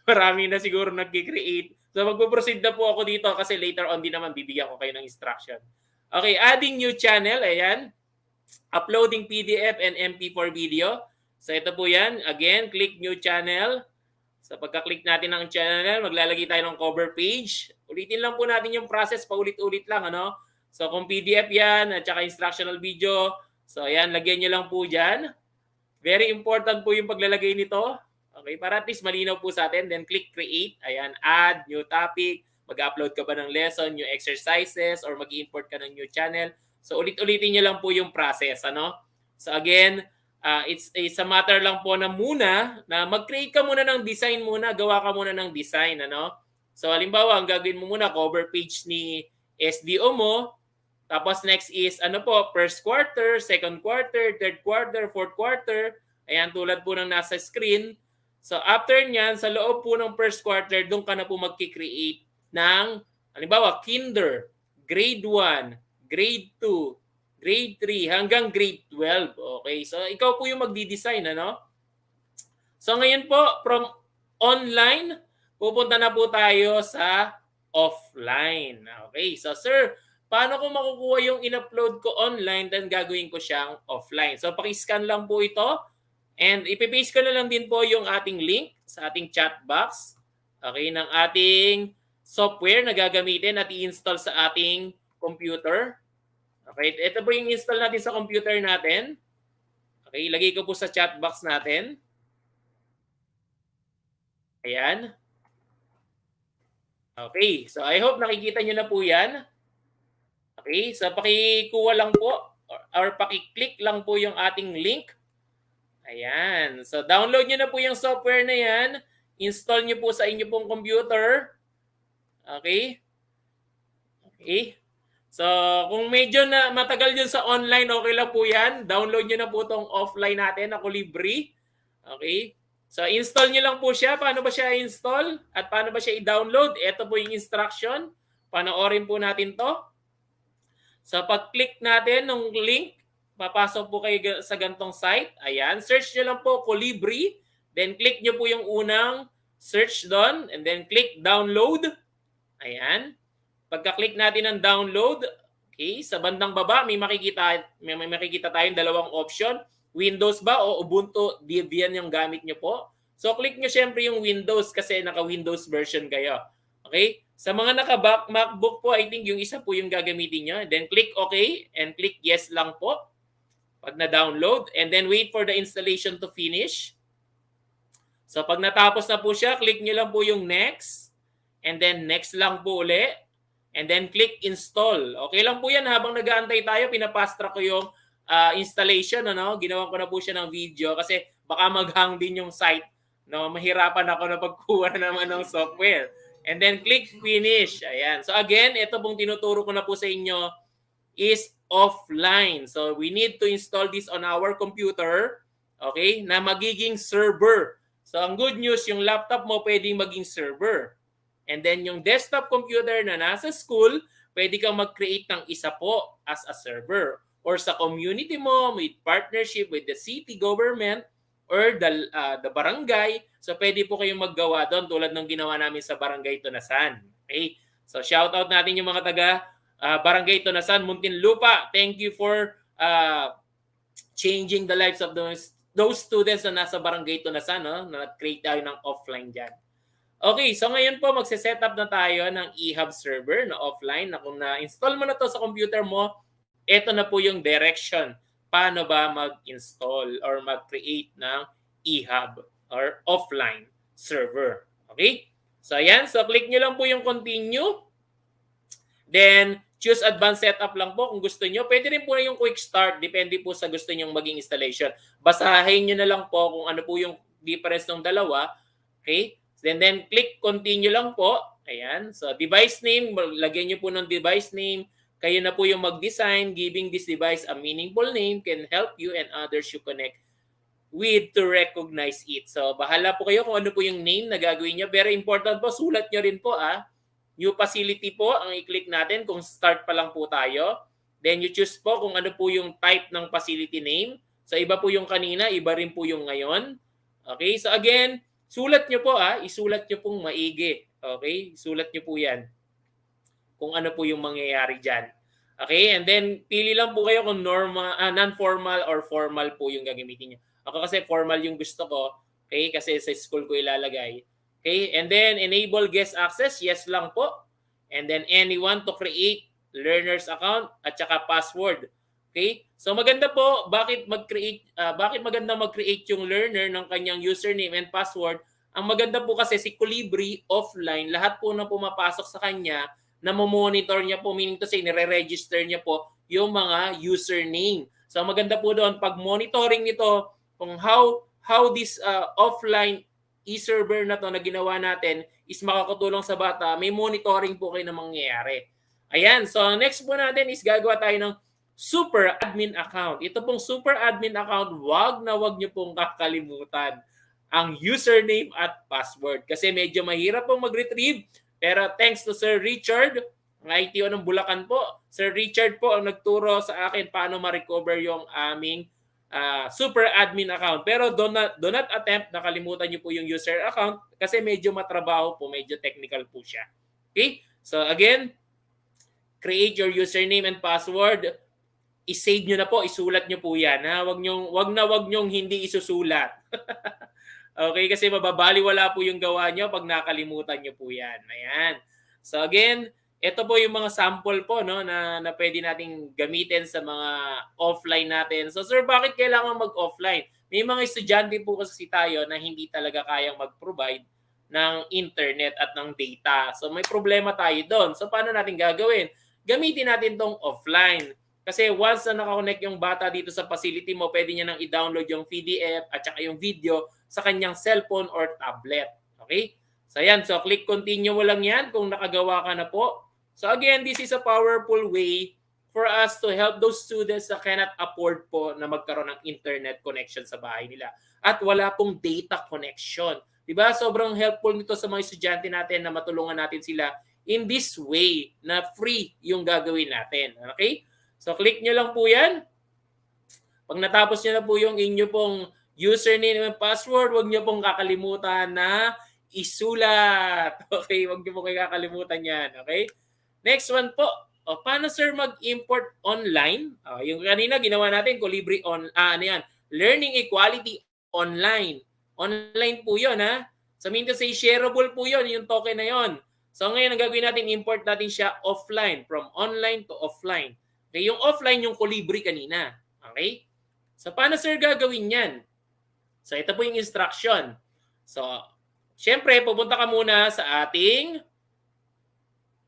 marami na siguro nag-create. So magpo-proceed na po ako dito kasi later on din naman bibigyan ko kayo ng instruction. Okay, adding new channel, ayan. Uploading PDF and MP4 video. So ito po yan. Again, click new channel. So pagka-click natin ng channel, maglalagay tayo ng cover page. Ulitin lang po natin yung process, paulit-ulit lang, ano? So kung PDF yan, at saka instructional video, so ayan, lagyan nyo lang po dyan. Very important po yung paglalagay nito. Okay, para at least malinaw po sa atin. Then click create. Ayan, add, new topic. Mag-upload ka ba ng lesson, new exercises, or mag-import ka ng new channel. So ulit-ulitin nyo lang po yung process, ano? So again, it's a matter lang po na muna, na mag-create ka muna ng design muna, gawa ka muna ng design, ano? So halimbawa, ang gagawin mo muna, cover page ni SDO mo, tapos next is, first quarter, second quarter, third quarter, fourth quarter, ayan, tulad po ng nasa screen. So after nyan, sa loob po ng first quarter, doon ka na po mag-create ng, halimbawa, kinder, grade 1, grade 2, grade 3, hanggang grade 12. Okay, so ikaw po yung magdi-design, ano? So ngayon po, from online, pupunta na po tayo sa offline. Okay, so sir, paano ko makukuha yung in-upload ko online then gagawin ko siyang offline? So paki-scan lang po ito and ipipaste ko na lang din po yung ating link sa ating chat box, okay, ng ating software na gagamitin at i-install sa ating computer. Okay, ito po yung install natin sa computer natin. Okay, ilagay ko po sa chat box natin. Ayan. Okay, so I hope nakikita nyo na po yan. Okay, so pakikuha lang po or pakiclick lang po yung ating link. Ayan, so download nyo na po yung software na yan. Install nyo po sa inyo pong computer. Okay. Okay. So kung medyo na matagal yun sa online, okay lang po yan. Download nyo na po itong offline natin na Calibri. Okay. So, install nyo lang po siya. Paano ba siya i-install? At paano ba siya i-download? Ito po yung instruction. Panoorin po natin to. So, pag-click natin ng link, papasok po kayo sa gantong site. Ayan. Search nyo lang po Calibri. Then, click nyo po yung unang search doon. And then, click download. Ayan. Pagka-click natin ng download, okay, sa bandang baba, may makikita tayong dalawang option. Windows ba o Ubuntu Debian yung gamit nyo po? So, click nyo syempre yung Windows kasi naka-Windows version kayo. Okay? Sa mga naka-MacBook po, I think yung isa po yung gagamitin nyo. Then, click OK and click yes lang po pag na-download. And then, wait for the installation to finish. So, pag natapos na po siya, click nyo lang po yung next. And then, next lang po uli. And then, click install. Okay lang po yan. Habang nag-aantay tayo, pinapastra ko yung installation, ano? Ginawa ko na po siya ng video kasi baka mag-hang din yung site, no? Mahirapan ako na pagkuha na naman ng software. And then click finish. Ayan. So again, ito pong tinuturo ko na po sa inyo is offline. So we need to install this on our computer, okay, na magiging server. So ang good news, yung laptop mo pwedeng maging server. And then yung desktop computer na nasa school, pwede kang mag-create ng isa po as a server. Or sa community mo, with partnership with the city government or the barangay. So, pwede po kayong maggawa doon tulad ng ginawa namin sa Barangay Tunasan. Okay? So, shout out natin yung mga taga Barangay Tunasan, Muntinlupa. Thank you for changing the lives of those students na nasa Barangay Tunasan, no? Na-create tayo ng offline dyan. Okay, so ngayon po magse-setup na tayo ng eHub server na offline na kung na-install mo na to sa computer mo, ito na po yung direction. Paano ba mag-install or mag-create ng eHub or offline server. Okay? So, ayan. So, click nyo lang po yung continue. Then, choose advanced setup lang po kung gusto nyo. Pwede rin po yung quick start. Depende po sa gusto nyong maging installation. Basahin nyo na lang po kung ano po yung difference ng dalawa. Okay? Then click continue lang po. Ayan. So, device name. Lagyan nyo po ng device name. Kayo na po yung mag-design. Giving this device a meaningful name can help you and others you connect with to recognize it. So, bahala po kayo kung ano po yung name na gagawin nyo. Very important po, sulat nyo rin po. New facility po ang i-click natin kung start pa lang po tayo. Then you choose po kung ano po yung type ng facility name. So, iba po yung kanina, iba rin po yung ngayon. Okay, so again, sulat nyo po isulat nyo pong maigi. Okay, sulat nyo po yan kung ano po yung mangyayari dyan. Okay, and then pili lang po kayo kung normal, non-formal or formal po yung gagamitin nyo. Ako kasi formal yung gusto ko, okay, kasi sa school ko ilalagay. Okay, and then enable guest access, yes lang po. And then anyone to create learner's account at saka password. Okay? So maganda po, bakit maganda mag-create yung learner ng kanyang username and password? Ang maganda po kasi si Calibri offline, lahat po na pumapasok sa kanya, na monitor niya po, meaning to say, nire-register niya po yung mga username. So maganda po doon, pag monitoring nito, kung how this offline e-server na to na ginawa natin is makakatulong sa bata, may monitoring po kayo na mangyayari. Ayan, so next po natin is gagawa tayo ng super admin account. Ito pong super admin account, wag niyo pong kakalimutan ang username at password kasi medyo mahirap pong mag-retrieve. Pero thanks to Sir Richard, Ang ITO ng Bulacan po. Sir Richard po ang nagturo sa akin paano ma-recover yung aming super admin account. Pero do not attempt, nakalimutan nyo po yung user account kasi medyo matrabaho po, medyo technical po siya. Okay? So again, create your username and password. I-save nyo na po, isulat nyo po yan. Ha? Wag nyong hindi isusulat. Okay, kasi mababaliwala po yung gawa nyo pag nakalimutan nyo po yan. Ayan. So again, ito po yung mga sample po no, na pwede nating gamitin sa mga offline natin. So sir, bakit kailangan mag-offline? May mga estudyante po kasi tayo na hindi talaga kayang mag-provide ng internet at ng data. So may problema tayo doon. So paano natin gagawin? Gamitin natin tong offline. Kasi once na nakakonect yung bata dito sa facility mo, pwede niya nang i-download yung PDF at saka yung video sa kanyang cellphone or tablet. Okay? So ayan, so click continue mo lang yan kung nakagawa ka na po. So again, this is a powerful way for us to help those students na cannot afford po na magkaroon ng internet connection sa bahay nila. At wala pong data connection. Diba? Sobrang helpful nito sa mga estudyante natin na matulungan natin sila in this way na free yung gagawin natin. Okay? So click nyo lang po yan. Pag natapos nyo na po yung inyo pong username and password, huwag nyo pong kakalimutan na isulat. Okay, huwag nyo pong kakalimutan yan. Okay? Next one po. Paano sir mag-import online? Yung kanina ginawa natin, Calibri Learning Equality Online. Online po yun, ha? So mean to say, shareable po yun, yung token na yun. So ngayon, ang gagawin natin, import natin siya offline, from online to offline. Okay, yung offline, yung Calibri kanina. Okay? So, paano sir gagawin yan? So, ito po yung instruction. So, syempre, pupunta ka muna sa ating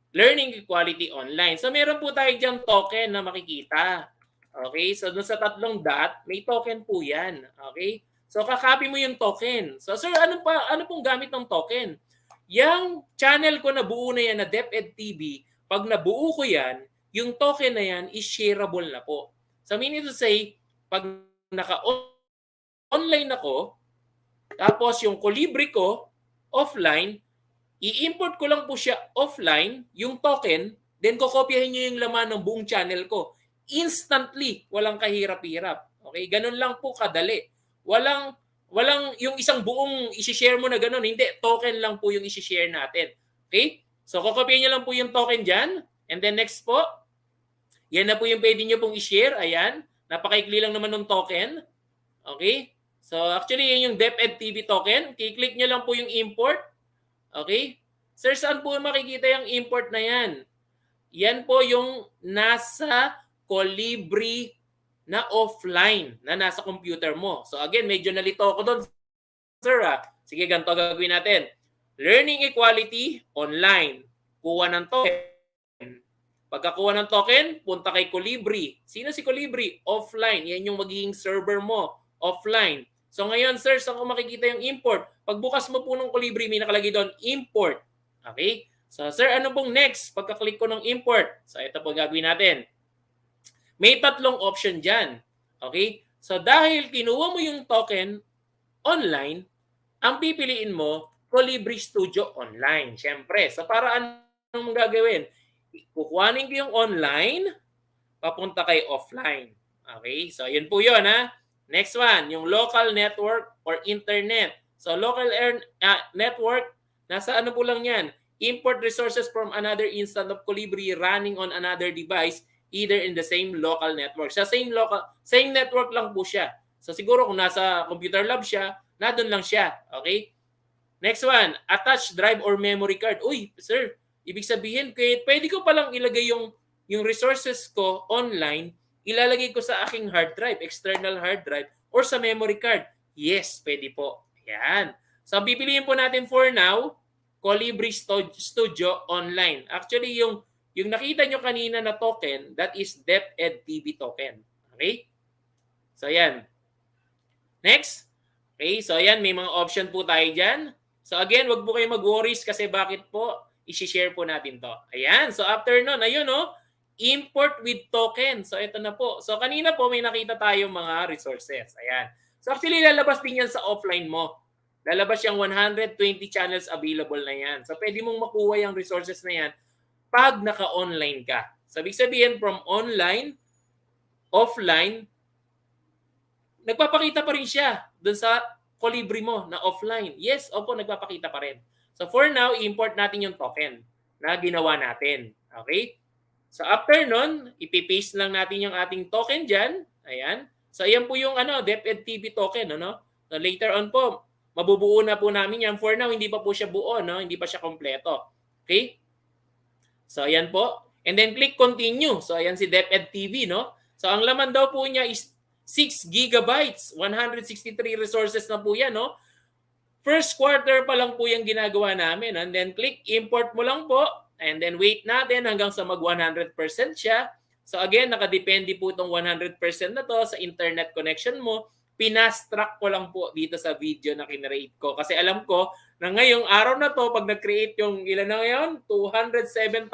Learning Equality Online. So, meron po tayo diyang token na makikita. Okay? So, dun sa tatlong dot, may token po yan. Okay? So, kakopy mo yung token. So, sir, ano pong gamit ng token? Yang channel ko na buo na yan na DepEd TV, pag nabuo ko yan, yung token na yan is shareable na po. So meaning to say, pag naka-online ako, tapos yung Calibri ko, offline, i-import ko lang po siya offline, yung token, then kokopyahin nyo yung laman ng buong channel ko. Instantly, walang kahirap-hirap. Okay? Ganun lang po kadali. Walang yung isang buong isi-share mo na ganun. Hindi, token lang po yung isi-share natin. Okay? So kokopyahin nyo lang po yung token dyan. And then next po, yan na po yung pwede nyo pong i-share. Ayan. Napakaikli lang naman ng token. Okay? So, actually, yan yung DepEd TV token. I-click nyo lang po yung import. Okay? Sir, saan po makikita yung import na yan? Yan po yung nasa Calibri na offline na nasa computer mo. So, again, medyo nalito ako doon. Sir, sige, ganito gagawin natin. Learning Equality Online. Kuha ng token. Pagkakuha ng token, punta kay Calibri. Sino si Calibri? Offline. Yan yung magiging server mo. Offline. So ngayon, sir, saan ko makikita yung import? Pagbukas mo po ng Calibri, may nakalagay doon, import. Okay? So, sir, ano pong next? Pagka-click ko ng import. So, ito po gagawin natin. May tatlong option dyan. Okay? So, dahil kinuha mo yung token online, ang pipiliin mo, Calibri Studio Online. Siyempre. So, para anong gagawin? Kukuhanin ko yung online, papunta kay offline. Okay? So, yun po yun, ha? Next one, yung local network or internet. So, local network, nasa ano po lang yan? Import resources from another instance of Calibri running on another device, either in the same local network. Sa same network lang po siya. So, siguro kung nasa computer lab siya, nadun lang siya. Okay? Next one, attach drive or memory card. Uy, sir, ibig sabihin, pwede ko palang ilagay yung resources ko online, ilalagay ko sa aking hard drive, external hard drive, or sa memory card. Yes, pwede po. Ayan. So, pipiliin po natin for now, Calibri Studio Online. Actually, yung nakita nyo kanina na token, that is DepEd TV token. Okay? So, ayan. Next. Okay, so ayan, may mga option po tayo dyan. So, again, wag po kayo mag-worries kasi bakit po? I-share po natin to. Ayan. So, after nun, ayun, no? Import with token. So, ito na po. So, kanina po may nakita tayong mga resources. Ayan. So, actually, lalabas din yan sa offline mo. Lalabas yung 120 channels available na yan. So, pwede mong makuha yung resources na yan pag naka-online ka. So, ibig sabihin, from online, offline, nagpapakita pa rin siya dun sa Calibri mo na offline. Yes, opo, nagpapakita pa rin. So, for now, i-import natin yung token na ginawa natin. Okay? So, after nun, ipipaste lang natin yung ating token dyan. Ayan. So, ayan po yung DepEd TV token. So, later on po, mabubuo na po namin yan. For now, hindi pa po siya buo. Hindi pa siya kompleto. Okay? So, ayan po. And then, click continue. So, ayan si DepEd TV. So, ang laman daw po niya is 6 gigabytes. 163 resources na po yan. First quarter pa lang po yung ginagawa namin. And then, click import mo lang po. And then, wait natin hanggang sa mag 100% siya. So, again, nakadepende po itong 100% na to sa internet connection mo. Pinastrack ko lang po dito sa video na kinreate ko. Kasi alam ko na ngayong araw na to, pag nag-create yung ilan na ngayon, 207,107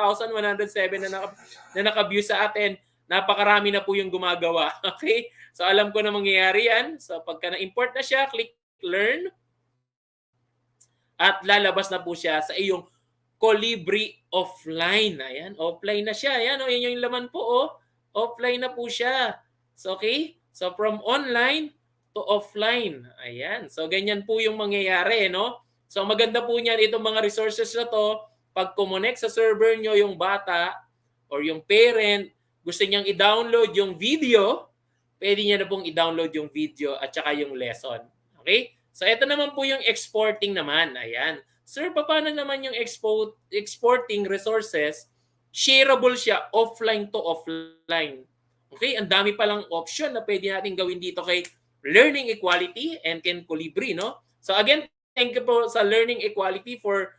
na naka-view sa atin, napakarami na po yung gumagawa. Okay? So, alam ko na mangyayari yan. So, pagka na-import na siya, click Learn. At lalabas na po siya sa iyong Calibri offline. Ayan, offline na siya. Ayan, yan yung laman po. Offline na po siya. So, okay? So, from online to offline. Ayan. So, ganyan po yung mangyayari, So, maganda po niyan itong mga resources na to. Pag kumonek sa server nyo yung bata or yung parent, gusto niyang i-download yung video, pwede niya na pong i-download yung video at saka yung lesson. Okay? So, ito naman po yung exporting naman. Ayan. Sir, paano naman yung exporting resources? Shareable siya offline to offline. Okay? Ang dami palang option na pwede natin gawin dito kay Learning Equality and Ken Calibri, So, again, thank you po sa Learning Equality for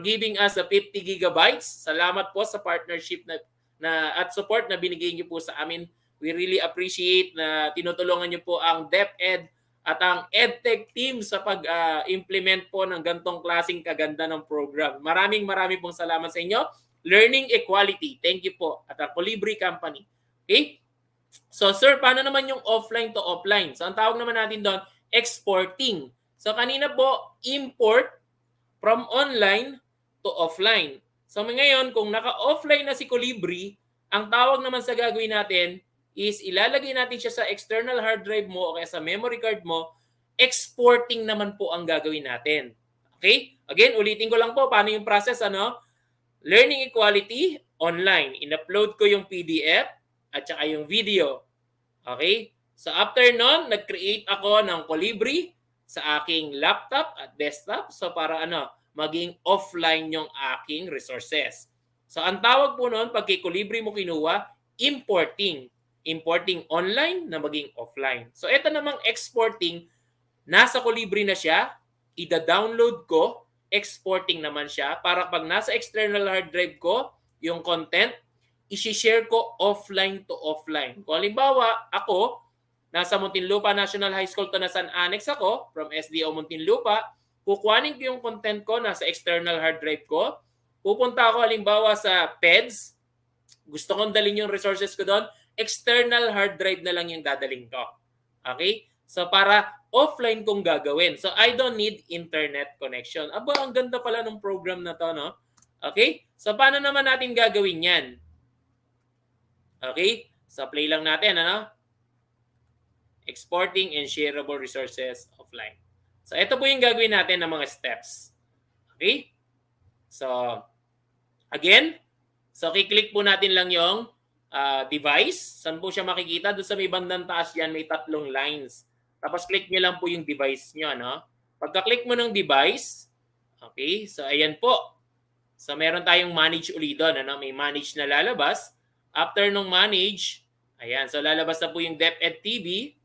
giving us the 50 gigabytes. Salamat po sa partnership na at support na binigay niyo po sa amin. We really appreciate na tinutulungan niyo po ang DepEd at ang EdTech team sa pag-implement po ng gantong klaseng kaganda ng program. Maraming pong salamat sa inyo. Learning Equality. Thank you po. At ang Calibri Company. Okay? So, sir, paano naman yung offline to offline? So, ang tawag naman natin doon, exporting. So, kanina po, import from online to offline. So, ngayon, kung naka-offline na si Calibri, ang tawag naman sa gagawin natin is ilalagay natin siya sa external hard drive mo o kaya sa memory card mo, exporting naman po ang gagawin natin. Okay? Again, ulitin ko lang po paano yung process. Learning Equality, online. In-upload ko yung PDF at saka yung video. Okay? So after nun, nag-create ako ng Calibri sa aking laptop at desktop. So para maging offline yung aking resources. So ang tawag po nun, pag kay Calibri mo kinuha, importing. Importing online na maging offline. So ito namang exporting, nasa Calibri na siya, ida-download ko, exporting naman siya para pag nasa external hard drive ko, yung content, isi-share ko offline to offline. Kung halimbawa, ako, nasa Muntinlupa National High School to na San Annex ako, from SDO Muntinlupa, kukuhanin ko yung content ko nasa external hard drive ko, pupunta ako halimbawa sa PEDS, gusto kong dalhin yung resources ko doon, external hard drive na lang yung dadaling ko. Okay? So, para offline kong gagawin. So, I don't need internet connection. Aba, ang ganda pala ng program na to, Okay? So, paano naman natin gagawin yan? Okay? So, play lang natin, Exporting and shareable resources offline. So, ito po yung gagawin natin ng mga steps. Okay? So, again, kiklik po natin lang yung device. Saan po siya makikita? Doon sa may bandang taas yan, may 3 lines. Tapos click nyo lang po yung device nyo. Pagka-click mo ng device, okay, so ayan po. So meron tayong manage uli doon. May manage na lalabas. After nung manage, ayan, so lalabas na po yung DepEd TV.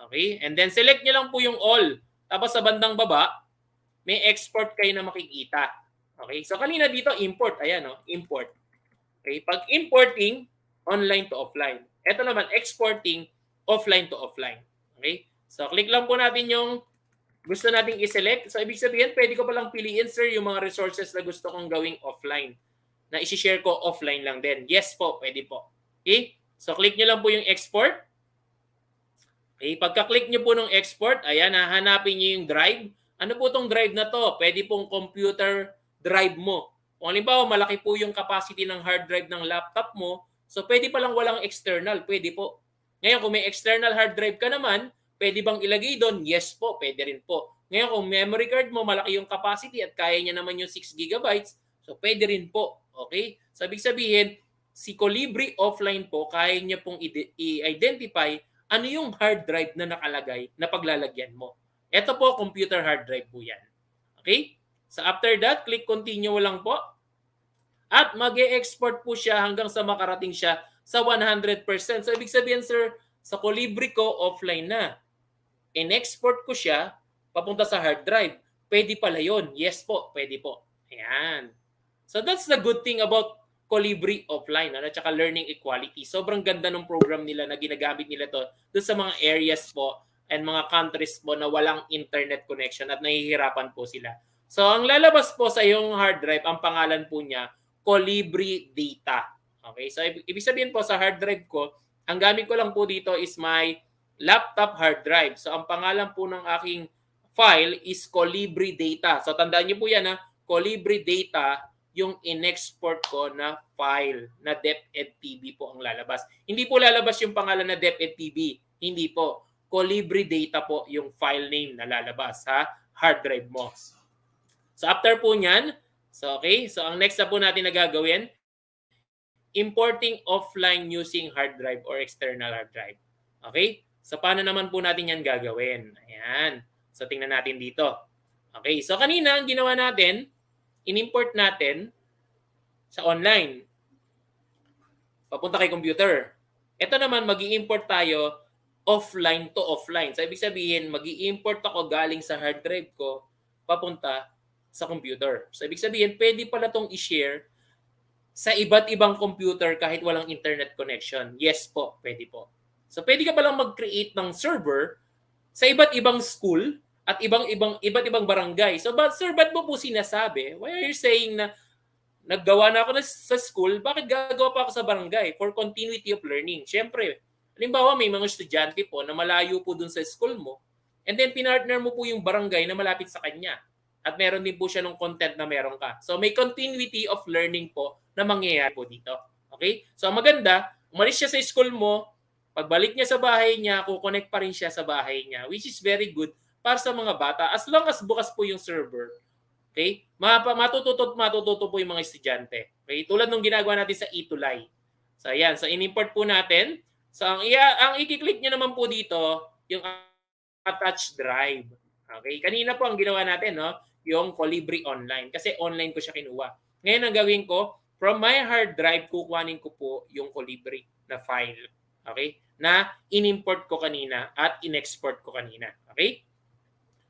Okay, and then select nyo lang po yung all. Tapos sa bandang baba, may export kayo na makikita. Okay, so kanina dito, import. Ayan, import. Okay, pag importing, online to offline. Ito naman, exporting, offline to offline. Okay? So, click lang po natin yung gusto nating i-select. So, ibig sabihin, pwede ko palang piliin, sir, yung mga resources na gusto kong gawing offline. Na isi-share ko offline lang din. Yes po, pwede po. Okay? So, click nyo lang po yung export. Okay? Pagka-click nyo po ng export, ayan, hahanapin nyo yung drive. Ano po itong drive na to? Pwede pong computer drive mo. Kung halimbawa, malaki po yung capacity ng hard drive ng laptop mo, so pwede palang walang external, pwede po. Ngayon, kung may external hard drive ka naman, pwede bang ilagay doon? Yes po, pwede rin po. Ngayon, kung memory card mo, malaki yung capacity at kaya niya naman yung 6 gigabytes, so pwede rin po. Okay? So, ibig sabihin, si Calibri offline po, kaya niya pong i-identify ano yung hard drive na nakalagay na paglalagyan mo. Ito po, computer hard drive po yan. Okay? So after that, click continue lang po. At mag-e-export po siya hanggang sa makarating siya sa 100%. So ibig sabihin, sir, sa Calibri ko, offline na. In-export ko siya, papunta sa hard drive. Pwede pala yun. Yes po, pwede po. Ayan. So that's the good thing about Calibri offline at saka learning equality. Sobrang ganda ng program nila na ginagamit nila to doon sa mga areas po and mga countries po na walang internet connection at nahihirapan po sila. So ang lalabas po sa iyong hard drive, ang pangalan po niya, Calibri Data. Okay? So ibig sabihin po sa hard drive ko, ang gamit ko lang po dito is my laptop hard drive. So ang pangalan po ng aking file is Calibri Data. So tandaan niyo po yan, ha? Calibri Data yung in-export ko na file na DepEd TV po ang lalabas. Hindi po lalabas yung pangalan na DepEd TV. Hindi po. Calibri Data po yung file name na lalabas sa hard drive mo. So after po niyan, so okay, so ang next na po natin na gagawin, importing offline using hard drive or external hard drive. Okay? So paano naman po natin yan gagawin? Ayan. So tingnan natin dito. Okay, so kanina ang ginawa natin, in-import natin sa online. Papunta kay computer. Ito naman, mag-i-import tayo offline to offline. So, ibig sabihin, mag-i-import ako galing sa hard drive ko papunta sa computer. So, ibig sabihin, pwede pala itong i-share sa iba't ibang computer kahit walang internet connection. Yes po, pwede po. So, pwede ka palang mag-create ng server sa iba't ibang school at iba't ibang barangay. So, sir, ba't mo po sinasabi? Why are you saying na naggawa na ako sa school, bakit gagawa pa ako sa barangay? For continuity of learning. Siyempre, halimbawa may mga estudyante po na malayo po dun sa school mo, and then pinartner mo po yung barangay na malapit sa kanya. At meron din po siya ng content na meron ka. So, may continuity of learning po na mangyayari po dito. Okay? So, maganda, umalis siya sa school mo, pagbalik niya sa bahay niya, kukonect pa rin siya sa bahay niya, which is very good para sa mga bata, as long as bukas po yung server. Okay? Matututo po yung mga estudyante. Okay? Tulad nung ginagawa natin sa ETULAY. So, ayan. So, in-import po natin. So, ang i-click nyo naman po dito, yung attach drive. Okay? Kanina po ang ginawa natin, no? Yung Calibri Online. Kasi online ko siya kinuha. Ngayon, ang gawin ko, from my hard drive, kukuhanin ko po yung Calibri na file. Okay? Na in-import ko kanina at in-export ko kanina. Okay?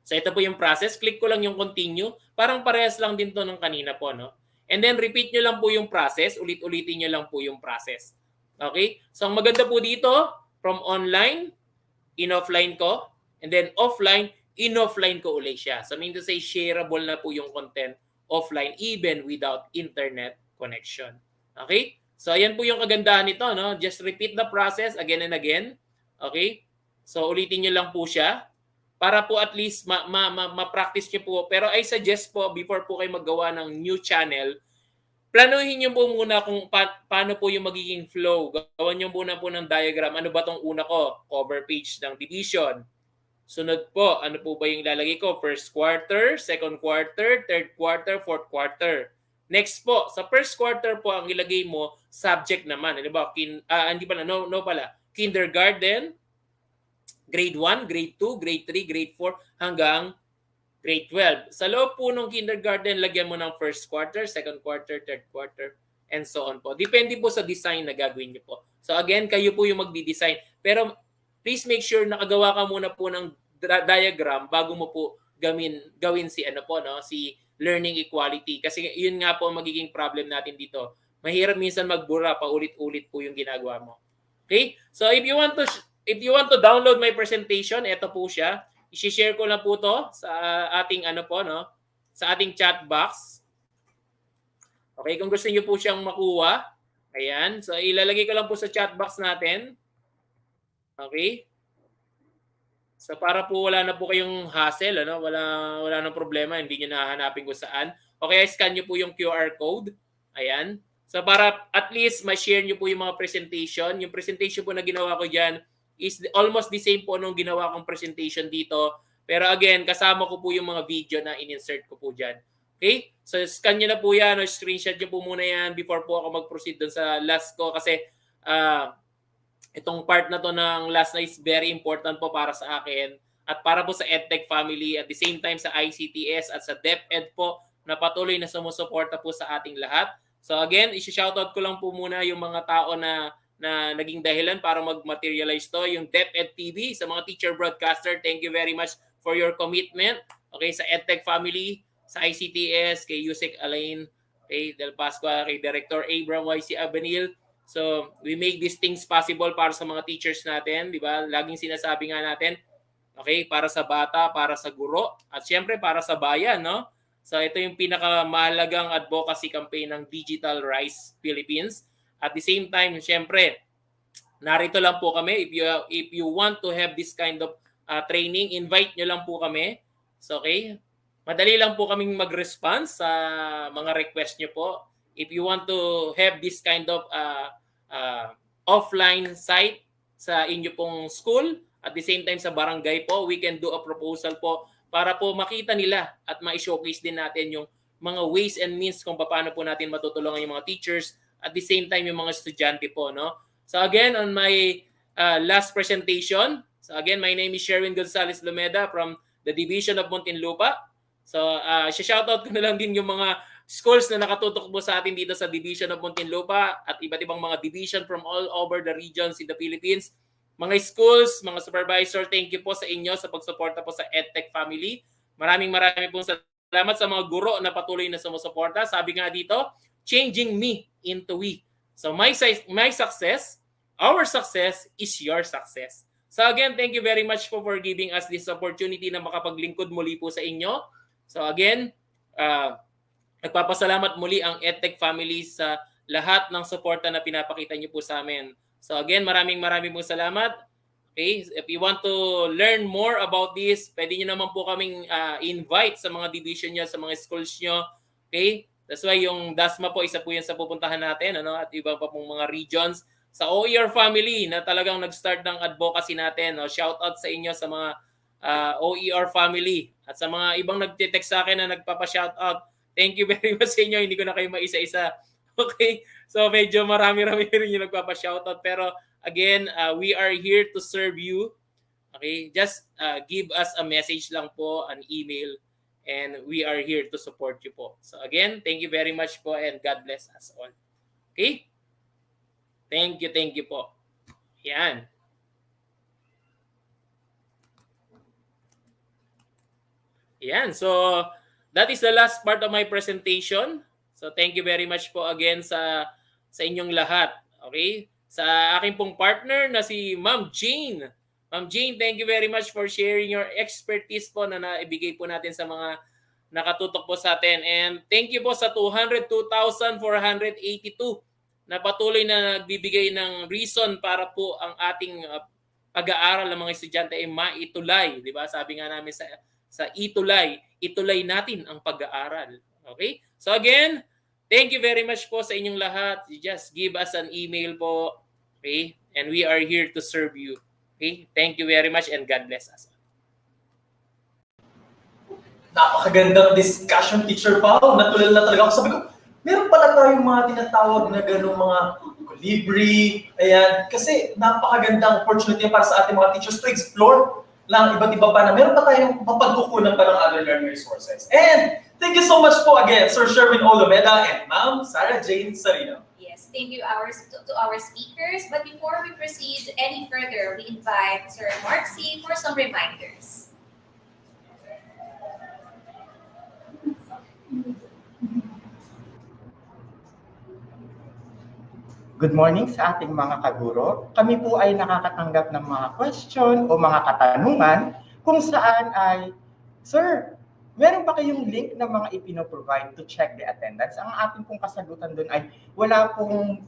So ito po yung process. Click ko lang yung continue. Parang parehas lang din to ng kanina po, no? And then repeat nyo lang po yung process. Ulit-ulitin nyo lang po yung process. Okay? So ang maganda po dito, from online, in-offline ko. And then offline, in-offline ko ulit siya. So mean to say, shareable na po yung content offline even without internet connection. Okay? So ayan po yung kagandahan nito, no? Just repeat the process again and again. Okay? So ulitin nyo lang po siya. Para po at least ma-practice nyo po. Pero I suggest po, before po kayo maggawa ng new channel, planuhin nyo po muna kung paano po yung magiging flow. Gawan nyo muna po ng diagram. Ano ba tong una ko? Cover page ng division. Sunod po, ano po ba yung ilalagay ko? First quarter, second quarter, third quarter, fourth quarter. Next po, sa first quarter po, ang ilagay mo, subject naman. Ano ba? Hindi pala, no pala. Kindergarten, grade 1, grade 2, grade 3, grade 4, hanggang grade 12. Sa loob po ng kindergarten, lagyan mo ng first quarter, second quarter, third quarter, and so on po. Depende po sa design na gagawin niyo po. So again, kayo po yung magdi-design. Pero please make sure nakagawa ka muna po ng diagram bago mo po gawin si si learning equality. Kasi yun nga po ang magiging problem natin dito. Mahirap minsan magbura, paulit-ulit po yung ginagawa mo. Okay? So if you want to download my presentation, ito po siya. I-share ko na po to sa ating sa ating chat box. Okay, kung gusto niyo po siyang makuha, ayan. So ilalagay ko lang po sa chat box natin. Okay? So para po wala na po kayong hassle, ano? Wala nang problema, hindi niyo nahahanapin kung saan. O kaya scan niyo po yung QR code. Ayan. So para at least ma-share niyo po yung mga presentation. Yung presentation po na ginawa ko diyan is almost the same po nung ginawa kong presentation dito. Pero again, kasama ko po yung mga video na in-insert ko po diyan. Okay? So scan niyo na po yan o screenshot niyo po muna yan before po ako mag-proceed dun sa last ko kasi itong part na to ng last na is very important po para sa akin at para po sa EdTech family at the same time sa ICTS at sa DepEd po na patuloy na sumusuporta po sa ating lahat. So again, isi-shoutout ko lang po muna yung mga tao na naging dahilan para mag-materialize to. Yung DepEd TV, sa mga teacher broadcaster, thank you very much for your commitment. Okay, sa EdTech family, sa ICTS, kay Yusek Alain, kay Del Pascua, kay Director Abram YC Abenil. So, we make these things possible para sa mga teachers natin, di ba? Laging sinasabi nga natin, okay, para sa bata, para sa guro, at syempre para sa bayan, no? So, ito yung pinakamahalagang advocacy campaign ng Digital Rise Philippines. At the same time, syempre, narito lang po kami. If you want to have this kind of training, invite nyo lang po kami. So, okay? Madali lang po kaming mag-response sa mga request nyo po. If you want to have this kind of offline site sa inyo pong school, at the same time sa barangay po, we can do a proposal po para po makita nila at ma-showcase din natin yung mga ways and means kung paano po natin matutulungan yung mga teachers at the same time yung mga estudyante po, no? So again, on my last presentation, so again, my name is Sherwin Gonzalez Lumeda from the Division of Muntinlupa. So shoutout ko na lang din yung mga schools na nakatutok po sa atin dito sa Division of Muntinlupa at iba't ibang mga division from all over the regions in the Philippines. Mga schools, mga supervisor, thank you po sa inyo sa pagsuporta po sa EdTech family. Maraming pong salamat sa mga guro na patuloy na sumusuporta. Sabi nga dito, changing me into we. So my success, our success is your success. So again, thank you very much po for giving us this opportunity na makapaglingkod muli po sa inyo. So again, nagpapasalamat muli ang EdTech family sa lahat ng suporta na pinapakita niyo po sa amin. So again, maraming pong salamat. Okay, if you want to learn more about this, pwede niyo naman po kaming invite sa mga division niyo, sa mga schools niyo. Okay? That's why yung DASMA po, isa po yan sa pupuntahan natin, ano? At iba pa pong mga regions. Sa OER family na talagang nag-start ng advocacy natin. No? Shout out sa inyo sa mga OER family. At sa mga ibang nagte-text sa akin na nagpapa-shout out. Thank you very much sa inyo. Hindi ko na kayo maisa-isa. Okay, so medyo marami rin yung nagpapa-shoutout. Pero again, we are here to serve you. Okay, just give us a message lang po, an email, and we are here to support you po. So again, thank you very much po and God bless us all. Okay? Thank you po. Yan. Yan, so that is the last part of my presentation. So thank you very much po again sa inyong lahat. Okay? Sa aking pong partner na si Ma'am Jane. Ma'am Jane, thank you very much for sharing your expertise po na naibigay po natin sa mga nakatutok po sa atin. And thank you po sa 202,482 na patuloy na nagbibigay ng reason para po ang ating pag-aaral ng mga estudyante ay maitulay. Di ba? Sabi nga namin sa ETULAY, itulay natin ang pag-aaral. Okay? So again, thank you very much po sa inyong lahat. You just give us an email po. Okay? And we are here to serve you. Okay? Thank you very much and God bless us. Napakagandang discussion, Teacher Pao. Natulala na talaga ako. Sabi ko, meron pala tayong mga tinatawag na gano'ng mga Calibri. Ayan. Kasi napakagandang opportunity para sa ating mga teachers to explore lang iba't iba pa na meron pa tayong mapagkukunan pa ng other learning resources. And thank you so much po again, Sir Sherwin Olomeda and Ma'am Sarah Jane Sarino. Yes, thank you to our speakers. But before we proceed any further, we invite Sir Mark C. for some reminders. Good morning sa ating mga kaguro. Kami po ay nakakatanggap ng mga question o mga katanungan kung saan ay, Sir, meron ba kayong link na mga ipino-provide to check the attendance? Ang ating pong kasagutan doon ay wala pong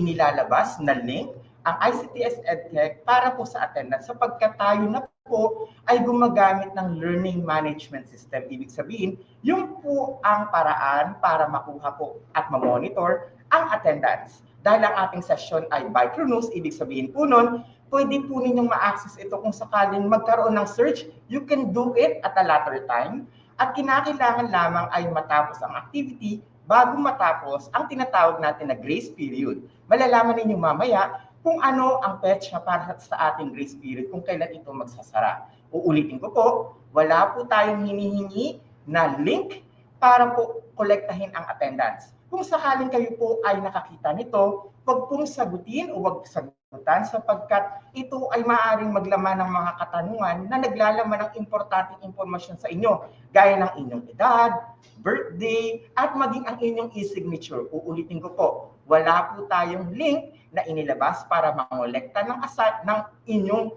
inilalabas na link ang ICTS EdTech para po sa attendance sapagkat tayo na po ay gumagamit ng learning management system. Ibig sabihin, yung po ang paraan para makuha po at ma-monitor ang attendance. Dahil ang ating session ay synchronous, ibig sabihin po nun, pwede po ninyong ma-access ito kung sakaling magkaroon ng search, you can do it at a later time. At kinakailangan lamang ay matapos ang activity bago matapos ang tinatawag natin na grace period. Malalaman ninyo mamaya kung ano ang petsa para sa ating grace period, kung kailan ito magsasara. Uulitin ko po, wala po tayong hinihingi na link para po kolektahin ang attendance. Kung sakaling kayo po ay nakakita nito, huwag pong sagutin o huwag sagutan sapagkat ito ay maaaring maglaman ng mga katanungan na naglalaman ng importanteng impormasyon sa inyo, gaya ng inyong edad, birthday, at maging ang inyong e-signature. Uulitin ko po, wala po tayong link na inilabas para mangolekta ng inyong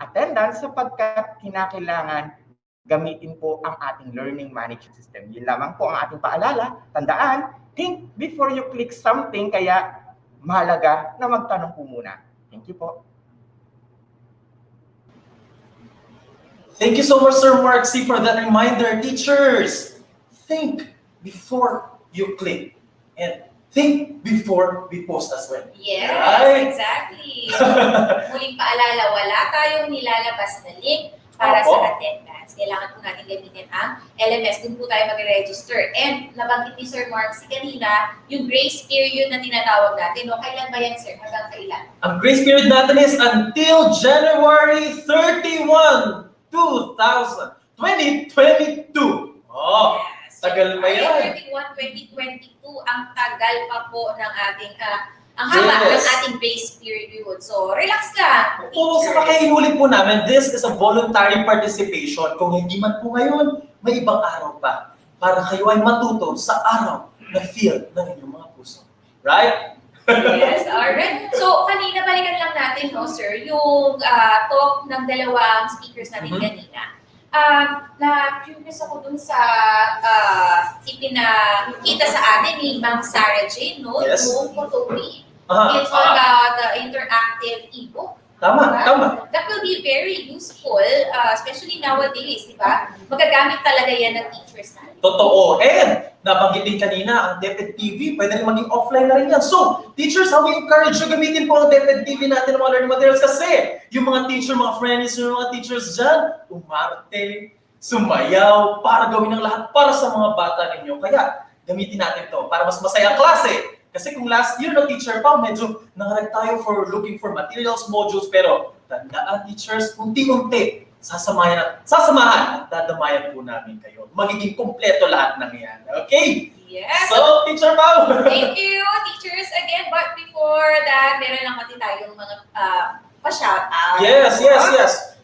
attendance sapagkat kinakailangan gamitin po ang ating learning management system. Yun lamang po ang ating paalala. Tandaan, think before you click something, kaya mahalaga na magtanong po muna. Thank you po. Thank you so much, Sir Mark C, for that reminder. Teachers, think before you click. And think before we post as well. Yes, right? exactly. So, muling paalala, wala tayong nilalabas na link para sa attendance. Kailangan po natin gamitin ang LMS. Doon po tayo mag-register. And nabanggit ni Sir Mark si kanina, yung grace period na tinatawag natin. No? Kailan ba yan, Sir? Hanggang kailan? Ang grace period natin is until January 31, 2022. Oh, yes. tagal pa yan. 31, 2022, ang tagal pa po ng ating, ang haba ng ating grace period. So, relax lang. Oo, sa pakiulit po namin, this is a voluntary participation. Kung hindi man po ngayon, may ibang araw pa para kayo ay matuto sa araw na feel ng inyong mga puso. Right? Yes, alright. So, kanina, balikan lang natin, no, sir, yung talk ng dalawang speakers natin kanina. Na-curious ako dun sa ipinakita sa atin ni Ma'am Sarah Jane, no? Yes. Yung photoread. It's all about the interactive ebook. Tama, tama. That will be very useful, especially nowadays, di ba? Magagamit talaga yan ng teachers natin. Totoo. And, nabanggit din kanina, ang DepEd TV, pwede rin maging offline na rin yan. So, teachers, how we encourage you gamitin po ang DepEd TV natin ng mga learning materials kasi yung mga teacher, mga friends, yung mga teachers dyan, umarte, sumayaw, para gawin ang lahat para sa mga bata ninyo. Kaya, gamitin natin to para mas masaya ang klase. Kasi kung last year na teacher pa, medyo nangarag tayo for looking for materials, modules, pero tandaan teachers, unti-unti, sasamahan at dadamayan po namin kayo. Magiging kompleto lahat ng yan. Okay? Yes. So, Teacher Pao. Thank you, teachers, again. But before that, meron lang pati tayong mga pa-shoutout. Yes.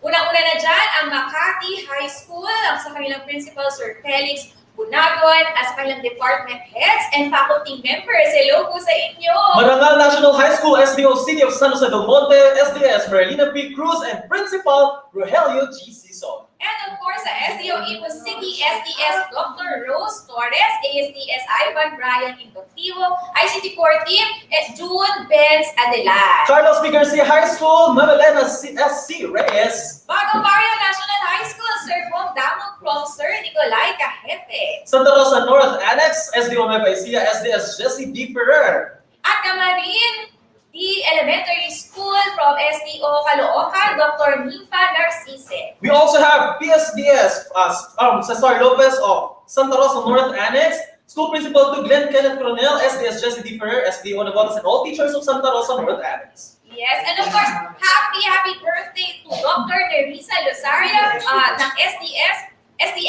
Unang-una na dyan, ang Makati High School, ang sa kanilang principal, Sir Felix Bunagon, as kanilang department heads and faculty members. Hello po sa inyo! Marangal National High School, SDO City of San Jose del Monte, SDS Merlina P. Cruz, and Principal Rogelio G. Sison. And of course, sa SDO Imus City, SDS Dr. Rose Torres, ASDS Ivan Brian Inductivo, ICT Core Team, and June Benz Adelan. Carlos P. Garcia High School, Mamalena SC Reyes. Bagong Barrio National High School, Sir Bong Damon from Sir Nicolay Cajefe. Santa Rosa North Annex, SDO Nueva Ecija, SDS Jesse D. Ferrer. At Camarin, the Elementary School from SDO Caloocan, Dr. Nifa Narcisse. We also have PSDS, Cesar Lopez of Santa Rosa North Annex, School Principal to Glenn Kenneth Coronel, SDS Jesse D. Ferrer, SDO Navotas, and all teachers of Santa Rosa North Annex. Yes, and of course, happy birthday to Dr. Teresa Losaria ng SDS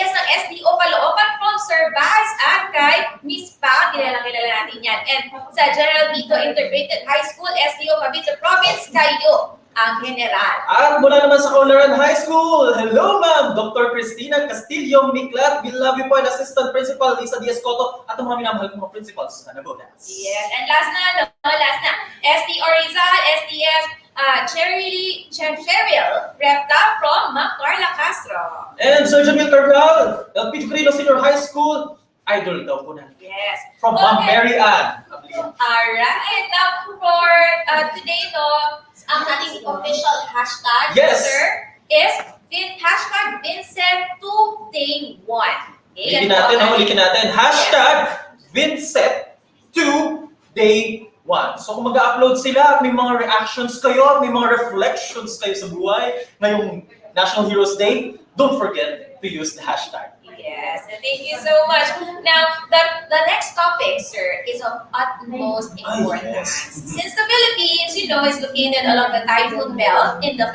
ng SDO Caloocan from Sir Baz at kay Miss Pa, kilala natin yan. And sa General Vito Integrated High School, SDO Cavite Province, kayo ang general. At mula naman sa Colaran High School, hello ma'am, Dr. Cristina Castillo Miklat, we love you po, and Assistant Principal Lisa Diaz Coto, at ang mga minamahal kong mga principals na nagodas. Yes, and last na, SDO Rizal, SDS Cheryl Repta from Ma'am Carla Castro. And Sir Jamil Carval, LP Chucrino Senior High School, idol daw po natin. Yes. From Ma'am Mary Ann. Alright, now for today, no, ang ating official hashtag, Yes. sir, is hashtag VINSET 2.0. Okay, Ulitin natin. Hashtag VINSET 2.0. So kung mag-upload sila, may mga reactions kayo, may mga reflections kayo sa buhay ngayong National Heroes Day, don't forget to use the hashtag. Yes, thank you so much. Now, the next topic, sir, is of utmost importance. Since the Philippines, you know, is located along the typhoon belt in the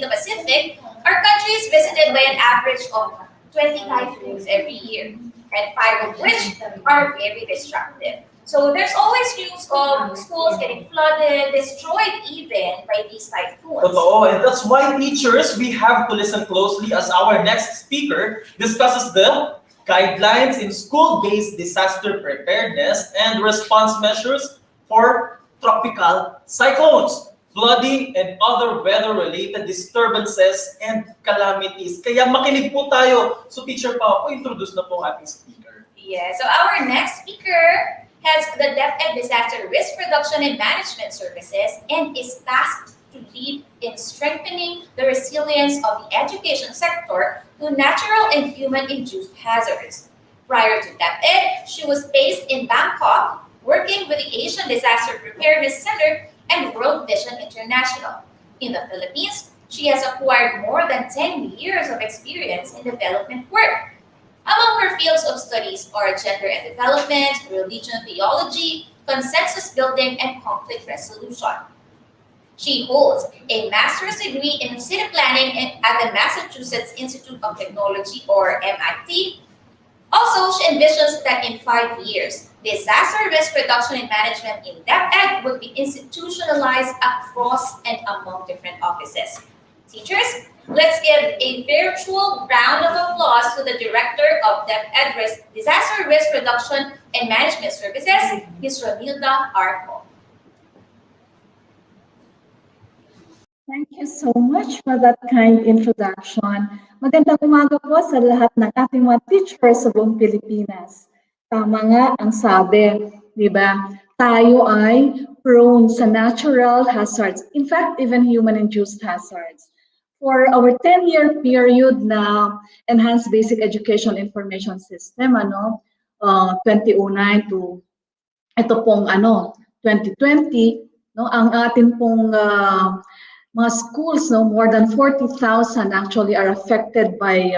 Pacific, our country is visited by an average of 20 typhoons every year, and 5 of which are very destructive. So there's always news of schools getting flooded, destroyed even by these typhoons. Totoo, and that's why teachers, we have to listen closely as our next speaker discusses the guidelines in school-based disaster preparedness and response measures for tropical cyclones, flooding, and other weather-related disturbances and calamities. Kaya makinig po tayo. So teacher pa ako, introduce na po ang ating speaker. Yeah, so our next speaker has the DepEd Disaster Risk Reduction and Management Services and is tasked to lead in strengthening the resilience of the education sector to natural and human-induced hazards. Prior to DepEd, she was based in Bangkok, working with the Asian Disaster Preparedness Center and World Vision International. In the Philippines, she has acquired more than 10 years of experience in development work. Among her fields of studies are gender and development, religion theology, consensus building, and conflict resolution. She holds a master's degree in city planning at the Massachusetts Institute of Technology, or MIT. Also, she envisions that in 5 years, disaster risk reduction and management in DepEd would be institutionalized across and among different offices. Teachers, let's give a virtual round of applause to the Director of DepEd Disaster Risk Reduction and Management Services, Ms. Romilda Arco. Thank you so much for that kind introduction. Magandang umaga po sa lahat ng ating mga teachers sa buong Pilipinas. Tama nga ang sabi, di ba? Tayo ay prone sa natural hazards. In fact, even human-induced hazards. For our 10-year period na Enhanced Basic Education Information System, 2009 to ito pong 2020, ang ating pong mga schools, more than 40,000 actually are affected by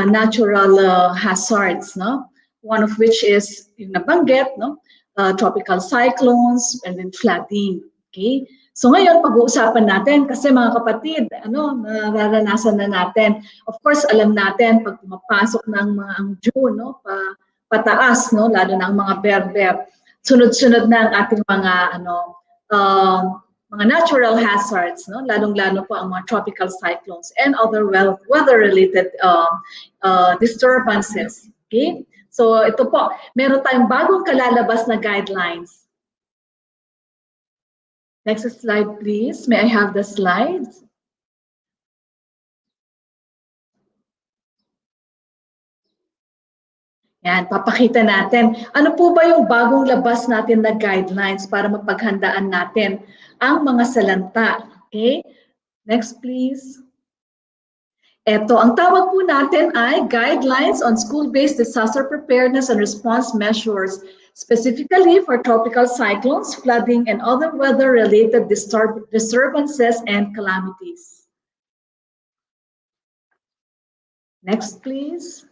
natural hazards, one of which is yung nabanggit, tropical cyclones and then flooding. Okay? So ngayon, pag-uusapan natin kasi mga kapatid, nararanasan na natin. Of course, alam natin pag pumapasok ng mga ang June, pataas, lalo na ang mga berber. Sunod-sunod na ang ating mga mga natural hazards, lalong-lalo po ang mga tropical cyclones and other weather-related disturbances. Okay? So ito po, meron tayong bagong kalalabas na guidelines. Next slide, please. May I have the slides? Yan, papakita natin. Ano po ba yung bagong labas natin na guidelines para mapaghandaan natin ang mga salanta? Okay? Next, please. Ito, ang tawag po natin ay Guidelines on School-Based Disaster Preparedness and Response Measures, specifically for tropical cyclones, flooding, and other weather-related disturbances and calamities. Next, please.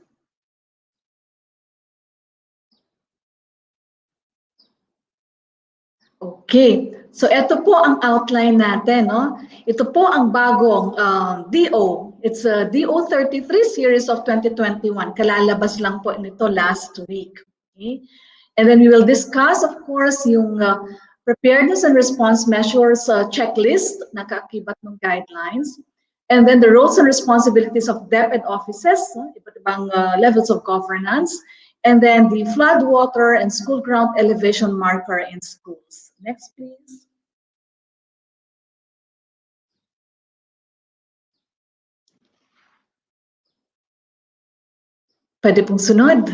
Okay, so ito po ang outline natin. Ito po ang bagong DO. It's a DO 33 series of 2021. Kalalabas lang po nito last week. Okay? And then we will discuss, of course, yung preparedness and response measures checklist na kaakibat ng guidelines. And then the roles and responsibilities of DepEd offices, iba't ibang levels of governance. And then the flood water and school ground elevation marker in schools. Next, please. Pwede pong sunod.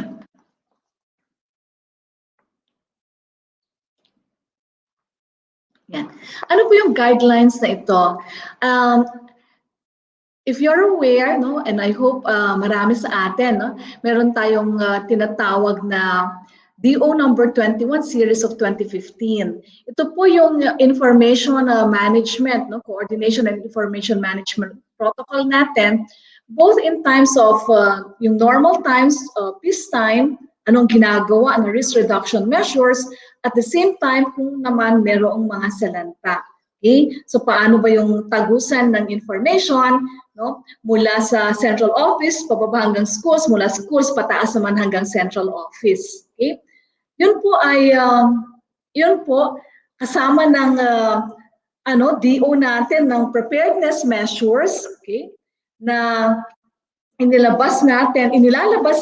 Yan. Ano po yung guidelines na ito? if you're aware, no, and I hope marami sa atin, no, meron tayong tinatawag na DO number 21 series of 2015. Ito po yung information management, no, coordination and information management protocol natin, both in times of yung normal times, peacetime, anong ginagawa na risk reduction measures, at the same time kung naman merong mga salanta. Okay? So paano ba yung tagusan ng information, no? Mula sa central office, pababa hanggang schools, mula schools, pataas naman hanggang central office. Okay? Yun po, kasama ng DO natin ng preparedness measures, okay? Na inilalabas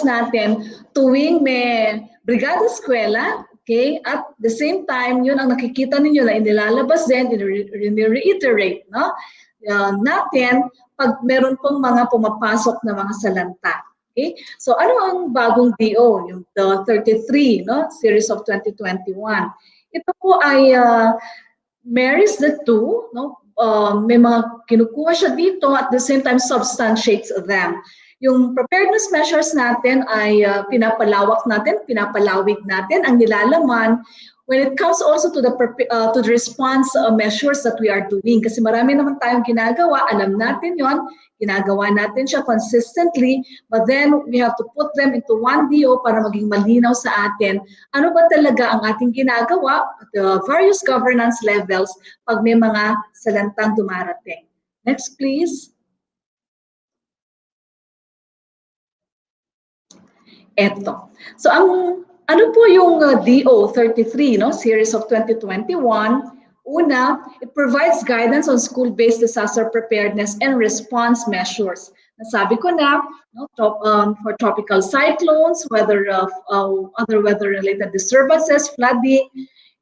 natin tuwing may brigada eskwela, okay? At the same time, yun ang nakikita ninyo na inilalabas din, reiterate, no? Natin pag meron pong mga pumapasok na mga salanta. Okay? So ano ang bagong DO, yung the 33, no? Series of 2021. Ito po ay marries the two, no? May mga kinukuha siya dito, at the same time substantiates them. Yung preparedness measures natin ay pinapalawak natin, pinapalawig natin ang nilalaman when it comes also to the response measures that we are doing. Kasi marami naman tayong ginagawa, alam natin yon, ginagawa natin siya consistently, but then we have to put them into one DO para maging malinaw sa atin ano ba talaga ang ating ginagawa at the various governance levels pag may mga salantang dumarating. Next, please. Eto. So ano po yung DO 33, no? Series of 2021? Una, it provides guidance on school-based disaster preparedness and response measures. Nasabi ko na, no, for tropical cyclones, other weather-related disturbances, flooding,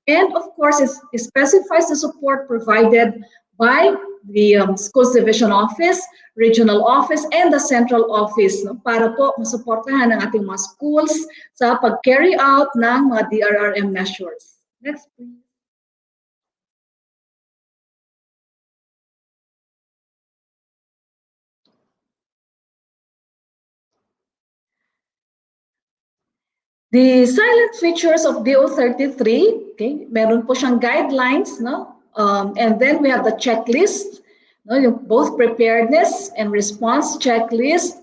and of course, it specifies the support provided by the Schools Division Office, Regional Office, and the Central Office, no, para po masuportahan ang ating mga schools sa pag-carry out ng mga DRRM measures. Next, please. The silent features of DO33, okay, meron po siyang guidelines, no? And then we have the checklist, no, yung both preparedness and response checklist.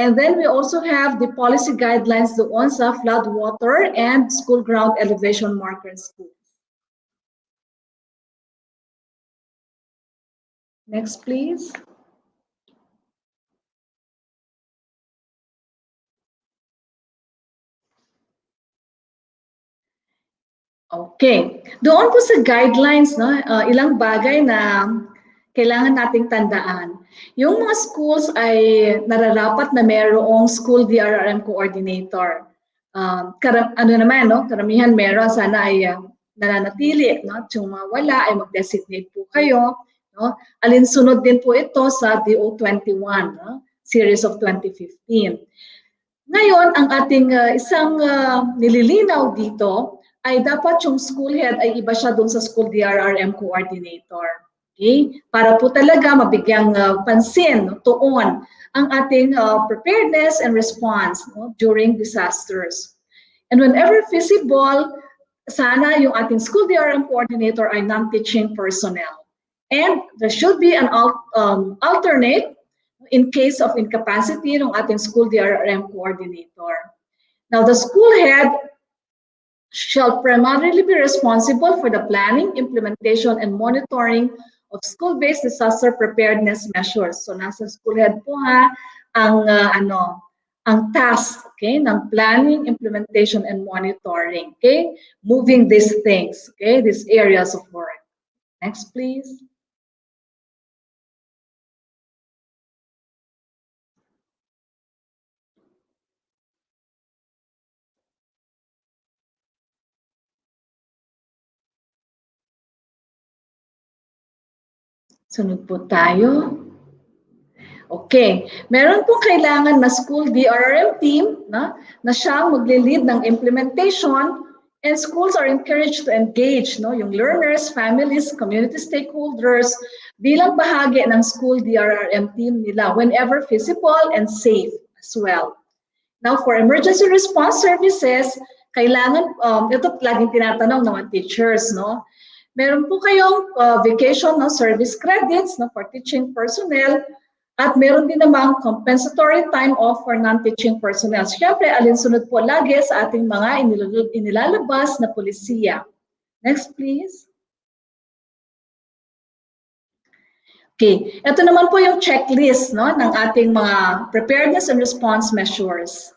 And then we also have the policy guidelines doon sa flood water and school ground elevation marker schools. Next, please. Okay. Doon po sa guidelines, no, ilang bagay na kailangan nating tandaan. Yung mga schools ay nararapat na mayroong school DRRM coordinator. Karamihan meron, sana ay nananatili, no? Kung wala ay mag-designate po kayo, no? Alinsunod din po ito sa DO21, no? Series of 2015. Ngayon, ang ating isang nililinaw dito ay dapat yung school head ay iba siya doon sa school DRRM coordinator. Okay? Para po talaga mabigyang pansin, no, tuon ang ating preparedness and response, no, during disasters. And whenever feasible, sana yung ating school DRRM coordinator ay non-teaching personnel. And there should be an alternate in case of incapacity ng ating school DRRM coordinator. Now, the school head shall primarily be responsible for the planning, implementation, and monitoring of school-based disaster preparedness measures. So nasa school head po ha ang task, okay, ng planning, implementation, and monitoring, okay, moving these things, okay, these areas of work. Next, please. Sunod po tayo. Okay. Meron po kailangan na school DRRM team na siyang magle-lead ng implementation, and schools are encouraged to engage, no, yung learners, families, community stakeholders bilang bahagi ng school DRRM team nila whenever feasible and safe as well. Now, for emergency response services, kailangan, ito laging tinatanong ng mga teachers, no? Meron po kayong vacation no, service credits no, for teaching personnel at meron din namang compensatory time off for non-teaching personnel. Siyempre, alinsunod po lagi sa ating mga inilalabas na polisiya. Next, please. Okay, ito naman po yung checklist no, ng ating mga preparedness and response measures.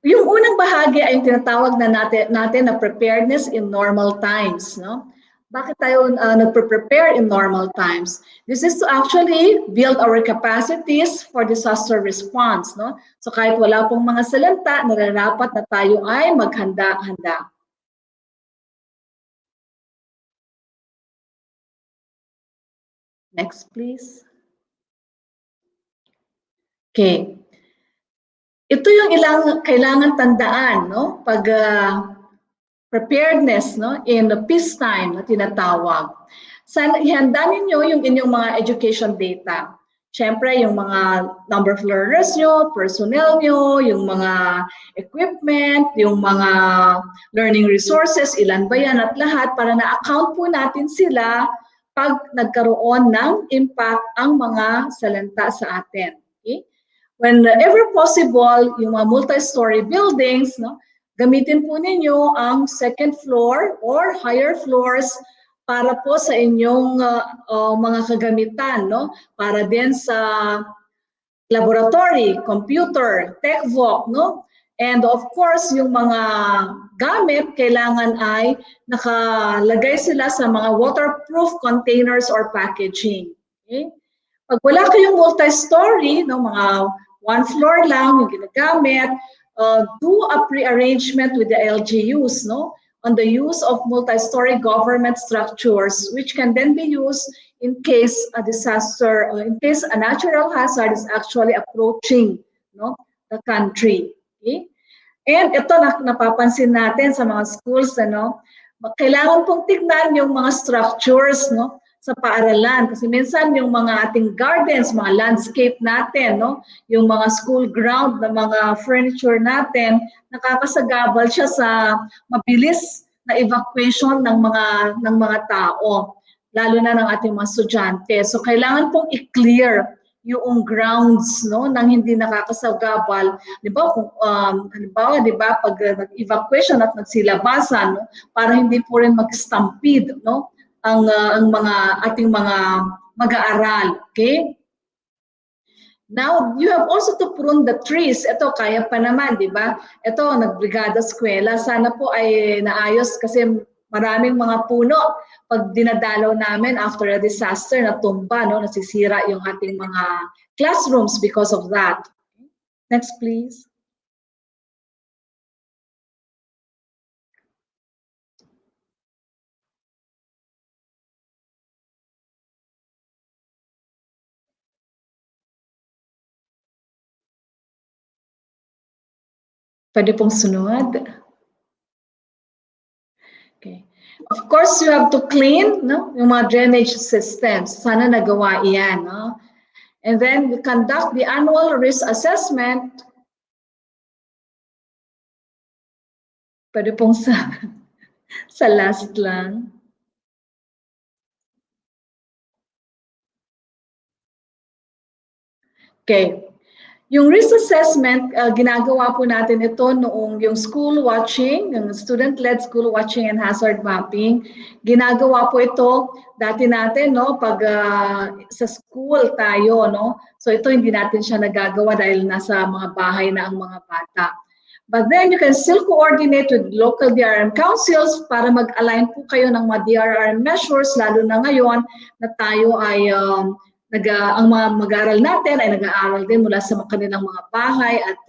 Yung unang bahagi ay yung tinatawag na natin na preparedness in normal times. No? Bakit tayo nagpre-prepare in normal times? This is to actually build our capacities for disaster response. No? So kahit wala pong mga salanta, nararapat na tayo ay maghanda-handa. Next, please. Okay. Ito yung ilang kailangan tandaan, no? Pag preparedness, no? In the peacetime na tinatawag. Sana ihanda ninyo yung inyong mga education data. Siyempre, yung mga number of learners nyo, personnel nyo, yung mga equipment, yung mga learning resources, ilan ba yan at lahat para na-account po natin sila pag nagkaroon ng impact ang mga salanta sa atin. Okay? Whenever possible, yung mga multi-story buildings, no, gamitin po ninyo ang second floor or higher floors para po sa inyong mga kagamitan, no? Para din sa laboratory, computer, tech voc, no? And of course, yung mga gamit, kailangan ay nakalagay sila sa mga waterproof containers or packaging. Okay? Pag wala kayong multi-story, no, mga one floor lang yung ginagamit, do a pre-arrangement with the LGUs, no, on the use of multi-story government structures, which can then be used in case a disaster, or in case a natural hazard is actually approaching, no, the country. Okay? And ito napapansin natin sa mga schools, ano, kailangan pong tignan yung mga structures, no, sa paaralan. Kasi minsan yung mga ating gardens, mga landscape natin, no, yung mga school ground na mga furniture natin, nakakasagabal siya sa mabilis na evacuation ng mga tao, lalo na ng ating mga estudyante. So kailangan pong i-clear yung grounds, no, nang hindi nakakasagabal. Di ba, halimbawa, di ba, pag nag-evacuation at nagsilabasan, no, para hindi po rin mag-stampede, no, ang mga ating mga mag-aaral. Okay? Now, you have also to prune the trees. Ito, kaya pa naman, di ba? Ito, nagbrigada eskwela. Sana po ay naayos kasi maraming mga puno pag dinadalaw namin after a disaster na tumba, no, nasisira yung ating mga classrooms because of that. Next, please. Pwede pong sunod. Okay. Of course, you have to clean, no, yung mga drainage systems. Sana nagawa iyan. No? And then we conduct the annual risk assessment. Pwede pong sa last lang. Okay. Yung risk assessment, ginagawa po natin ito noong yung school watching, yung student-led school watching and hazard mapping. Ginagawa po ito dati natin, no, pag sa school tayo, no. So ito hindi natin siya nagagawa dahil nasa mga bahay na ang mga bata. But then you can still coordinate with local DRM councils para mag-align po kayo ng mga DRM measures, lalo na ngayon na tayo ay ang mga mag-aaral natin ay nag-aaral din mula sa kanilang mga bahay at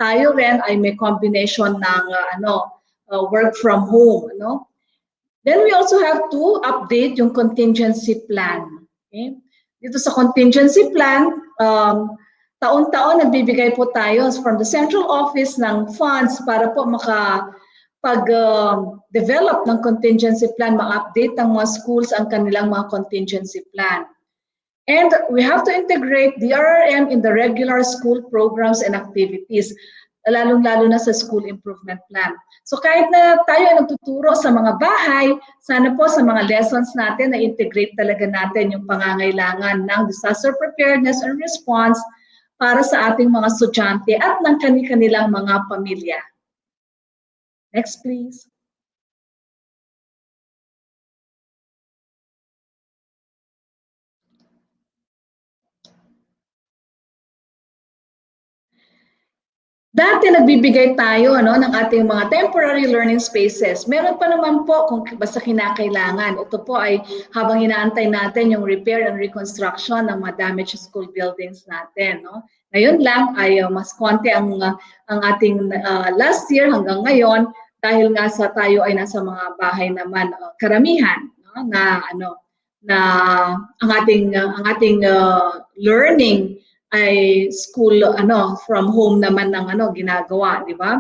tayo rin ay may combination ng work from home, no? Then we also have to update yung contingency plan. Okay? Dito sa contingency plan, taon-taon nagbibigay po tayo from the central office ng funds para po pag-develop ng contingency plan, ma-update ng mga schools ang kanilang mga contingency plan. And we have to integrate DRRM in the regular school programs and activities, lalong-lalo na sa school improvement plan. So kahit na tayo ay nagtuturo sa mga bahay, sana po sa mga lessons natin na integrate talaga natin yung pangangailangan ng disaster preparedness and response para sa ating mga estudyante at ng kanilang mga pamilya. Next, please. Dati nagbibigay tayo ng ating mga temporary learning spaces. Meron pa naman po kung basta kinakailangan. Ito po ay habang inaantay natin yung repair and reconstruction ng mga damaged school buildings natin. Ngayon lang ay mas konti ang ating last year hanggang ngayon dahil nga sa tayo ay nasa mga bahay naman karamihan na ang ating learning ay school from home naman ng ginagawa, di ba?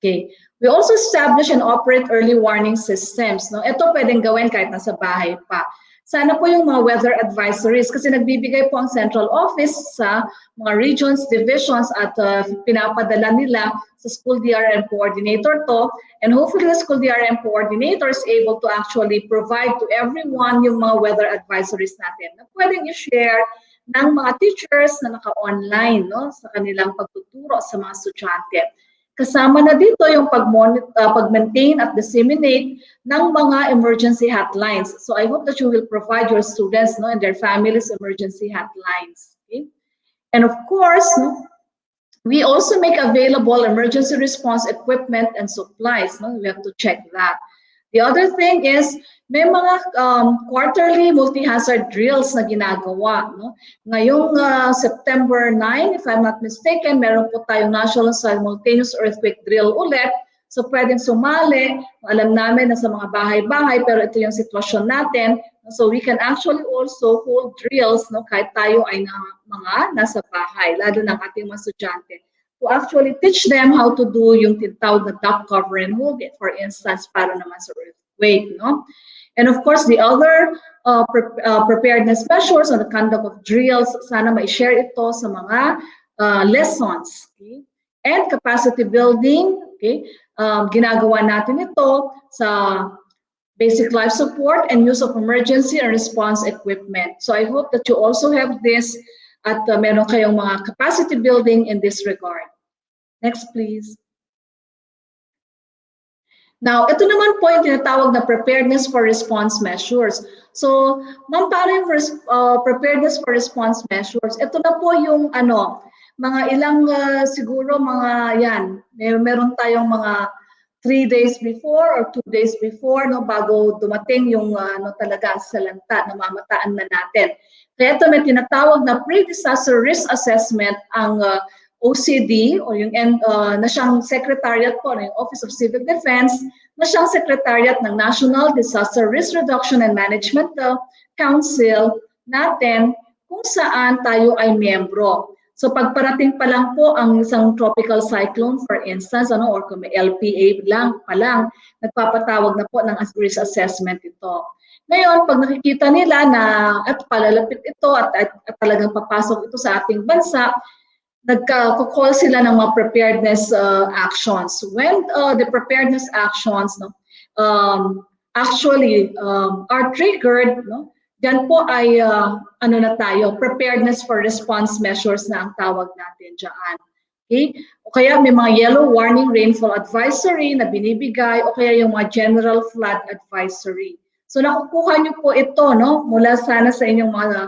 Okay. We also establish and operate early warning systems. Ito pwedeng gawin kahit nasa bahay pa. Sana po yung mga weather advisories kasi nagbibigay po ang central office sa mga regions, divisions at pinapadala nila sa school DRM coordinator to, and hopefully the school DRM coordinator is able to actually provide to everyone yung mga weather advisories natin na pwedeng i-share ng mga teachers na naka-online sa kanilang pagtuturo sa mga estudyante. Kasama na dito yung pag-maintain at disseminate ng mga emergency hotlines. So I hope that you will provide your students and their families emergency hotlines. Okay? And of course, we also make available emergency response equipment and supplies. We have to check that. The other thing is, may mga quarterly multi-hazard drills na ginagawa. Ngayong September 9, if I'm not mistaken, meron po tayong National Simultaneous Earthquake Drill ulit. So pwedeng sumali. Alam namin na sa mga bahay-bahay, pero ito yung sitwasyon natin. So we can actually also hold drills kahit tayo ay nasa bahay, lalo ng ating mga estudyante, to actually teach them how to do yung tinatawag na duck cover and hold it, for instance, para naman sa earthquake. And of course, the other preparedness measures on the conduct of drills, sana ma-share ito sa mga lessons. Okay? And capacity building, okay? Ginagawa natin ito sa basic life support and use of emergency and response equipment. So I hope that you also have this at meron kayong mga capacity building in this regard. Next, please. Now, ito naman po yung tinatawag na preparedness for response measures. So, ma'am, para yung preparedness for response measures, ito na po yung mga ilang siguro mga meron tayong mga 3 days before or 2 days before bago dumating yung talaga sa salanta na mamataan na natin. Kaya ito may tinatawag na pre-disaster risk assessment ang OCD o yung na siyang secretariat po ng Office of Civil Defense, na siyang secretariat ng National Disaster Risk Reduction and Management Council natin kung saan tayo ay miyembro. So pagparating pa lang po ang isang tropical cyclone, for instance, or kung may LPA pa lang, nagpapatawag na po ng risk assessment ito. Ngayon, pag nakikita nila na at palalapit ito at talagang papasok ito sa ating bansa, nagko-call sila ng mga preparedness actions. When the preparedness actions actually are triggered, diyan po ay na tayo, preparedness for response measures na ang tawag natin diyan. Okay? O kaya may mga yellow warning rainfall advisory na binibigay o kaya yung mga general flood advisory. So nakukuha niyo po ito mula sana sa inyong mga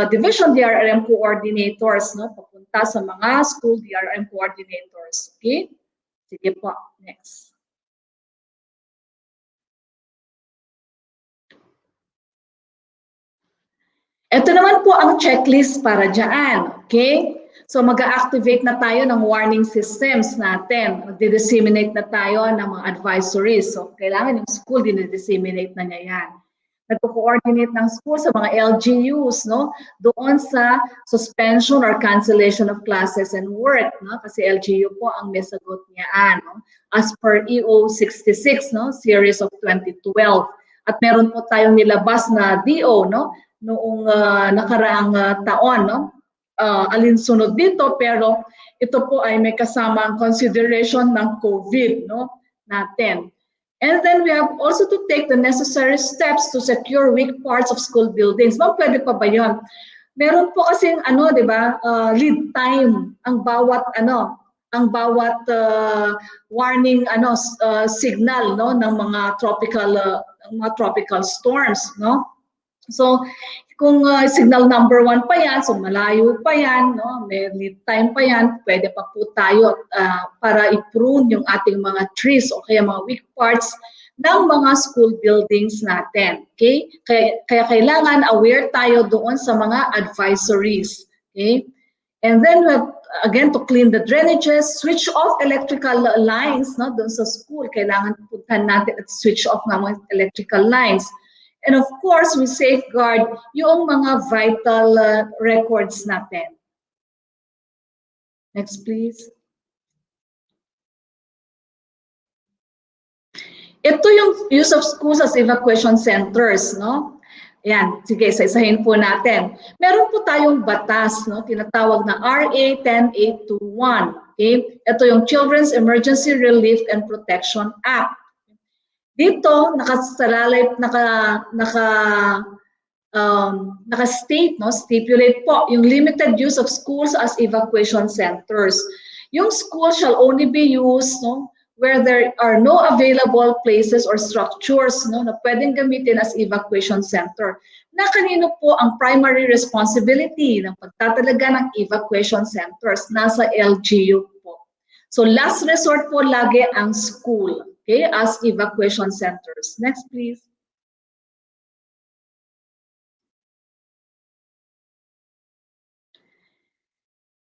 division DRRM coordinators papunta sa mga school DRRM coordinators. Okay? Sige po, next. Ito naman po ang checklist para dyan. Okay? So mag-activate na tayo ng warning systems natin. Mag-disseminate na tayo ng mga advisories. So kailangan yung school din na-disseminate na niya yan. nagko-coordinate ng school sa mga LGUs, no? Doon sa suspension or cancellation of classes and work, no? Kasi LGU po ang may sagot niyaan, no? As per EO 66, no? Series of 2012. At meron po tayong nilabas na DO, no? Noong nakaraang taon, no? Alinsunod dito, pero ito po ay may kasamang consideration ng COVID, no? Natin. And then we have also to take the necessary steps to secure weak parts of school buildings. Ma'am, pwede pa ba yun? Meron po kasing di ba, lead time ang bawat warning signal, no, ng mga tropical storms, no? So kung signal number 1 pa yan, so malayo pa yan, no? May lead time pa yan, pwede pa po tayo para i-prune yung ating mga trees o kaya mga weak parts ng mga school buildings natin. Okay? Kaya kailangan aware tayo doon sa mga advisories. Okay? And then we have, again, to clean the drainages, switch off electrical lines, no? Doon sa school, kailangan puntahan natin at switch off ng mga electrical lines. And of course, we safeguard yung mga vital records natin. Next, please. Ito yung use of schools as evacuation centers, no? Ayan, sige, isa-isahin po natin. Meron po tayong batas, no? Tinatawag na RA 10821. Okay? Ito yung Children's Emergency Relief and Protection Act. Dito naka-state, no, stipulate po yung limited use of schools as evacuation centers. Yung school shall only be used, no, where there are no available places or structures, no, na pwedeng gamitin as evacuation center. Na kanino po ang primary responsibility ng pagtatalaga ng evacuation centers? Nasa LGU po. So last resort po lagi ang school. Okay, as evacuation centers. Next, please.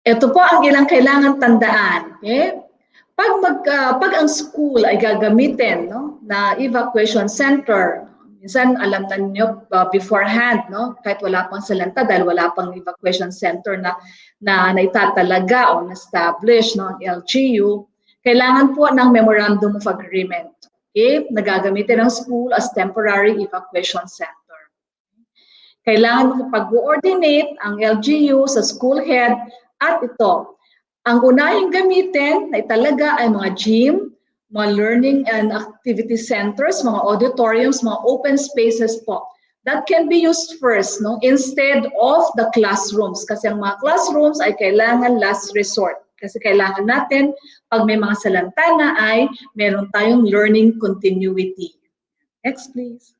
Ito po ang ilang kailangan tandaan. Okay? Pag ang school ay gagamitin, no, na evacuation center, minsan alam na niyo beforehand, no, kahit wala pang salanta dahil wala pang evacuation center na itatalaga o na-establish, no, ang LGU, kailangan po ng Memorandum of Agreement. Okay? Nagagamitin ng school as temporary evacuation center. Kailangan pag-coordinate ang LGU sa school head at ito. Ang unahing gamitin na italaga ay mga gym, mga learning and activity centers, mga auditoriums, mga open spaces po. That can be used first, no, instead of the classrooms. Kasi ang mga classrooms ay kailangan last resort. Kasi kailangan natin, pag may mga salanta na ay meron tayong learning continuity. Next, please.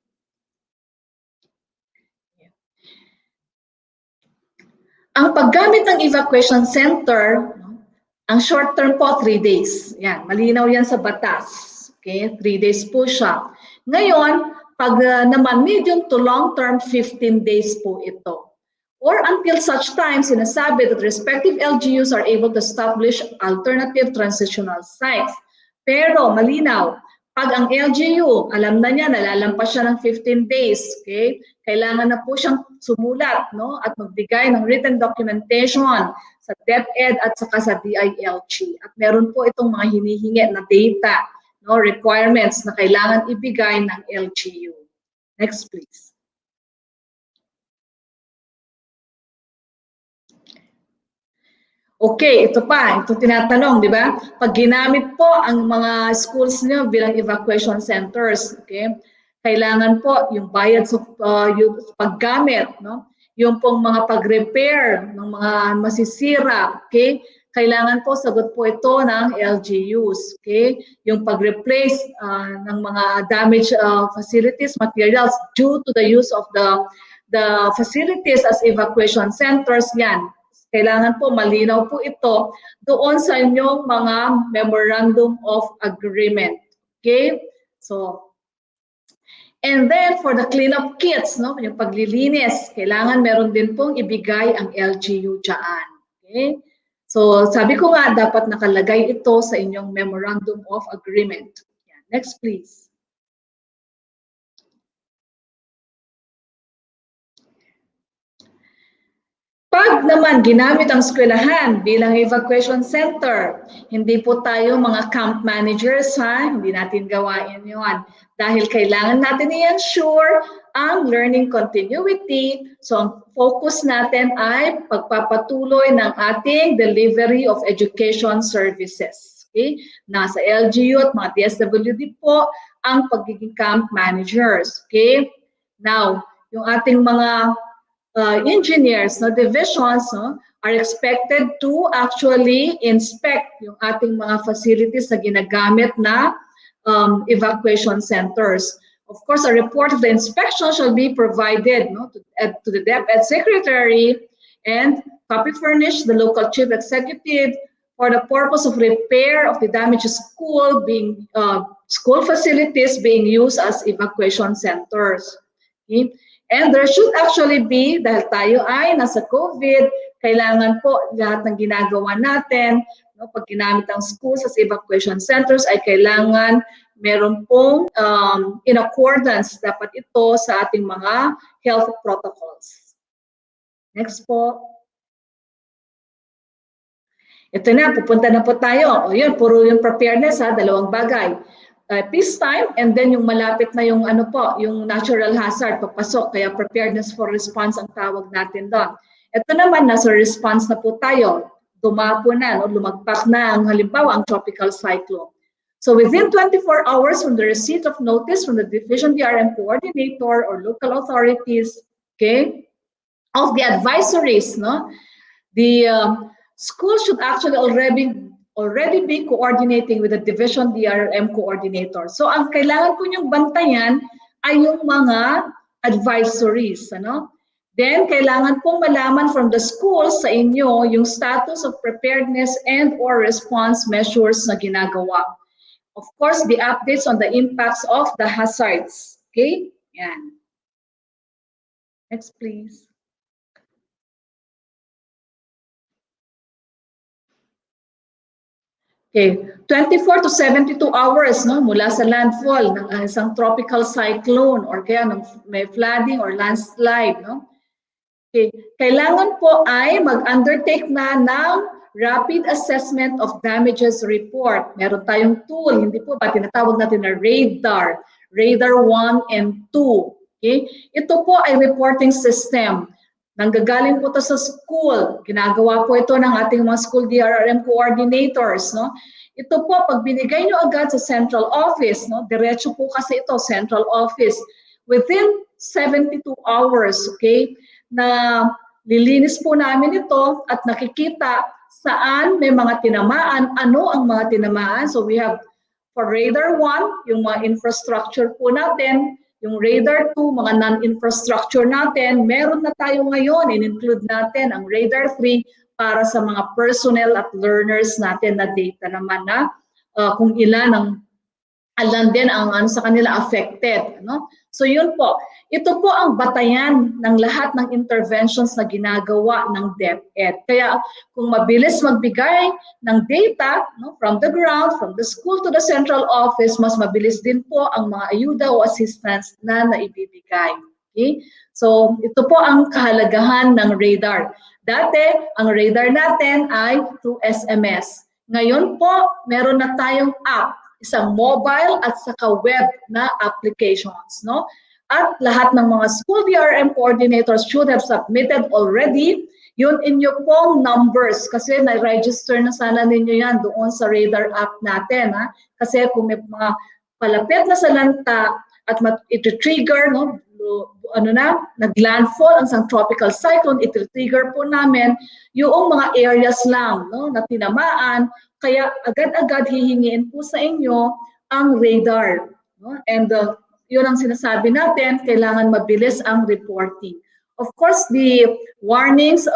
Ang paggamit ng evacuation center, ang short term po, 3 days. Yan, malinaw yan sa batas. Okay, 3 days po siya. Ngayon, pag naman medium to long term, 15 days po ito. Or until such time, sinasabi that respective LGUs are able to establish alternative transitional sites. Pero malinaw, pag ang LGU, alam na niya, nalalampas siya ng 15 days, okay? Kailangan na po siyang sumulat, no? At magbigay ng written documentation sa DepEd at saka sa DILG. At meron po itong mga hinihingi na data, no? Requirements na kailangan ibigay ng LGU. Next, please. Okay, ito pa, ito tinatanong, di ba? Pag ginamit po ang mga schools niyo bilang evacuation centers, okay? Kailangan po yung bayad sa yung paggamit, no? Yung pong mga pag-repair ng mga masisira, okay? Kailangan po sagot po ito ng LGUs, okay? Yung pag-replace ng mga damaged facilities, materials due to the use of the facilities as evacuation centers, yan. Kailangan po malinaw po ito doon sa inyong mga Memorandum of Agreement. Okay? So, and then for the cleanup kits, no, yung paglilinis, kailangan meron din pong ibigay ang LGU dyan. Okay? So, sabi ko nga, dapat nakalagay ito sa inyong Memorandum of Agreement. Next, please. Pag naman ginamit ang eskwelahan bilang evacuation center, hindi po tayo mga camp managers ha, hindi natin gawain yun. Dahil kailangan natin i-ensure ang learning continuity. So ang focus natin ay pagpapatuloy ng ating delivery of education services. Okay? Nasa LGU at mga DSWD po ang pagiging camp managers. Okay? Now, yung ating mga engineers, no, divisions, no, are expected to actually inspect yung ating mga facilities na ginagamit na evacuation centers. Of course, a report of the inspection shall be provided, no, to the DepEd Secretary and copy furnished the local chief executive for the purpose of repair of the damaged school school facilities being used as evacuation centers. Okay? And there should actually be, dahil tayo ay nasa COVID, kailangan po lahat ng ginagawa natin, no, pag ginamit ang schools as evacuation centers, ay kailangan meron pong in accordance dapat ito sa ating mga health protocols. Next po. Ito na, pupunta na po tayo. O yun, puro yung preparedness ha, dalawang bagay. Peacetime and then yung malapit na yung ano po, yung natural hazard papasok, kaya preparedness for response ang tawag natin doon. Ito naman nasa response na po tayo. Dumapo na, no? Lumagpak na ang halimbawa ang tropical cyclone. So within 24 hours from the receipt of notice from the division DRM coordinator or local authorities, okay, of the advisories, no, the school should actually already be coordinating with the division DRM coordinator. So ang kailangan po niyong bantayan ay yung mga advisories, ano? Then kailangan pong malaman from the school sa inyo yung status of preparedness and or response measures na ginagawa. Of course, the updates on the impacts of the hazards. Okay? Yan. Next, please. Okay, 24 to 72 hours no, mula sa landfall ng isang tropical cyclone or kaya ng may flooding or landslide. No? Okay, kailangan po ay mag-undertake na ng rapid assessment of damages report. Meron tayong tool, hindi po ba tinatawag natin na radar, radar 1 and 2. Okay? Ito po ay reporting system. Nanggagaling po ito sa school. Ginagawa po ito ng ating mga school DRM coordinators. No? Ito po, pag binigay nyo agad sa central office, no? Diretso po kasi ito, central office. Within 72 hours, okay, na lilinis po namin ito at nakikita saan may mga tinamaan, ano ang mga tinamaan. So we have for radar 1, yung mga infrastructure po natin, yung radar 2, mga non-infrastructure natin, meron na tayo ngayon, in-include natin ang radar 3 para sa mga personnel at learners natin na data naman na kung ilan ang din ang ano sa kanila affected. No? So yun po, ito po ang batayan ng lahat ng interventions na ginagawa ng DepEd. Kaya kung mabilis magbigay ng data no, from the ground, from the school to the central office, mas mabilis din po ang mga ayuda o assistance na naibibigay. Okay? So ito po ang kahalagahan ng radar. Dati, ang radar natin ay through SMS. Ngayon po, meron na tayong app, isang mobile at saka web na applications. No? At lahat ng mga school DRM coordinators should have submitted already yun inyo pong numbers kasi na-register na sana ninyo yan doon sa radar app natin. Ha? Kasi kung may mga palapit na sa lanta at ito-trigger, no? Ano na, nag-landfall ang isang tropical cyclone, ito-trigger po namin yung mga areas lang no, na tinamaan, kaya agad-agad hihingiin po sa inyo ang radar. No? And yun ang sinasabi natin, kailangan mabilis ang reporting. Of course, the warnings,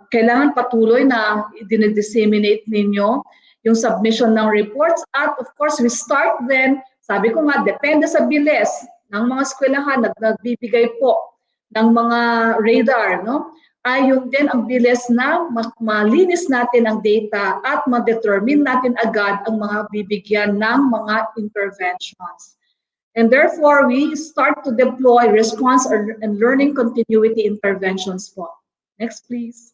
kailangan patuloy na i-disseminate ninyo yung submission ng reports at of course, we start then, sabi ko nga, depende sa bilis ng mga eskwelahan nagbibigay po ng mga radar, no? Ay yung din ang bilis na malinis natin ang data at ma-determine natin agad ang mga bibigyan ng mga interventions. And therefore, we start to deploy response and learning continuity interventions po. Next, please.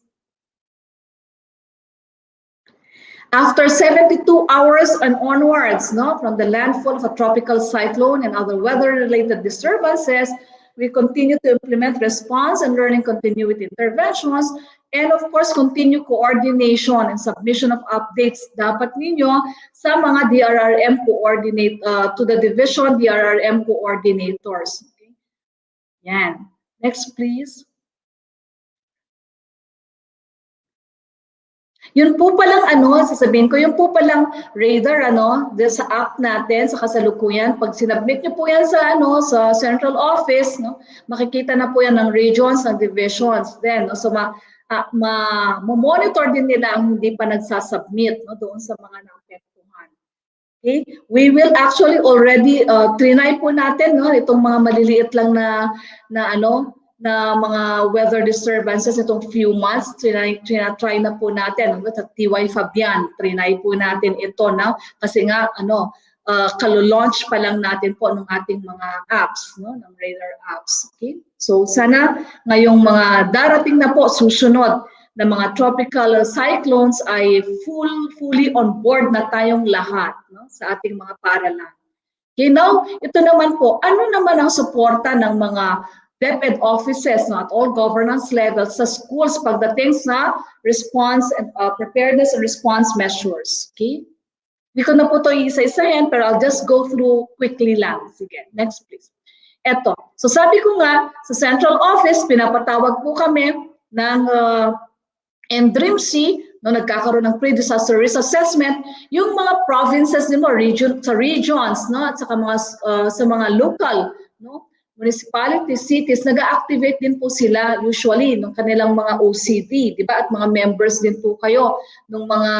After 72 hours and onwards, no, from the landfall of a tropical cyclone and other weather-related disturbances, we continue to implement response and learning continuity interventions, and of course, continue coordination and submission of updates dapat ninyo sa mga DRRM to the division DRRM coordinators. Okay? Yan. Next, please. Yun po palang sasabihin ko, yun po palang radar sa app natin sa kasalukuyan. Pag sinubmit niyo po yan sa sa central office, makikita na po yan ng regions, ng divisions. Then, so monitor din nila ang hindi pa nagsasubmit doon sa mga naapektuhan. Okay? We will actually already trinay po natin itong mga maliliit lang na mga weather disturbances itong few months. Try na po natin sa TY Fabian, trinay po natin ito kasi nga kalo-launch pa lang natin po ng ating mga apps, ng radar apps. Okay? So sana ngayong mga darating na po susunod na mga tropical cyclones ay fully on board na tayong lahat sa ating mga paaralan. Okay, now ito naman po, ano naman ang suporta ng mga DepEd offices at all governance levels sa schools pagdating sa response and preparedness and response measures. Okay? Hindi ko na po ito isa-isahin, pero I'll just go through quickly lang. Sige, next please. Eto. So sabi ko nga, sa central office, pinapatawag po kami ng NDRIMC, nagkakaroon ng pre-disaster risk assessment, yung mga provinces din mo, sa regions, at saka sa mga local, municipalities, cities, nag-activate din po sila usually ng kanilang mga OCD, di ba? At mga members din po kayo ng mga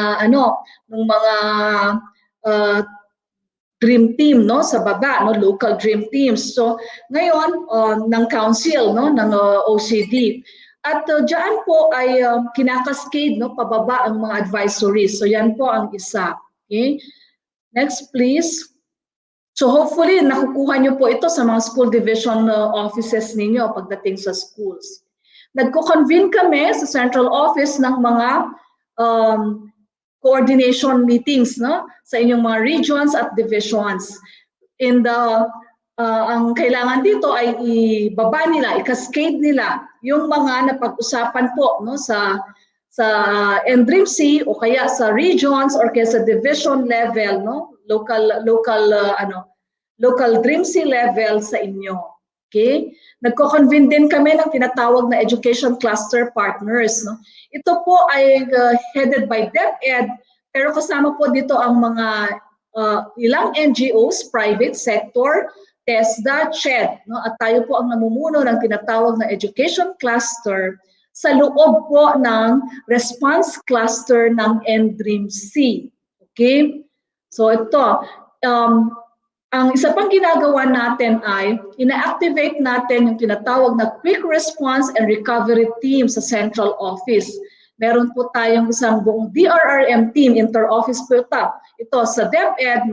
dream team sa baba, local dream teams. So ngayon ng council ng OCD. At diyan po ay kinakascade pababa ang mga advisories. So yan po ang isa. Okay? Next please. So hopefully, nakukuha nyo po ito sa mga school division offices ninyo pagdating sa schools. Nagko-convene kami sa central office ng mga coordination meetings sa inyong mga regions at divisions. Ang kailangan dito ay ibaba nila, i-cascade nila yung mga napag-usapan po sa NDRIMC o kaya sa regions or kaya sa division level, local DRIMC level sa inyo. Okay? Nagko-convene din kami ng tinatawag na education cluster partners. Ito po ay headed by DepEd, pero kasama po dito ang mga ilang NGOs, private sector, TESDA, CHED. At tayo po ang namumuno ng tinatawag na education cluster sa loob po ng response cluster ng NDRIMC. Okay? So ito, ang isa pang ginagawa natin ay ina-activate natin yung tinatawag na quick response and recovery team sa central office. Meron po tayong isang buong DRRM team, inter-office po ito sa DepEd,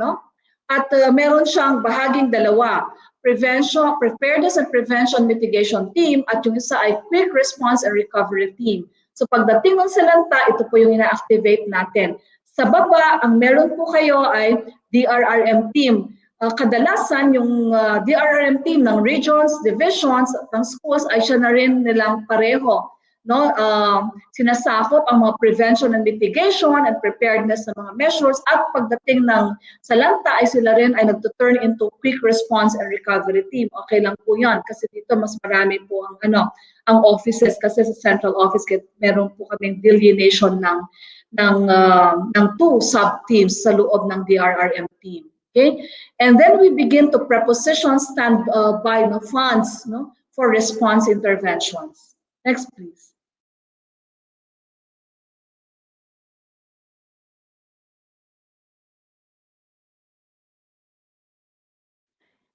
at meron siyang bahaging dalawa, preparedness and prevention mitigation team, at yung isa ay quick response and recovery team. So pagdating ng salanta, ito po yung ina-activate natin. Sa baba, ang meron po kayo ay DRRM team. Kadalasan yung DRRM team ng regions, divisions, at ng schools ay siya na rin nilang pareho. Sinasakop ang mga prevention and mitigation and preparedness ng mga measures, at pagdating ng salanta ay sila rin ay nagtuturn into quick response and recovery team. Okay lang po yan kasi dito mas marami po ang offices kasi sa central office meron po kaming delineation ng two sub-teams sa loob ng DRRM team. Okay? And then we begin to preposition standby funds for response interventions. Next, please.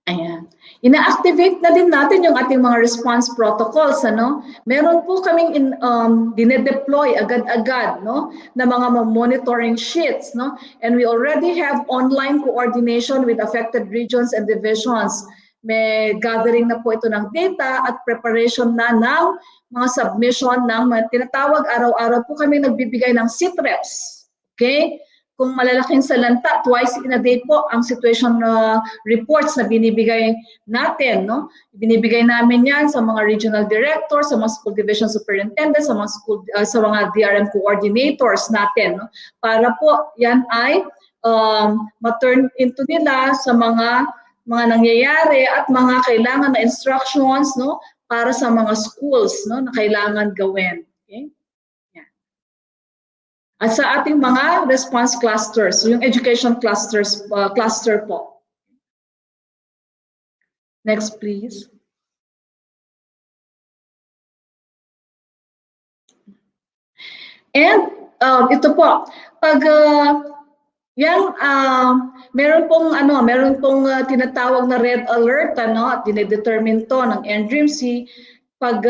Ayan. Ina-activate na din natin yung ating mga response protocols. Meron po kaming dinedeploy agad-agad na mga monitoring sheets. And we already have online coordination with affected regions and divisions. May gathering na po ito ng data at preparation na ng mga submission ng tinatawag araw-araw po kami nagbibigay ng SITREPs. Okay? kung malalaking salanta, twice in a day po ang situation reports na binibigay natin, no? Binibigay namin 'yan sa mga regional directors, sa mga school division superintendents, sa mga DRM coordinators natin, no? Para po 'yan ay ma-turn into nila sa mga nangyayari at mga kailangan na instructions, no, para sa mga schools, no, na kailangan gawin. Okay? At sa ating mga response clusters, so yung education cluster po. Next, please. And ito po, pag meron pong tinatawag na red alert, at dinedetermine to ng NDRIMC pag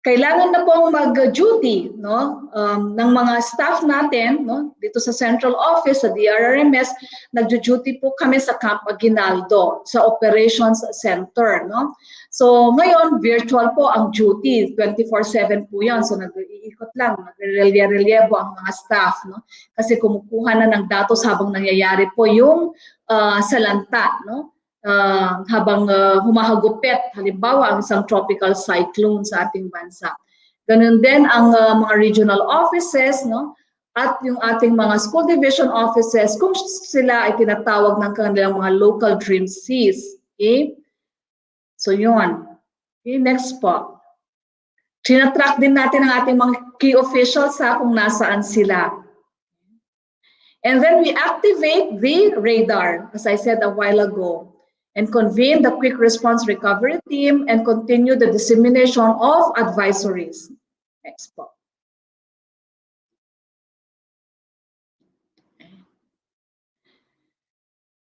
kailangan na pong mag-duty, no, ng mga staff natin, no, dito sa central office, sa DRRMS, nag-duty po kami sa Camp Aguinaldo, sa operations center, no. So ngayon, virtual po ang duty, 24/7 po yan. So nag-iikot lang, nagre-relievo ang mga staff, no, kasi kumukuha na ng datos habang nangyayari po yung salanta, no. Habang humahagupit, halimbawa ang isang tropical cyclone sa ating bansa. Ganun din ang mga regional offices, no, at yung ating mga school division offices kung sila ay tinatawag ng kanilang mga local dream Cs. Okay? So yun. Okay, next po. Tinatrack din natin ang ating mga key officials kung nasaan sila. And then we activate the radar, as I said a while ago, and convene the quick response recovery team and continue the dissemination of advisories. Next po.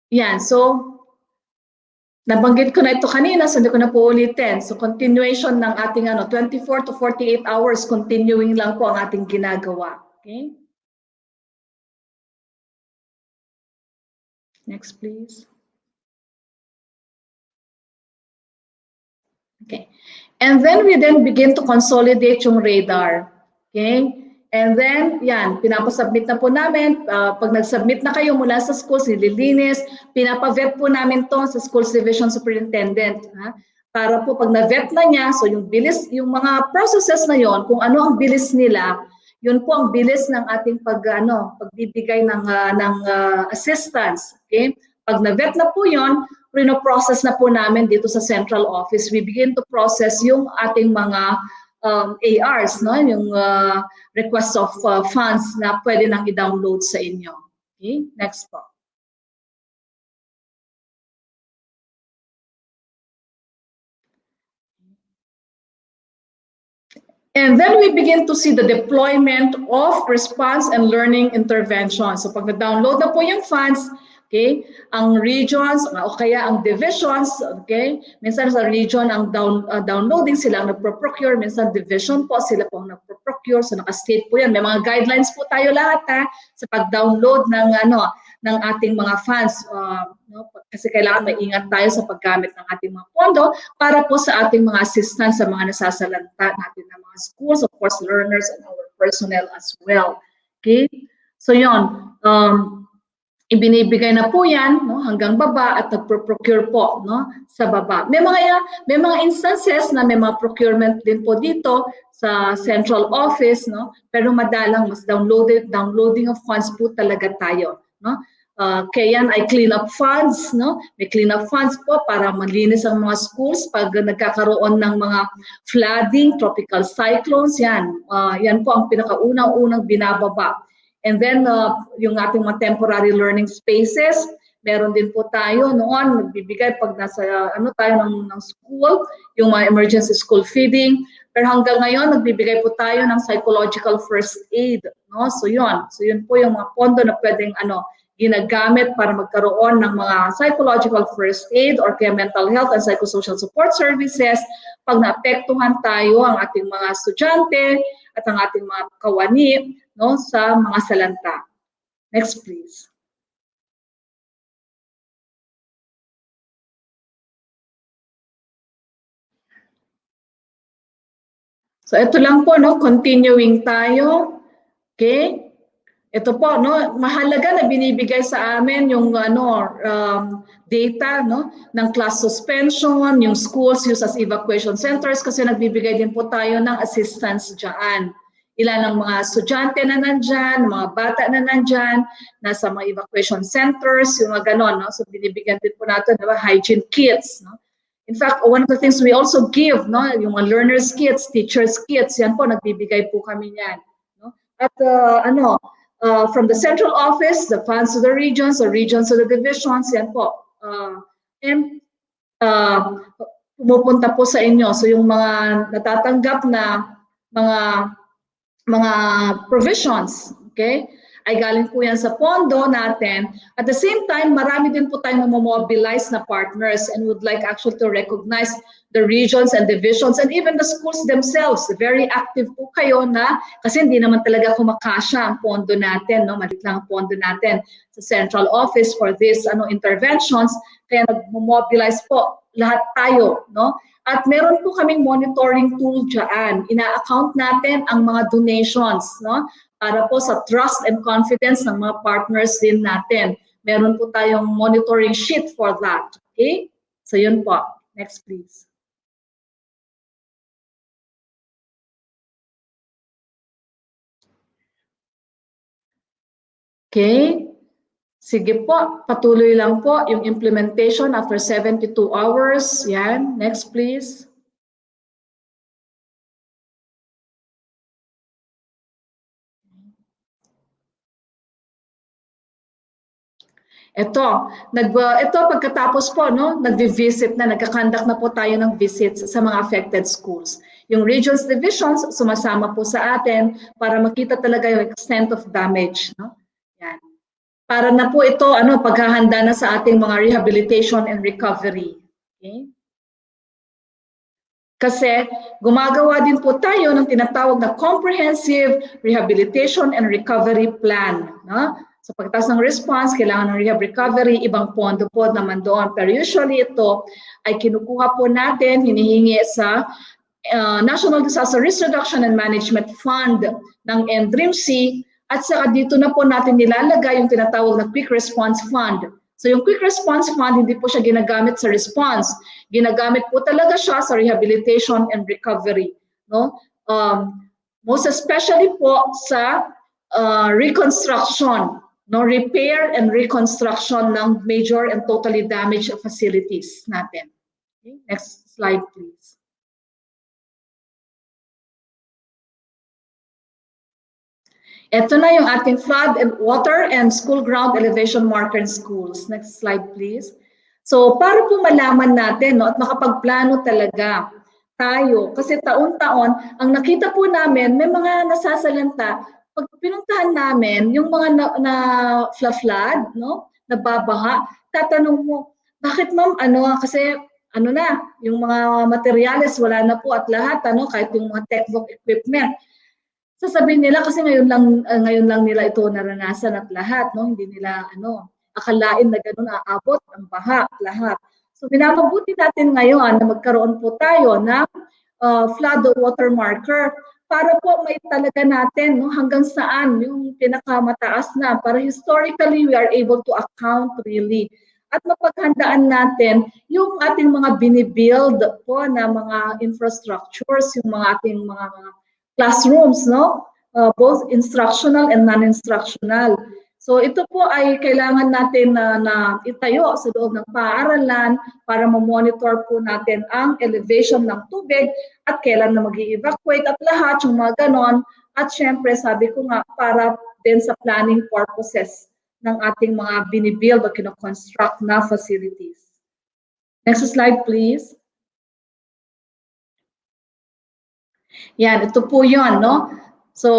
Yan, so nabanggit ko na ito kanina, so hindi ko na po ulitin. So continuation ng ating 24 to 48 hours, continuing lang po ang ating ginagawa. Okay? Next, please. Okay. And then we begin to consolidate yung radar. Okay? And then, yan, pinapasubmit na po namin. Pag nag-submit na kayo mula sa schools, nililinis, pinapavet po namin to sa schools division superintendent. Para po pag na-vet na niya, so yung bilis, yung mga processes na yon, kung ano ang bilis nila, yun po ang bilis ng ating pagbibigay ng assistance. Okay? Pag na-vet na po yon, process na po namin dito sa central office. We begin to process yung ating mga ARs, no? Yung request of funds na pwede nang i-download sa inyo. Okay? Next po. And then we begin to see the deployment of response and learning interventions. So pag na-download na po yung funds, okay, ang regions o kaya ang divisions, okay, minsan sa region ang downloading sila ang nagpo-procure, minsan division po sila po ang nagpo-procure, so naka-state po yan. May mga guidelines po tayo lahat sa pag-download ng ng ating mga funds, no? Kasi kailangan maingat tayo sa paggamit ng ating mga pondo para po sa ating mga assistance sa mga nasasalanta natin ng mga schools, of course, learners and our personnel as well. Okay? So yun, ibinibigay na po yan, no, hanggang baba at nagpo-procure po, no, sa baba. May mga instances na may mga procurement din po dito sa central office, no, pero madalang mas downloading of funds po talaga tayo, no. Kaya yan ay clean up funds, no? May clean up funds po para malinis ang mga schools pag nagkakaroon ng mga flooding, tropical cyclones, yan. Yan po ang pinakaunang-unang binababa. And then yung ating mga temporary learning spaces, meron din po tayo noon nagbibigay pag nasa tayo ng school, yung mga emergency school feeding. Pero hanggang ngayon nagbibigay po tayo ng psychological first aid, no? So yun po yung mga pondo na pwedeng ginagamit para magkaroon ng mga psychological first aid or kaya mental health and psychosocial support services pag naapektuhan tayo ang ating mga estudyante at ang ating mga kawani, no, sa mga salanta. Next, please. So ito lang po, no, continuing tayo. Okay? Ito po, no, mahalaga na binibigay sa amin yung data, no, ng class suspension, yung schools used as evacuation centers kasi nagbibigay din po tayo ng assistance diyan. Ilan ang mga estudyante na nandyan, mga bata na nandyan, nasa mga evacuation centers, yung mga ganon, no? So binibigyan din po natin, diba, hygiene kits, no? In fact, one of the things we also give, no, yung mga learners kits, teachers kits, yan po, nagbibigay po kami yan. No? At from the central office, the funds to the regions to the divisions, yan po. Pumupunta po sa inyo. So yung mga natatanggap na mga provisions, okay, ay galing po yan sa pondo natin. At the same time, marami din po tayong mobilize na partners and would like actually to recognize the regions and divisions and even the schools themselves. Very active po kayo na kasi hindi naman talaga kumakasya ang pondo natin, no? Maliit lang ang pondo natin sa central office for this interventions. Kaya nag-mobilize po lahat tayo, no? At meron po kaming monitoring tool dyan. Ina-account natin ang mga donations, no? Para po sa trust and confidence ng mga partners din natin. Meron po tayong monitoring sheet for that. Okay? So yun po. Next please. Okay? Sige po, patuloy lang po yung implementation after 72 hours. Yan. Next please. Ito pagkatapos po, no, nagvi-visit na, nagka-conduct na po tayo ng visits sa mga affected schools. Yung regions divisions, sumasama po sa atin para makita talaga yung extent of damage. No? Yan. Para na po ito, paghahanda na sa ating mga rehabilitation and recovery. Okay? Kasi gumagawa din po tayo ng tinatawag na comprehensive rehabilitation and recovery plan. No? So pagkatapos ng response, kailangan ng rehab recovery, ibang pondo po naman doon. Pero usually ito ay kinukuha po natin, hinihingi sa National Disaster Risk Reduction and Management Fund ng NDRIMC at saka dito na po natin nilalagay yung tinatawag na Quick Response Fund. So yung Quick Response Fund, hindi po siya ginagamit sa response. Ginagamit po talaga siya sa rehabilitation and recovery. No? Most especially po sa reconstruction. No, repair and reconstruction ng major and totally damaged facilities natin. Okay, next slide please. Ito na yung ating flood and water and school ground elevation marker in schools. Next slide please. So para po malaman natin, no, at makapagplano talaga tayo kasi taon-taon ang nakita po namin may mga nasasalanta. Pag pinuntahan namin, yung mga na-flood, no, nababaha, tatanong mo, bakit ma'am, kasi yung mga materyales, wala na po at lahat, kahit yung mga textbook equipment. Sasabihin nila kasi ngayon lang nila ito naranasan at lahat, no, hindi nila, akalain na ganun aabot ang baha at lahat. So, minamabuti natin ngayon na magkaroon po tayo ng flood water marker para po may talaga natin, no, hanggang saan yung pinakamataas na para historically we are able to account really at mapaghandaan natin yung ating mga binibuild po na mga infrastructures, yung mga ating mga classrooms, no, both instructional and non-instructional. So ito po ay kailangan natin na itayo sa loob ng paaralan para ma-monitor po natin ang elevation ng tubig at kailan na mag-i-evacuate at lahat yung mga ganon. At syempre sabi ko nga para din sa planning purposes ng ating mga binibuild o kino-construct na facilities. Next slide please. Yan, ito po yun, no? So,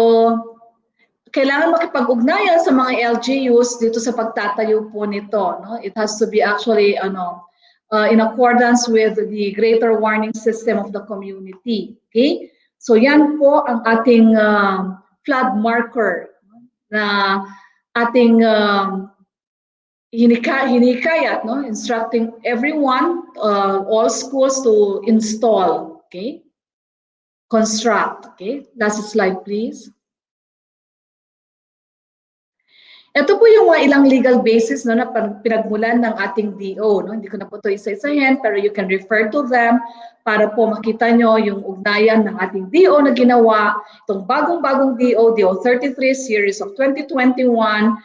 kailangan makipag-ugnayan sa mga LGUs dito sa pagtatayo po nito. No? It has to be actually in accordance with the greater warning system of the community. Okay? So yan po ang ating flood marker na ating hinikayat, no? Instructing everyone, all schools to install. Okay? Construct. Okay? Last slide please. Ito po yung mga ilang legal basis no, na pinagmulan ng ating DO. No? Hindi ko na po ito isa-isahin, pero you can refer to them para po makita nyo yung ugnayan ng ating DO na ginawa, itong bagong-bagong DO, DO 33 Series of 2021.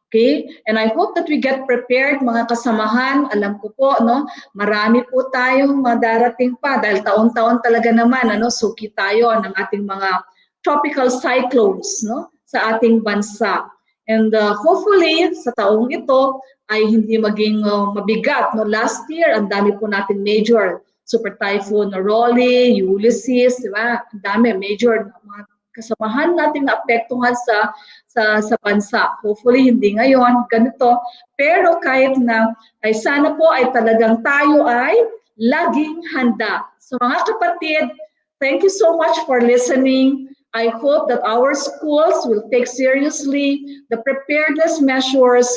Okay? And I hope that we get prepared, mga kasamahan. Alam ko po, no, marami po tayong madarating pa dahil taon-taon talaga naman, suki tayo ng ating mga tropical cyclones, no, sa ating bansa. And hopefully, sa taong ito ay hindi maging mabigat. No? Last year, ang dami po natin major. Super Typhoon Rolly, Ulysses, di ba? Ang dami, major mga kasamahan natin na apektuhan sa bansa. Hopefully, hindi ngayon ganito. Pero kahit na, ay sana po ay talagang tayo ay laging handa. So mga kapatid, thank you so much for listening. I hope that our schools will take seriously the preparedness measures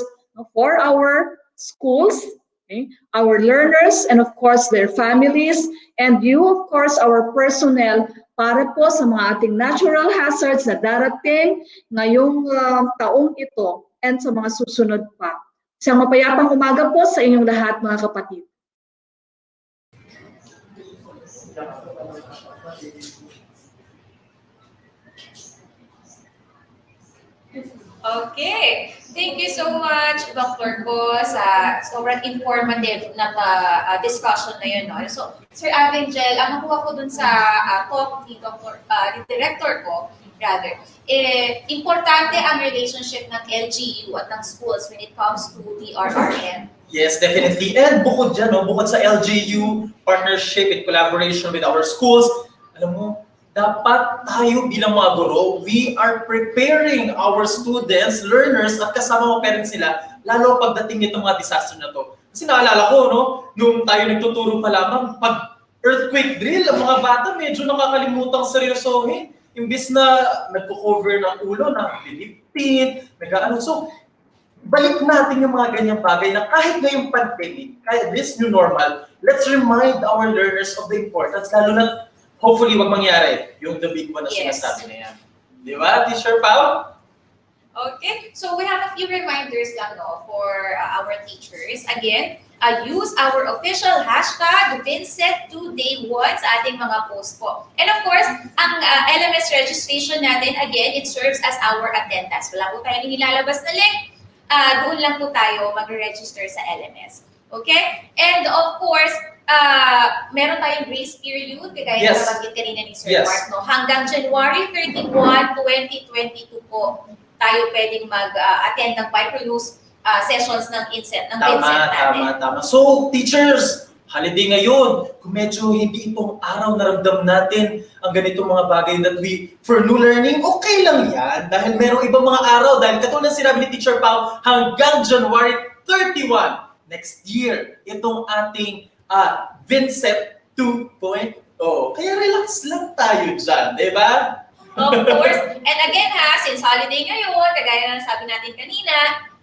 for our schools, okay, our learners, and of course their families, and you, of course, our personnel, para po sa mga ating natural hazards na darating ngayong taong ito and sa mga susunod pa. Isang mapayapang umaga po sa inyong lahat, mga kapatid. Okay. Thank you so much, Dr. Ko, sa sobrang informative na discussion na yun. No? So, Sir Avengel, ang nakuha ko dun sa talk ni Director ko, rather, importante ang relationship ng LGU at ng schools when it comes to the RRM. Yes, definitely. And bukod dyan, bukod sa LGU, partnership and collaboration with our schools, alam mo, dapat tayo bilang mga guro, we are preparing our students, learners, at kasama mga parents sila, lalo pagdating nitong mga disaster na to. Kasi naalala ko, nung tayo nagtuturo pa lamang, pag earthquake drill, ang mga bata medyo nakakalimutang seryosohin. Imbis na nagko-cover ng ulo, na Philippine, so, balik natin yung mga ganyang bagay na kahit ngayong pandemic, kahit this new normal, let's remind our learners of the importance, lalo na hopefully wag mangyari yung the big one na sinasabi na yan. Di ba, Teacher Pao? Okay, so we have a few reminders lang for our teachers. Again, use our official hashtag VINSET 2day1 sa ating mga post po. And of course, ang LMS registration natin, again, it serves as our attendance. Wala po tayong nilalabas na link. Doon lang po tayo mag-register sa LMS. Okay? And of course, meron tayong grace period, kagaya na nabanggit kanina ni Sir Mark, hanggang January 31, 2022 po, tayo pwedeng mag-attend ng micro-news sessions ng INSET, ng VINSET natin. Tama. So, teachers, holiday ngayon, kung medyo hindi itong araw naramdam natin ang ganitong mga bagay that for new learning, okay lang yan. Dahil merong ibang mga araw, dahil katulad sinabi ni Teacher Pao, hanggang January 31 next year, itong ating VINSET 2.0. Kaya relax lang tayo dyan, di ba? Of course. And again since holiday ngayon, kagaya na sabi natin kanina,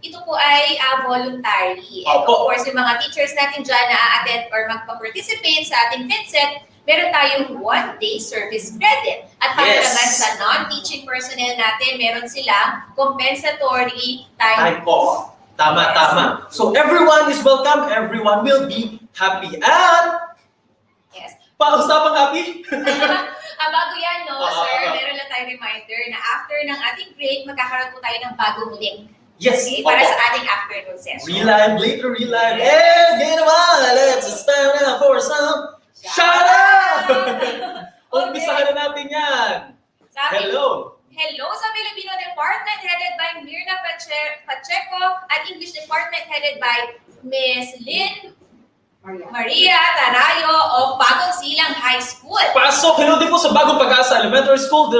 ito po ay voluntary. And of course, yung mga teachers natin dyan na a-attend or magpa-participate sa ating VINSET, meron tayong 1-day service credit. At para naman sa non-teaching personnel natin, meron silang compensatory time off. Tama. So everyone is welcome, everyone will be happy. And pausapang happy? Bago yan, sir, meron lang tayong reminder na after ng ating break, magkakaroon po tayo ng bagong link. Yes. Okay? Para sa ating afternoon session. Relive. And ginawa, let's stand up for some shout out! Umpisahan na natin yan. Hello sa Filipino Department headed by Mirna Pacheco at English Department headed by Miss Lynn Maria Tarayo of Bagong Silang High School. Pasok! Hello din po sa Bagong Pag-asa Elementary School.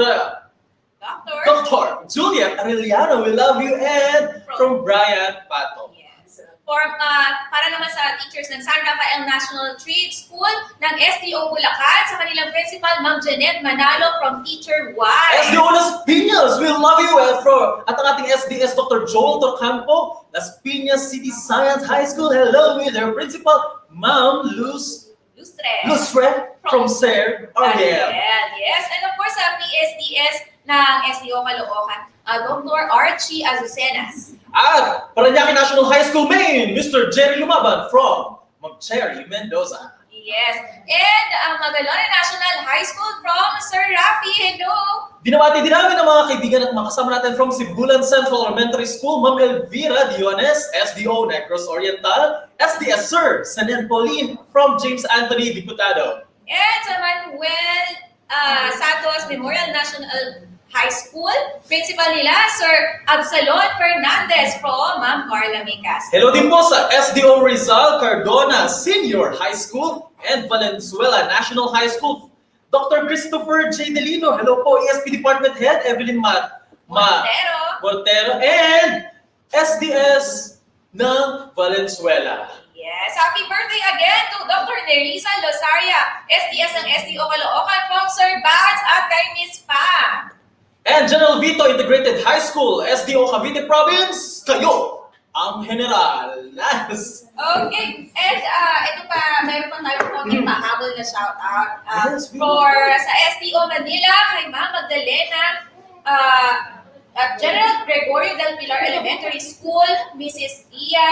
Dr. Juliet Arellano, we love you. And from Brian Pato. Para naman sa teachers ng San Rafael National Trade School ng SDO Bulacan, sa kanilang principal, Ma'am Janet Manalo from Teacher Y. SDO Las Piñas, we love you. At ang ating SDS, Dr. Joel Torcampo, Las Piñas City Science High School, hello with their principal, Ma'am Lustre from Sir Ariel. Yes, and of course, sa PSDS ng SDO Caloocan, Dr. Archie Azucenas. At Parañaque National High School Main, Mr. Jerry Lumaban from Cherry Mendoza. Yes. And Magalona National High School from Sir Rafi. Hello. Binabati din namin ang mga kaibigan at mga kasama natin from Sibulan Central Elementary School, Ma'am Elvira Diones, SDO Negros Oriental, SDS Sir Sanen Pauline from James Anthony Diputado. And sa Manuel Santos Memorial National High School, principal nila, Sir Absalon Fernandez from Ma'am Carla Micas. Hello din po sa SDO Rizal Cardona Senior High School and Valenzuela National High School, Dr. Christopher J. Delino. Hello po, ESP Department Head Evelyn Mortero and SDS ng Valenzuela. Yes, happy birthday again to Dr. Nerissa Losaria, SDS ng SDO Caloocan from Sir Bats at kay Miss Pa. And General Vito Integrated High School, SDO Cavite Province, kayo ang general. Yes. Okay, and ito pa, meron pa tayo konting mahabol na shoutout. Yes, For sa SDO Manila, kay Ma'am Magdalena, at General Gregorio del Pilar Elementary School, Mrs. Ia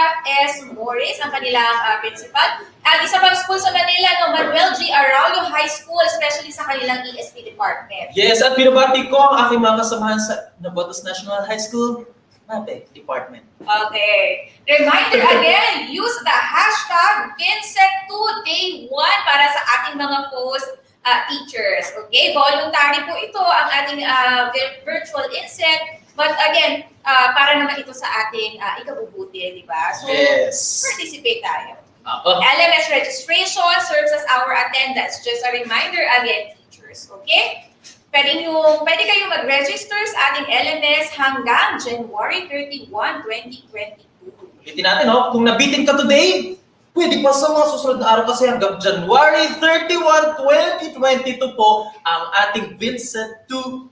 S. Morris, ang kanilang principal. At isa pang school sa Manila, no, Manuel G. Araulo High School, especially sa kanilang ESP department. Yes, at binabati ko ang aking mga kasamahan sa Navotas National High School, Mate Department. Okay. Reminder again, use the hashtag VINSET2Day1 para sa ating mga post teachers. Okay, voluntary po ito ang ating virtual inset. But again, para naman ito sa ating ikabubuti, di ba? So, yes. Participate tayo. LMS registration serves as our attendance. Just a reminder again, teachers. Okay? Pwede kayong mag-register sa ating LMS hanggang January 31, 2022. Ulitin natin, no? Kung nabitin ka today, pwede pa sa mga susunod na araw kasi hanggang January 31, 2022 po ang ating VINSET 2.0.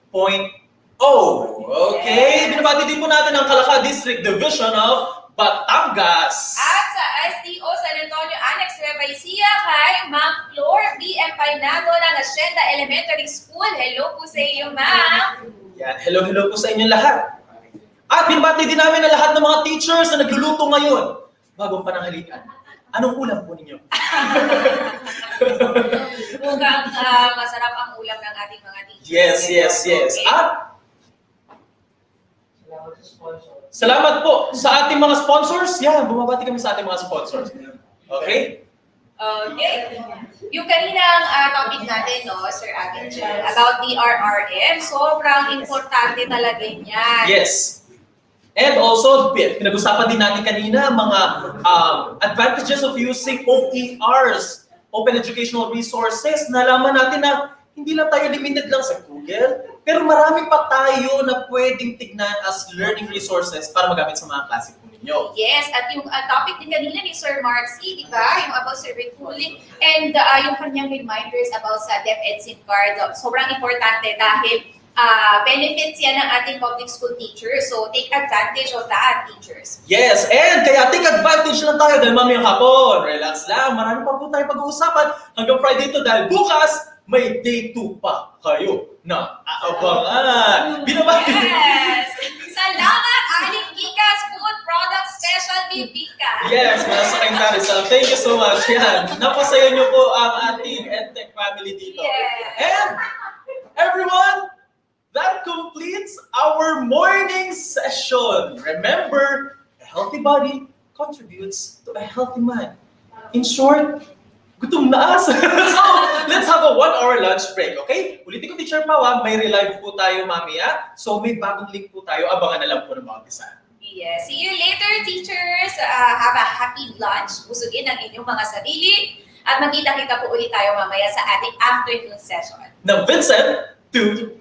Okay? Binabati din po natin ang Calaca District Division of Batangas. At sa SDO San Antonio Annex Nueva Ecija kay Ma'am Flor B. Empainado ng Hacienda Elementary School. Hello po sa iyo, Ma'am. Yan, hello po sa inyong lahat. At binabati din namin ang lahat ng mga teachers na nagluluto ngayon. Bagong pananghalian. Anong ulam po ninyo? Mukhang masarap ang ulam ng ating mga Yes. teachers. Okay. At salamat po sa ating mga sponsors. Yan, bumabati kami sa ating mga sponsors. Okay? Okay. Yung kaninang topic natin, no, Sir Agenchel, about the RRM, sobrang importante talaga niyan. Yes. And also, pinag-usapan din natin kanina mga advantages of using OERs, Open Educational Resources. Nalaman natin na hindi lang tayo limited lang sa Google, pero marami pa tayo na pwedeng tignan as learning resources para magamit sa mga klase po ninyo. Yes, at yung topic din kanina ni Sir Marcy, di ba? Yung about survey tooling and yung kanyang reminders about sa DepEd SIM card. Sobrang importante dahil benefits yan ng ating public school teachers. So, take advantage of that, teachers. Yes, and kaya take advantage lang tayo dahil mamayang hapon. Relax lang, marami pa po tayo pag-uusapan hanggang Friday to dahil bukas may day 2 pa kayo na aabangan. Binabati. Yes! Salamat, Aling Gikas Food Product Specialty Bika. Yes, mga sakay Rizal. Thank you so much. Yan, napasaya niyo po ang ating EdTech family dito. Yes. And everyone, that completes our morning session. Remember, a healthy body contributes to a healthy mind. In short, gutom na as. So, let's have a 1-hour lunch break, okay? Ulitin ko, Teacher Pao, may relive po tayo mamaya. So, may bagong link po tayo. Abangan na lang po ng mga isa. Yes. See you later, teachers. Have a happy lunch. Busugin ang inyong mga sarili. At magkita-kita po ulit tayo mamaya sa ating afternoon session. Ng VINSET 2.0.